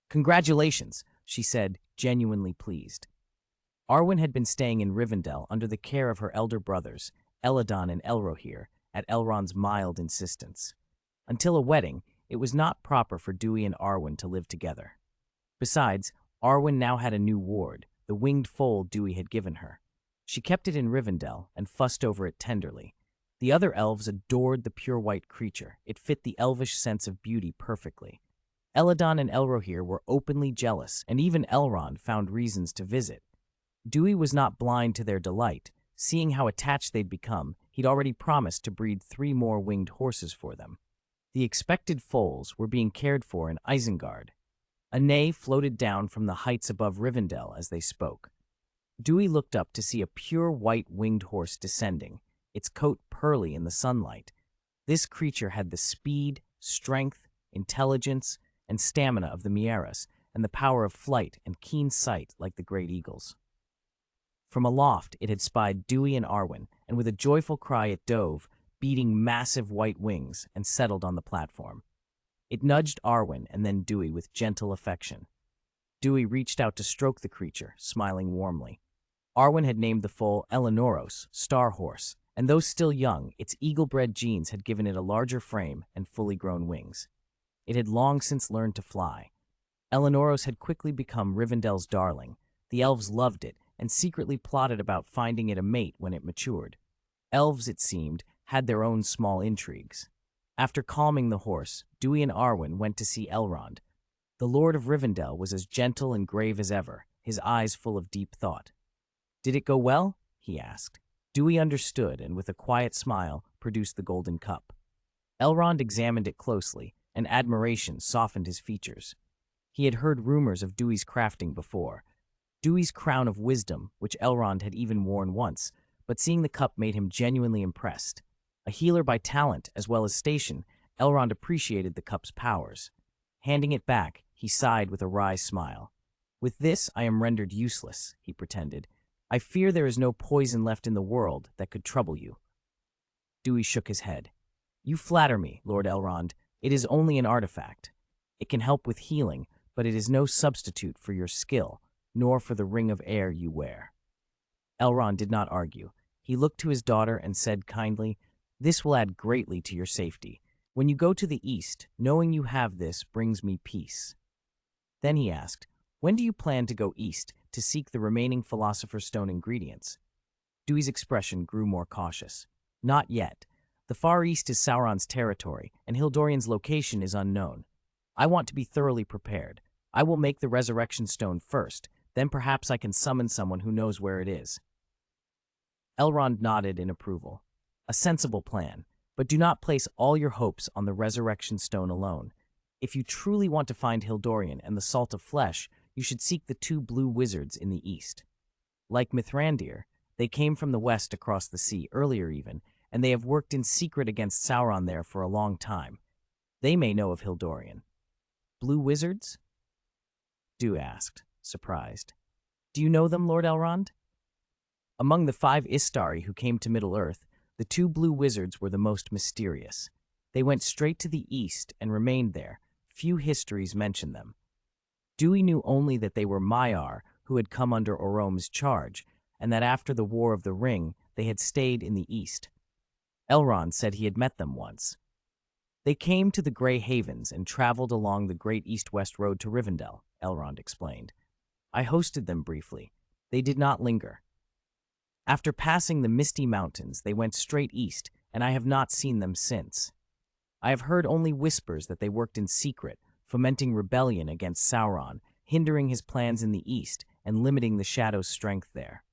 "Congratulations," she said, genuinely pleased. Arwen had been staying in Rivendell under the care of her elder brothers, Eladon and Elrohir, at Elrond's mild insistence. Until a wedding, it was not proper for Dewey and Arwen to live together. Besides, Arwen now had a new ward, the winged foal Dewey had given her. She kept it in Rivendell and fussed over it tenderly. The other elves adored the pure white creature. It fit the elvish sense of beauty perfectly. Eladon and Elrohir were openly jealous, and even Elrond found reasons to visit. Dewey was not blind to their delight. Seeing how attached they'd become, he'd already promised to breed 3 more winged horses for them. The expected foals were being cared for in Isengard. A neigh floated down from the heights above Rivendell as they spoke. Dewey looked up to see a pure white winged horse descending, its coat pearly in the sunlight. This creature had the speed, strength, intelligence, and stamina of the Mieras, and the power of flight and keen sight like the great eagles. From aloft, it had spied Dewey and Arwen, and with a joyful cry it dove, beating massive white wings, and settled on the platform. It nudged Arwen and then Dewey with gentle affection. Dewey reached out to stroke the creature, smiling warmly. Arwen had named the foal Elenoros, Star Horse, and though still young, its eagle-bred genes had given it a larger frame and fully grown wings. It had long since learned to fly. Eleanorus had quickly become Rivendell's darling. The elves loved it and secretly plotted about finding it a mate when it matured. Elves, it seemed, had their own small intrigues. After calming the horse, Dewey and Arwen went to see Elrond. The Lord of Rivendell was as gentle and grave as ever, his eyes full of deep thought. "Did it go well?" he asked. Dewey understood and, with a quiet smile, produced the golden cup. Elrond examined it closely, and admiration softened his features. He had heard rumors of Dewey's crafting before. Dewey's crown of wisdom, which Elrond had even worn once, but seeing the cup made him genuinely impressed. A healer by talent as well as station, Elrond appreciated the cup's powers. Handing it back, he sighed with a wry smile. "With this I am rendered useless," he pretended. "I fear there is no poison left in the world that could trouble you." Dewey shook his head. "You flatter me, Lord Elrond. It is only an artifact. It can help with healing, but it is no substitute for your skill, nor for the ring of air you wear." Elrond did not argue. He looked to his daughter and said kindly, "This will add greatly to your safety. When you go to the east, knowing you have this brings me peace." Then he asked, "When do you plan to go east to seek the remaining Philosopher's Stone ingredients?" Dewey's expression grew more cautious. "Not yet. The Far East is Sauron's territory, and Hildorian's location is unknown. I want to be thoroughly prepared. I will make the Resurrection Stone first, then perhaps I can summon someone who knows where it is." Elrond nodded in approval. "A sensible plan, but do not place all your hopes on the Resurrection Stone alone. If you truly want to find Hildorian and the Salt of Flesh, you should seek the two blue wizards in the east. Like Mithrandir, they came from the west across the sea, earlier even, and they have worked in secret against Sauron there for a long time. They may know of Hildorian." "Blue wizards?" Dewey asked, surprised. "Do you know them, Lord Elrond?" Among the 5 Istari who came to Middle-earth, the 2 blue wizards were the most mysterious. They went straight to the east and remained there. Few histories mention them. Dewey knew only that they were Maiar, who had come under Orom's charge, and that after the War of the Ring, they had stayed in the east. Elrond said he had met them once. "They came to the Grey Havens and traveled along the great east-west road to Rivendell," Elrond explained. "I hosted them briefly. They did not linger. After passing the Misty Mountains, they went straight east, and I have not seen them since. I have heard only whispers that they worked in secret, fomenting rebellion against Sauron, hindering his plans in the east, and limiting the Shadow's strength there."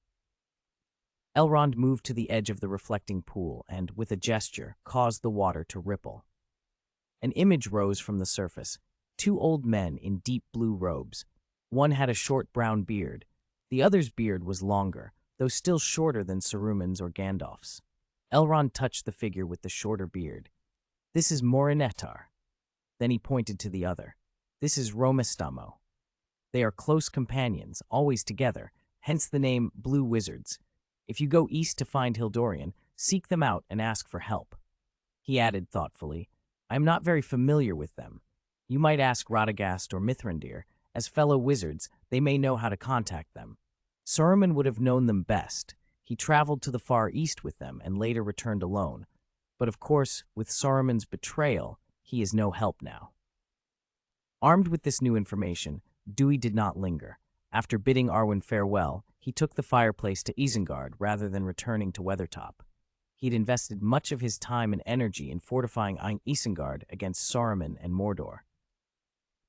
Elrond moved to the edge of the reflecting pool and, with a gesture, caused the water to ripple. An image rose from the surface. 2 old men in deep blue robes. One had a short brown beard. The other's beard was longer, though still shorter than Saruman's or Gandalf's. Elrond touched the figure with the shorter beard. "This is Morinetar." Then he pointed to the other. "This is Romestamo. They are close companions, always together, hence the name Blue Wizards. If you go east to find Hildorian, seek them out and ask for help." He added thoughtfully, "I am not very familiar with them. You might ask Radagast or Mithrandir. As fellow wizards, they may know how to contact them. Saruman would have known them best. He traveled to the Far East with them and later returned alone. But of course, with Saruman's betrayal, he is no help now." Armed with this new information, Dewey did not linger. After bidding Arwen farewell, he took the fireplace to Isengard rather than returning to Weathertop. He had invested much of his time and energy in fortifying Isengard against Saruman and Mordor.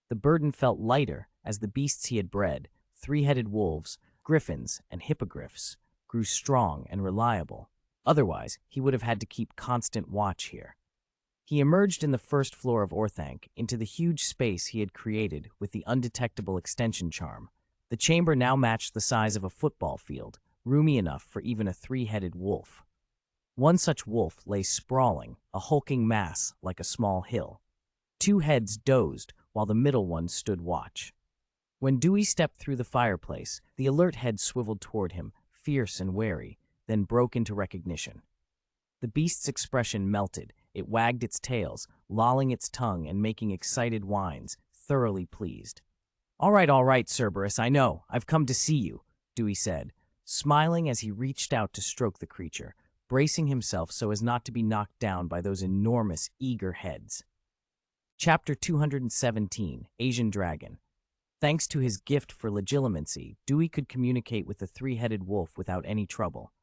The burden felt lighter as the beasts he had bred, 3-headed wolves, griffins, and hippogriffs, grew strong and reliable. Otherwise, he would have had to keep constant watch here. He emerged in the first floor of Orthanc into the huge space he had created with the undetectable extension charm. The chamber now matched the size of a football field, roomy enough for even a 3-headed wolf. One such wolf lay sprawling, a hulking mass like a small hill. 2 heads dozed while the middle one stood watch. When Dewey stepped through the fireplace, the alert head swiveled toward him, fierce and wary, then broke into recognition. The beast's expression melted. It wagged its tails, lolling its tongue and making excited whines, thoroughly pleased. All right, Cerberus, I know. I've come to see you," Dewey said, smiling as he reached out to stroke the creature. bracing himself so as not to be knocked down by those enormous, eager heads. Chapter 217, Asian Dragon. Thanks to his gift for legilimency, Dewey could communicate with the three-headed wolf without any trouble.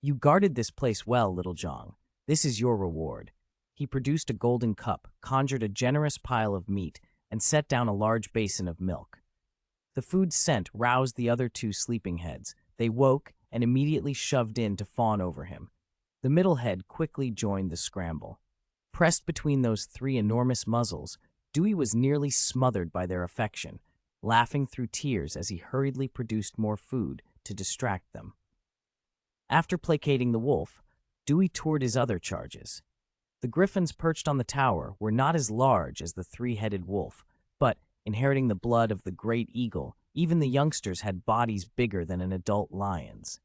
"You guarded this place well, Little Jong. This is your reward." He produced a golden cup, conjured a generous pile of meat, and set down a large basin of milk. The food's scent roused the other two sleeping heads. They woke and immediately shoved in to fawn over him. The middle head quickly joined the scramble. Pressed between those three enormous muzzles, Dewey was nearly smothered by their affection, laughing through tears as he hurriedly produced more food to distract them. After placating the wolf, Dewey toured his other charges. The griffins perched on the tower were not as large as the three-headed wolf, but, inheriting the blood of the great eagle, even the youngsters had bodies bigger than an adult lion's.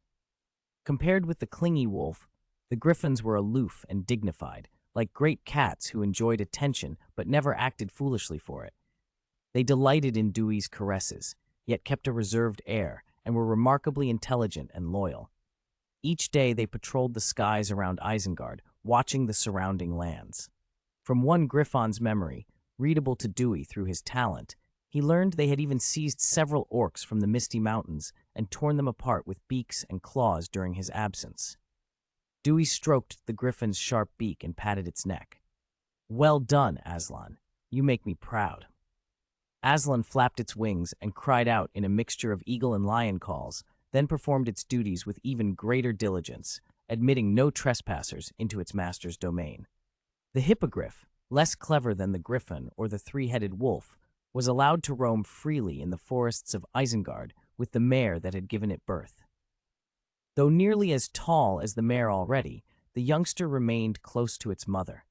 Compared with the clingy wolf, the griffins were aloof and dignified, like great cats who enjoyed attention but never acted foolishly for it. They delighted in Dewey's caresses, yet kept a reserved air, and were remarkably intelligent and loyal. Each day they patrolled the skies around Isengard, watching the surrounding lands. From one Griffon's memory, readable to Dewey through his talent, he learned they had even seized several orcs from the Misty Mountains and torn them apart with beaks and claws during his absence. Dewey stroked the griffin's sharp beak and patted its neck. "Well done, Aslan. You make me proud." Aslan flapped its wings and cried out in a mixture of eagle and lion calls, then performed its duties with even greater diligence, admitting no trespassers into its master's domain. The hippogriff, less clever than the griffin or the three-headed wolf, was allowed to roam freely in the forests of Isengard with the mare that had given it birth. Though nearly as tall as the mare already, the youngster remained close to its mother.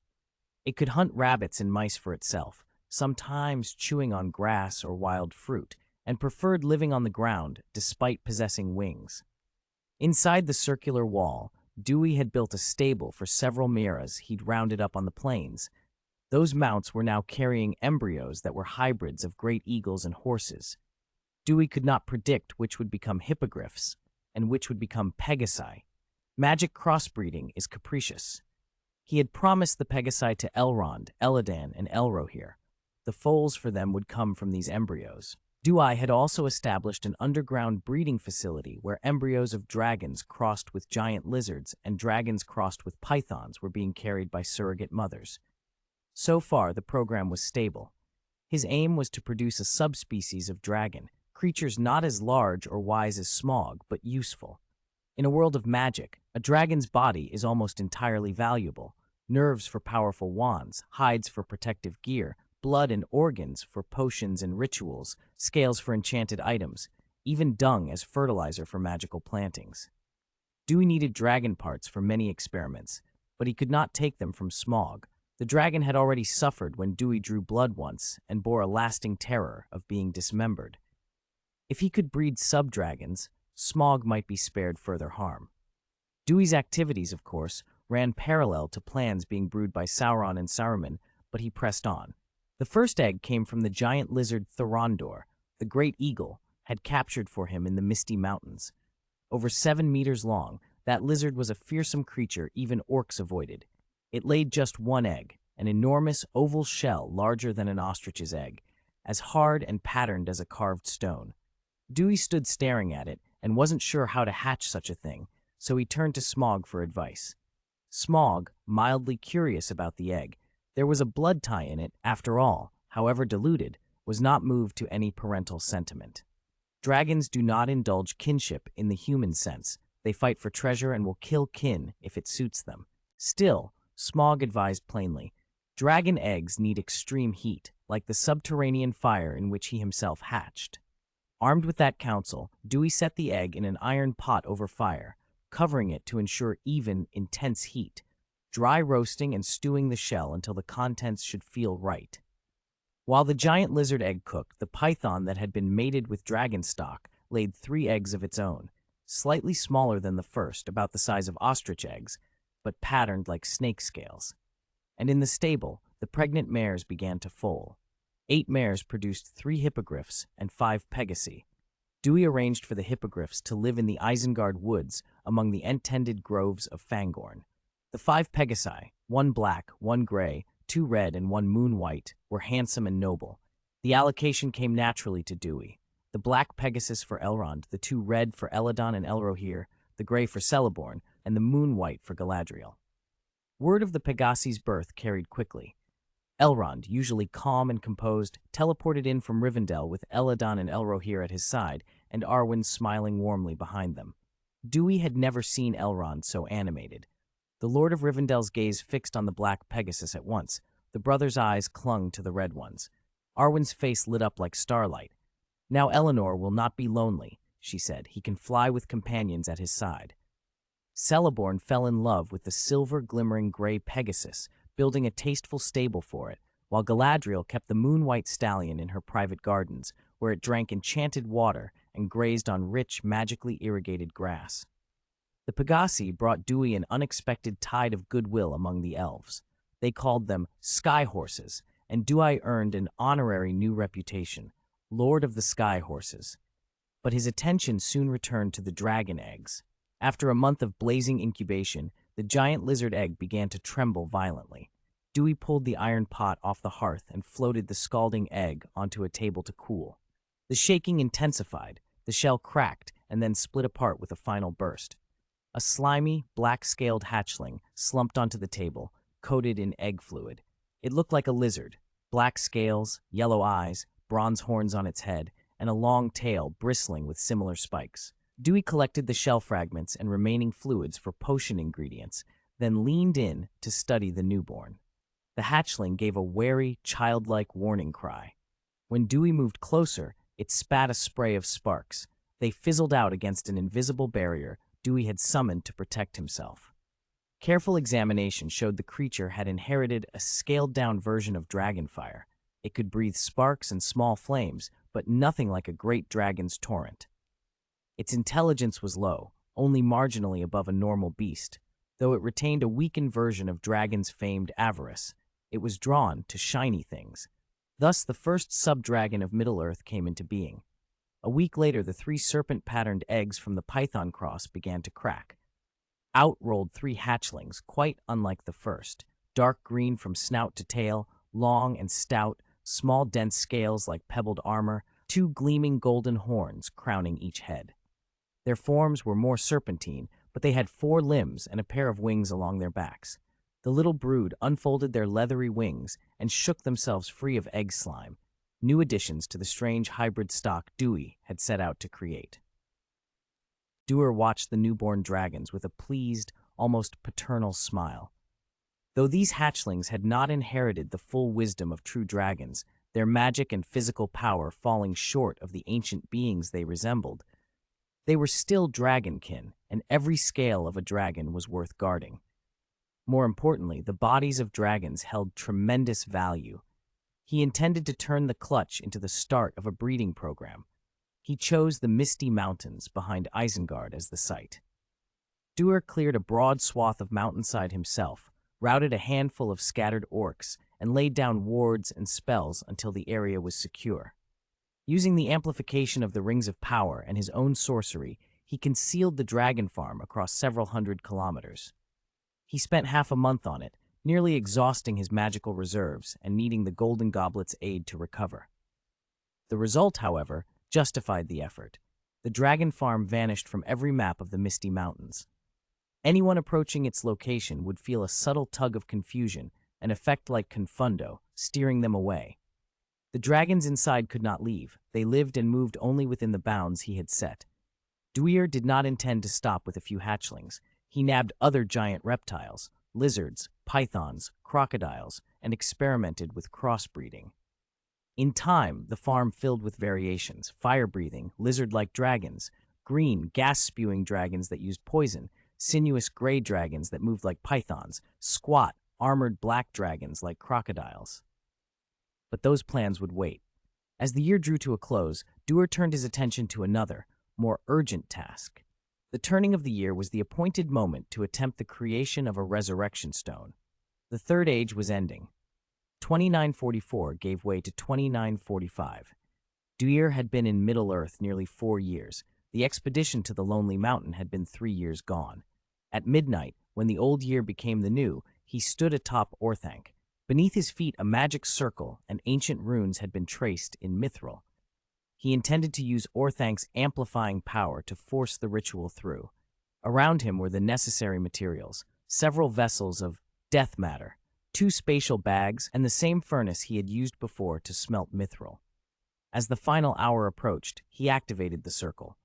It could hunt rabbits and mice for itself, sometimes chewing on grass or wild fruit, and preferred living on the ground despite possessing wings. Inside the circular wall, Dewey had built a stable for several maras he'd rounded up on the plains. Those mounts were now carrying embryos that were hybrids of great eagles and horses. Dewey could not predict which would become hippogriffs and which would become pegasi. Magic crossbreeding is capricious. He had promised the pegasi to Elrond, Eladan, and Elrohir. The foals for them would come from these embryos. Dewey had also established an underground breeding facility where embryos of dragons crossed with giant lizards and dragons crossed with pythons were being carried by surrogate mothers. So far, the program was stable. His aim was to produce a subspecies of dragon, creatures not as large or wise as Smaug, but useful. In a world of magic, a dragon's body is almost entirely valuable. Nerves for powerful wands, hides for protective gear, blood and organs for potions and rituals, scales for enchanted items, even dung as fertilizer for magical plantings. Dewey needed dragon parts for many experiments, but he could not take them from Smaug. The dragon had already suffered when Dewey drew blood once and bore a lasting terror of being dismembered. If he could breed sub-dragons, Smaug might be spared further harm. Dewey's activities, of course, ran parallel to plans being brewed by Sauron and Saruman, but he pressed on. The first egg came from the giant lizard Thorondor, the great eagle had captured for him in the Misty Mountains. Over 7 meters long, that lizard was a fearsome creature even orcs avoided. It laid just one egg, an enormous oval shell larger than an ostrich's egg, as hard and patterned as a carved stone. Dewey stood staring at it and wasn't sure how to hatch such a thing, so he turned to Smaug for advice. Smaug, mildly curious about the egg, there was a blood tie in it, after all, however diluted, was not moved to any parental sentiment. Dragons do not indulge kinship in the human sense. They fight for treasure and will kill kin if it suits them. Still, Smaug advised plainly, dragon eggs need extreme heat, like the subterranean fire in which he himself hatched. Armed with that counsel, Dewey set the egg in an iron pot over fire, covering it to ensure even, intense heat, dry roasting and stewing the shell until the contents should feel right. While the giant lizard egg cooked, the python that had been mated with dragon stock laid 3 eggs of its own, slightly smaller than the first, about the size of ostrich eggs, but patterned like snake scales. And in the stable, the pregnant mares began to foal. 8 mares produced 3 hippogriffs and 5 pegasi. Dewey arranged for the hippogriffs to live in the Isengard woods among the untended groves of Fangorn. The 5 Pegasi, 1 black, 1 gray, 2 red, and 1 moon white, were handsome and noble. The allocation came naturally to Dewey. The black Pegasus for Elrond, the 2 red for Eladon and Elrohir, the gray for Celeborn, and the moon white for Galadriel. Word of the Pegasi's birth carried quickly. Elrond, usually calm and composed, teleported in from Rivendell with Eladon and Elrohir at his side, and Arwen smiling warmly behind them. Dewey had never seen Elrond so animated. The Lord of Rivendell's gaze fixed on the black Pegasus at once. The brothers' eyes clung to the red ones. Arwen's face lit up like starlight. "Now Eleanor will not be lonely," she said. "He can fly with companions at his side." Celeborn fell in love with the silver-glimmering gray Pegasus, building a tasteful stable for it, while Galadriel kept the moon-white stallion in her private gardens, where it drank enchanted water and grazed on rich, magically irrigated grass. The Pegasi brought Dewey an unexpected tide of goodwill among the elves. They called them Sky Horses, and Dewey earned an honorary new reputation, Lord of the Sky Horses. But his attention soon returned to the dragon eggs. After a month of blazing incubation, the giant lizard egg began to tremble violently. Dewey pulled the iron pot off the hearth and floated the scalding egg onto a table to cool. The shaking intensified, the shell cracked, and then split apart with a final burst. A slimy, black-scaled hatchling slumped onto the table, coated in egg fluid. It looked like a lizard, black scales, yellow eyes, bronze horns on its head, and a long tail bristling with similar spikes. Dewey collected the shell fragments and remaining fluids for potion ingredients, then leaned in to study the newborn. The hatchling gave a wary, childlike warning cry. When Dewey moved closer, it spat a spray of sparks. They fizzled out against an invisible barrier Dewey had summoned to protect himself. Careful examination showed the creature had inherited a scaled-down version of dragonfire. It could breathe sparks and small flames, but nothing like a great dragon's torrent. Its intelligence was low, only marginally above a normal beast. Though it retained a weakened version of dragon's famed avarice, it was drawn to shiny things. Thus, the first sub-dragon of Middle-earth came into being. A week later, the 3 serpent-patterned eggs from the python cross began to crack. Out rolled 3 hatchlings, quite unlike the first. Dark green from snout to tail, long and stout, small dense scales like pebbled armor, 2 gleaming golden horns crowning each head. Their forms were more serpentine, but they had 4 limbs and a pair of wings along their backs. The little brood unfolded their leathery wings and shook themselves free of egg slime, new additions to the strange hybrid stock Dewey had set out to create. Duir watched the newborn dragons with a pleased, almost paternal smile. Though these hatchlings had not inherited the full wisdom of true dragons, their magic and physical power falling short of the ancient beings they resembled, they were still dragonkin, and every scale of a dragon was worth guarding. More importantly, the bodies of dragons held tremendous value. He intended to turn the clutch into the start of a breeding program. He chose the misty mountains behind Isengard as the site. Duir cleared a broad swath of mountainside himself, routed a handful of scattered orcs, and laid down wards and spells until the area was secure. Using the amplification of the Rings of Power and his own sorcery, he concealed the dragon farm across several hundred kilometers. He spent half a month on it, nearly exhausting his magical reserves and needing the Golden Goblet's aid to recover. The result, however, justified the effort. The dragon farm vanished from every map of the Misty Mountains. Anyone approaching its location would feel a subtle tug of confusion, an effect like confundo, steering them away. The dragons inside could not leave. They lived and moved only within the bounds he had set. Duir did not intend to stop with a few hatchlings. He nabbed other giant reptiles, lizards, pythons, crocodiles, and experimented with crossbreeding. In time, the farm filled with variations: fire-breathing, lizard-like dragons, green, gas-spewing dragons that used poison, sinuous gray dragons that moved like pythons, squat, armored black dragons like crocodiles. But those plans would wait. As the year drew to a close, Duir turned his attention to another, more urgent task. The turning of the year was the appointed moment to attempt the creation of a resurrection stone. The Third Age was ending. 2944 gave way to 2945. Duir had been in Middle-earth nearly 4 years. The expedition to the Lonely Mountain had been 3 years gone. At midnight, when the old year became the new, he stood atop Orthanc. Beneath his feet, a magic circle and ancient runes had been traced in mithril. He intended to use Orthanc's amplifying power to force the ritual through. Around him were the necessary materials, several vessels of death matter, 2 spatial bags, and the same furnace he had used before to smelt mithril. As the final hour approached, he activated the circle.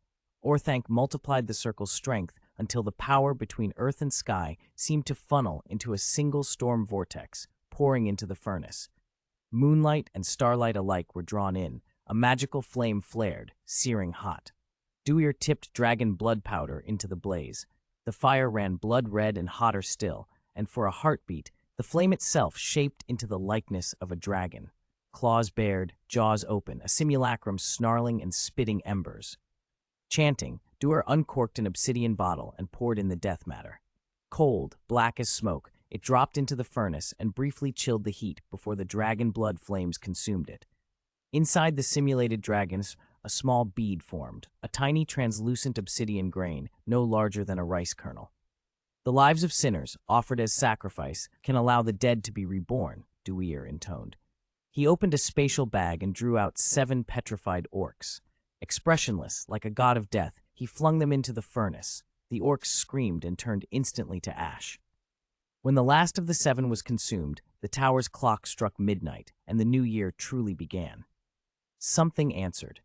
Orthanc multiplied the circle's strength until the power between earth and sky seemed to funnel into a single storm vortex, pouring into the furnace. Moonlight and starlight alike were drawn in. A magical flame flared, searing hot. Duir tipped dragon blood powder into the blaze. The fire ran blood-red and hotter still, and for a heartbeat, the flame itself shaped into the likeness of a dragon. Claws bared, jaws open, a simulacrum snarling and spitting embers. Chanting, Duir uncorked an obsidian bottle and poured in the death matter. Cold, black as smoke, it dropped into the furnace and briefly chilled the heat before the dragon blood flames consumed it. Inside the simulated dragons, a small bead formed, a tiny translucent obsidian grain, no larger than a rice kernel. The lives of sinners, offered as sacrifice, can allow the dead to be reborn, Duir intoned. He opened a spatial bag and drew out 7 petrified orcs. Expressionless, like a god of death, he flung them into the furnace. The orcs screamed and turned instantly to ash. When the last of the 7 was consumed, the tower's clock struck midnight, and the new year truly began. Something answered.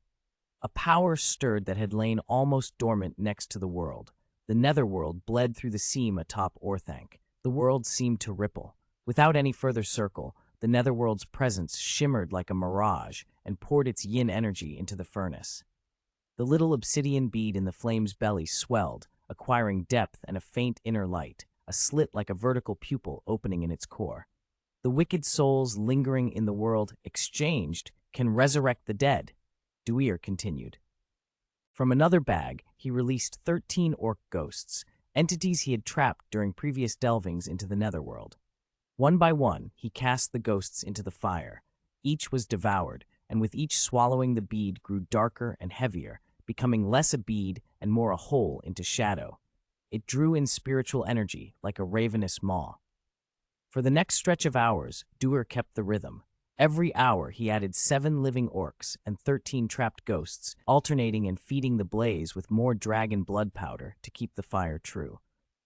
A power stirred that had lain almost dormant next to the world. The netherworld bled through the seam atop Orthanc. The world seemed to ripple. Without any further circle, the netherworld's presence shimmered like a mirage and poured its yin energy into the furnace. The little obsidian bead in the flame's belly swelled, acquiring depth and a faint inner light, a slit like a vertical pupil opening in its core. The wicked souls lingering in the world exchanged can resurrect the dead, Duir continued. From another bag, he released 13 orc ghosts, entities he had trapped during previous delvings into the netherworld. One by one, he cast the ghosts into the fire. Each was devoured, and with each swallowing the bead grew darker and heavier, becoming less a bead and more a hole into shadow. It drew in spiritual energy like a ravenous maw. For the next stretch of hours, Duir kept the rhythm. Every hour he added 7 living orcs and 13 trapped ghosts, alternating and feeding the blaze with more dragon blood powder to keep the fire true.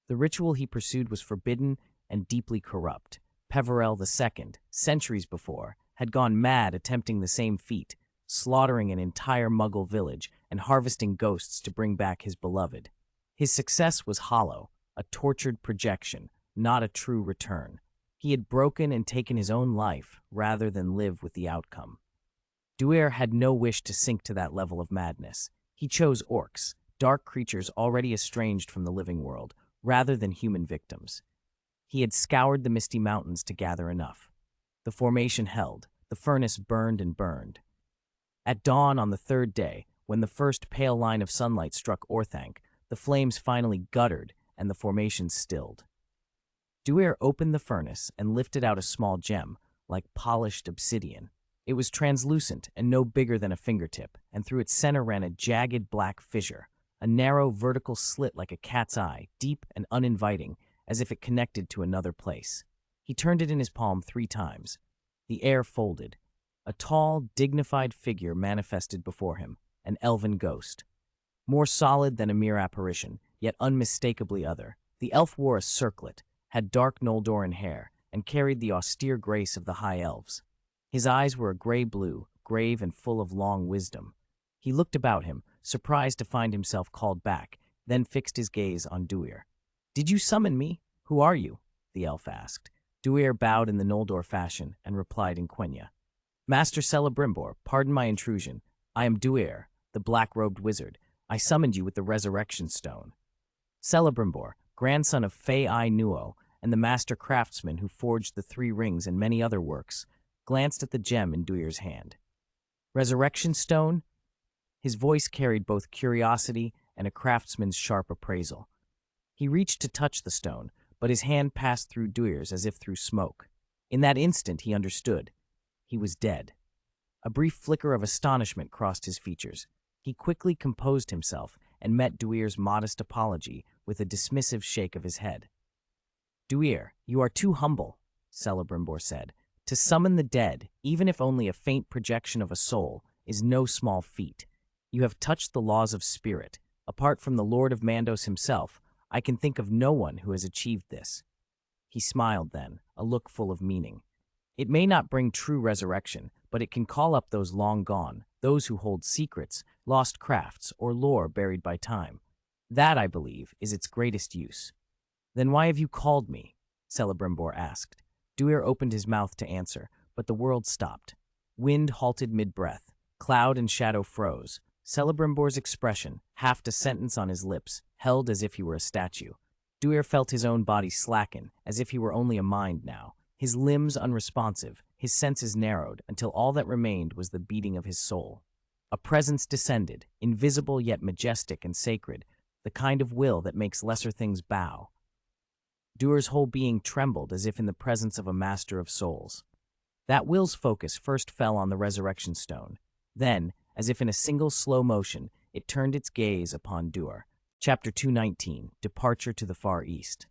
The ritual he pursued was forbidden and deeply corrupt. Peverell II, centuries before, had gone mad attempting the same feat, slaughtering an entire Muggle village and harvesting ghosts to bring back his beloved. His success was hollow, a tortured projection, not a true return. He had broken and taken his own life rather than live with the outcome. Duir had no wish to sink to that level of madness. He chose orcs, dark creatures already estranged from the living world, rather than human victims. He had scoured the misty mountains to gather enough. The formation held. The furnace burned and burned. At dawn on the 3rd day, when the first pale line of sunlight struck Orthanc, the flames finally guttered and the formation stilled. Duir opened the furnace and lifted out a small gem, like polished obsidian. It was translucent and no bigger than a fingertip, and through its center ran a jagged black fissure, a narrow vertical slit like a cat's eye, deep and uninviting, as if it connected to another place. He turned it in his palm 3 times. The air folded. A tall, dignified figure manifested before him, an elven ghost. More solid than a mere apparition, yet unmistakably other. The elf wore a circlet, had dark Noldoran hair, and carried the austere grace of the High Elves. His eyes were a gray-blue, grave and full of long wisdom. He looked about him, surprised to find himself called back, then fixed his gaze on Duir. "Did you summon me? Who are you?" the elf asked. Duir bowed in the Noldor fashion and replied in Quenya. "Master Celebrimbor, pardon my intrusion. I am Duir, the black-robed wizard. I summoned you with the resurrection stone." Celebrimbor, grandson of Fei Nuo and the master craftsman who forged the 3 rings and many other works, glanced at the gem in Duir's hand. "Resurrection stone?" His voice carried both curiosity and a craftsman's sharp appraisal. He reached to touch the stone, but his hand passed through Duir's as if through smoke. In that instant he understood. He was dead. A brief flicker of astonishment crossed his features. He quickly composed himself and met Duir's modest apology with a dismissive shake of his head. "Duir, you are too humble," Celebrimbor said. "To summon the dead, even if only a faint projection of a soul, is no small feat. You have touched the laws of spirit. Apart from the Lord of Mandos himself, I can think of no one who has achieved this." He smiled then, a look full of meaning. "It may not bring true resurrection, but it can call up those long gone, those who hold secrets, lost crafts, or lore buried by time. That, I believe, is its greatest use." "Then why have you called me?" Celebrimbor asked. Duir opened his mouth to answer, but the world stopped. Wind halted mid-breath. Cloud and shadow froze. Celebrimbor's expression, half a sentence on his lips, held as if he were a statue. Duir felt his own body slacken, as if he were only a mind now, his limbs unresponsive, his senses narrowed, until all that remained was the beating of his soul. A presence descended, invisible yet majestic and sacred, the kind of will that makes lesser things bow. Duir's whole being trembled as if in the presence of a master of souls. That will's focus first fell on the resurrection stone. Then, as if in a single slow motion, it turned its gaze upon Duir. Chapter 219, Departure to the Far East.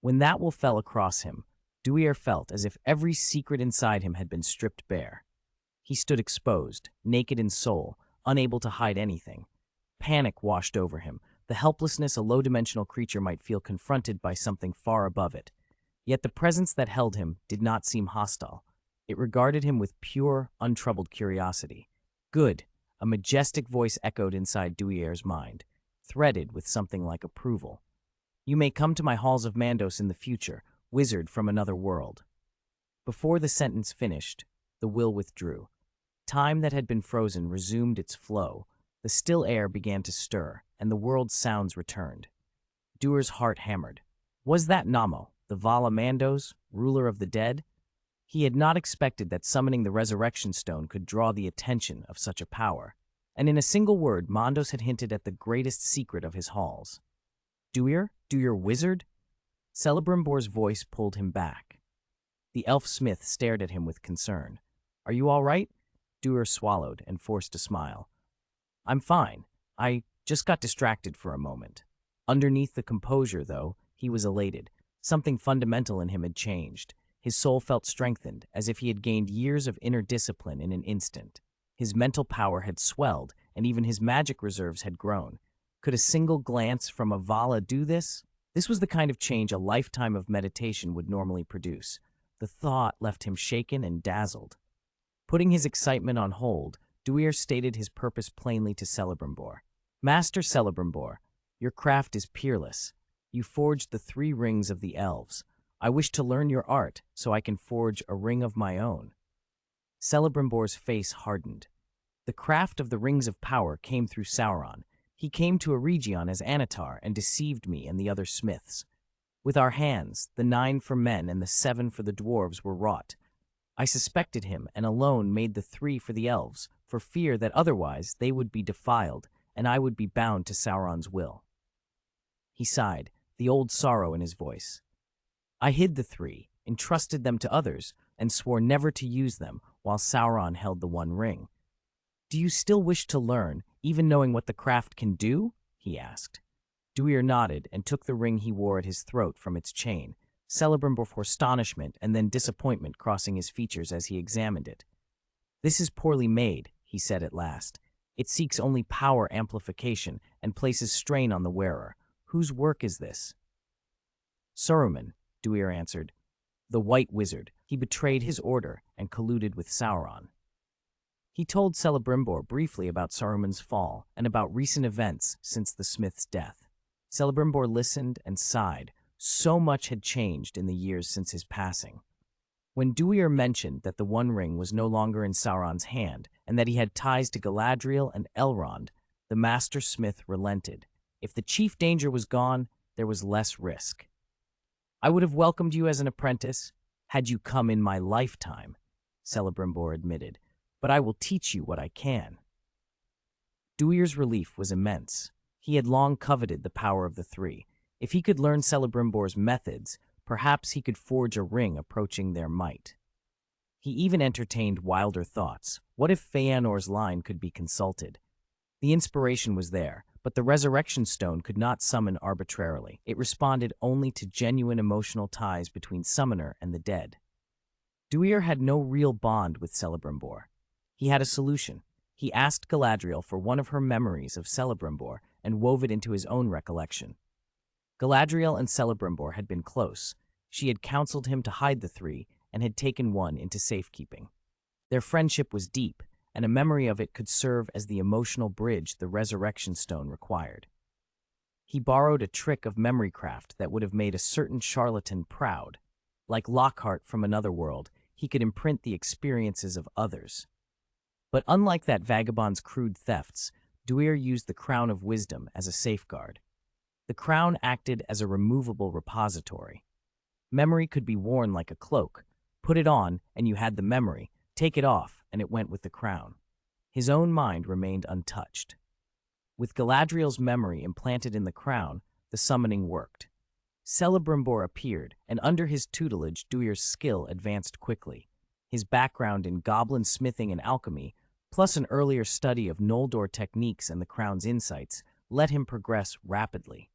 When that will fell across him, Duir felt as if every secret inside him had been stripped bare. He stood exposed, naked in soul, unable to hide anything. Panic washed over him, the helplessness a low-dimensional creature might feel confronted by something far above it. Yet the presence that held him did not seem hostile. It regarded him with pure, untroubled curiosity. "Good," a majestic voice echoed inside Duir's mind, threaded with something like approval. "You may come to my halls of Mandos in the future, wizard from another world." Before the sentence finished, the will withdrew. Time that had been frozen resumed its flow. The still air began to stir, and the world's sounds returned. Duir's heart hammered. Was that Namo, the Vala Mandos, ruler of the dead? He had not expected that summoning the resurrection stone could draw the attention of such a power, and in a single word Mandos had hinted at the greatest secret of his halls. "Duir? Duir wizard?" Celebrimbor's voice pulled him back. The elf smith stared at him with concern. "Are you all right?" Duir swallowed and forced a smile. "I'm fine. I just got distracted for a moment." Underneath the composure, though, he was elated. Something fundamental in him had changed. His soul felt strengthened, as if he had gained years of inner discipline in an instant. His mental power had swelled, and even his magic reserves had grown. Could a single glance from a Vala do this? This was the kind of change a lifetime of meditation would normally produce. The thought left him shaken and dazzled. Putting his excitement on hold, Duir stated his purpose plainly to Celebrimbor. "Master Celebrimbor, your craft is peerless. You forged the 3 rings of the Elves. I wish to learn your art so I can forge a ring of my own." Celebrimbor's face hardened. The craft of the Rings of Power came through Sauron. He came to Eregion as Anatar and deceived me and the other smiths. With our hands, the 9 for men and the 7 for the dwarves were wrought. I suspected him and alone made the 3 for the elves, for fear that otherwise they would be defiled and I would be bound to Sauron's will. He sighed, the old sorrow in his voice. "I hid the 3, entrusted them to others, and swore never to use them while Sauron held the 1 ring. Do you still wish to learn, even knowing what the craft can do?" he asked. Duir nodded and took the ring he wore at his throat from its chain, Celebrimbor for astonishment and then disappointment crossing his features as he examined it. "This is poorly made," he said at last. "It seeks only power amplification and places strain on the wearer. Whose work is this?" "Saruman," Duir answered. "The White Wizard. He betrayed his order and colluded with Sauron." He told Celebrimbor briefly about Saruman's fall and about recent events since the smith's death. Celebrimbor listened and sighed. So much had changed in the years since his passing. When Duir mentioned that the 1 ring was no longer in Sauron's hand and that he had ties to Galadriel and Elrond, the master smith relented. If the chief danger was gone, there was less risk. "I would have welcomed you as an apprentice, had you come in my lifetime," Celebrimbor admitted, "but I will teach you what I can." Duir's relief was immense. He had long coveted the power of the 3. If he could learn Celebrimbor's methods, perhaps he could forge a ring approaching their might. He even entertained wilder thoughts. What if Feanor's line could be consulted? The inspiration was there, but the resurrection stone could not summon arbitrarily. It responded only to genuine emotional ties between summoner and the dead. Duir had no real bond with Celebrimbor. He had a solution. He asked Galadriel for one of her memories of Celebrimbor and wove it into his own recollection. Galadriel and Celebrimbor had been close. She had counseled him to hide the three and had taken one into safekeeping. Their friendship was deep, and a memory of it could serve as the emotional bridge the resurrection stone required. He borrowed a trick of memorycraft that would have made a certain charlatan proud. Like Lockhart from another world, he could imprint the experiences of others. But unlike that vagabond's crude thefts, Duir used the Crown of Wisdom as a safeguard. The crown acted as a removable repository. Memory could be worn like a cloak. Put it on, and you had the memory. Take it off, and it went with the crown. His own mind remained untouched. With Galadriel's memory implanted in the crown, the summoning worked. Celebrimbor appeared, and under his tutelage, Duir's skill advanced quickly. His background in goblin smithing and alchemy, plus an earlier study of Noldor techniques and the crown's insights, let him progress rapidly.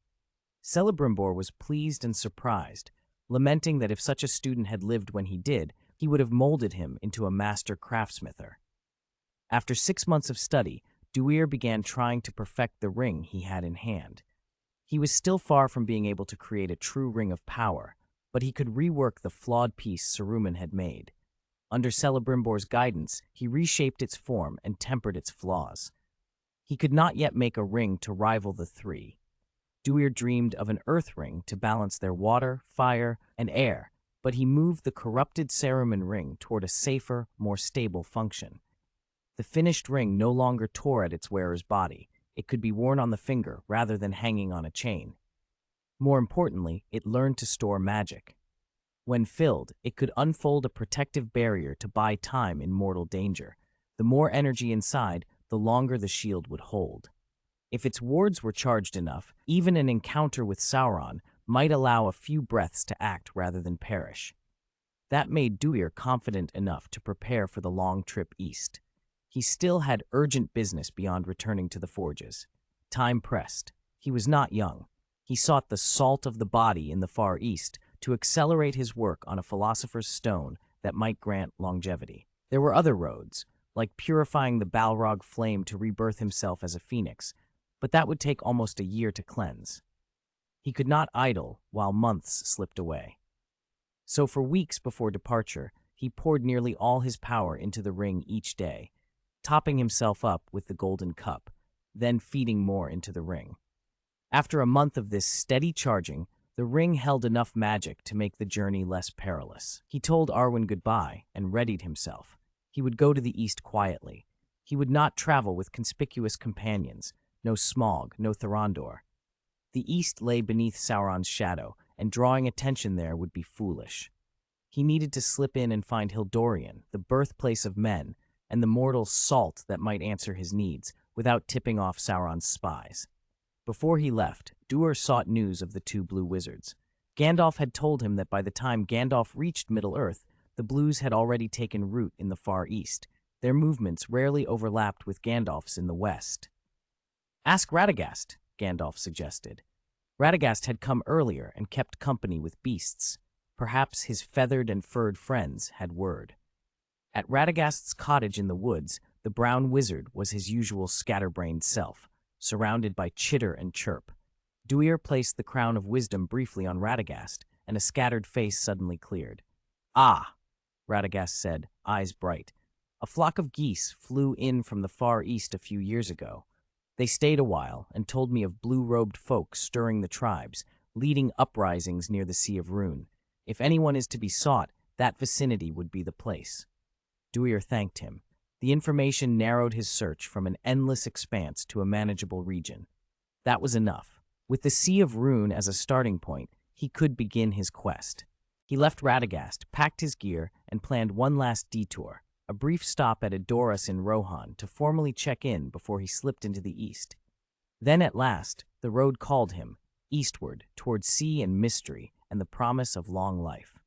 Celebrimbor was pleased and surprised, lamenting that if such a student had lived when he did, he would have molded him into a master craftsmither. After 6 months of study, Duir began trying to perfect the ring he had in hand. He was still far from being able to create a true ring of power, but he could rework the flawed piece Saruman had made. Under Celebrimbor's guidance, he reshaped its form and tempered its flaws. He could not yet make a ring to rival the three. Duir dreamed of an earth ring to balance their water, fire, and air, but he moved the corrupted Saruman ring toward a safer, more stable function. The finished ring no longer tore at its wearer's body. It could be worn on the finger rather than hanging on a chain. More importantly, it learned to store magic. When filled, it could unfold a protective barrier to buy time in mortal danger. The more energy inside, the longer the shield would hold. If its wards were charged enough, even an encounter with Sauron might allow a few breaths to act rather than perish. That made Duir confident enough to prepare for the long trip east. He still had urgent business beyond returning to the forges. Time pressed. He was not young. He sought the salt of the body in the Far East to accelerate his work on a philosopher's stone that might grant longevity. There were other roads, like purifying the Balrog flame to rebirth himself as a phoenix, but that would take almost a year to cleanse. He could not idle while months slipped away. So for weeks before departure, he poured nearly all his power into the ring each day, topping himself up with the golden cup, then feeding more into the ring. After a month of this steady charging, the ring held enough magic to make the journey less perilous. He told Arwen goodbye and readied himself. He would go to the east quietly. He would not travel with conspicuous companions, no Smaug, no Thorondor. The east lay beneath Sauron's shadow, and drawing attention there would be foolish. He needed to slip in and find Hildorian, the birthplace of men, and the mortal salt that might answer his needs, without tipping off Sauron's spies. Before he left, Duir sought news of the two blue wizards. Gandalf had told him that by the time Gandalf reached Middle-earth, the blues had already taken root in the Far East. Their movements rarely overlapped with Gandalf's in the west. "Ask Radagast," Gandalf suggested. Radagast had come earlier and kept company with beasts. Perhaps his feathered and furred friends had word. At Radagast's cottage in the woods, the brown wizard was his usual scatterbrained self, surrounded by chitter and chirp. Duir placed the crown of wisdom briefly on Radagast, and a scattered face suddenly cleared. "Ah," Radagast said, eyes bright. "A flock of geese flew in from the Far East a few years ago. They stayed a while and told me of blue-robed folk stirring the tribes, leading uprisings near the Sea of Rune. If anyone is to be sought, that vicinity would be the place." Duir thanked him. The information narrowed his search from an endless expanse to a manageable region. That was enough. With the Sea of Rune as a starting point, he could begin his quest. He left Radagast, packed his gear, and planned one last detour, a brief stop at Edoras in Rohan to formally check in before he slipped into the east. Then at last, the road called him, eastward, toward sea and mystery and the promise of long life.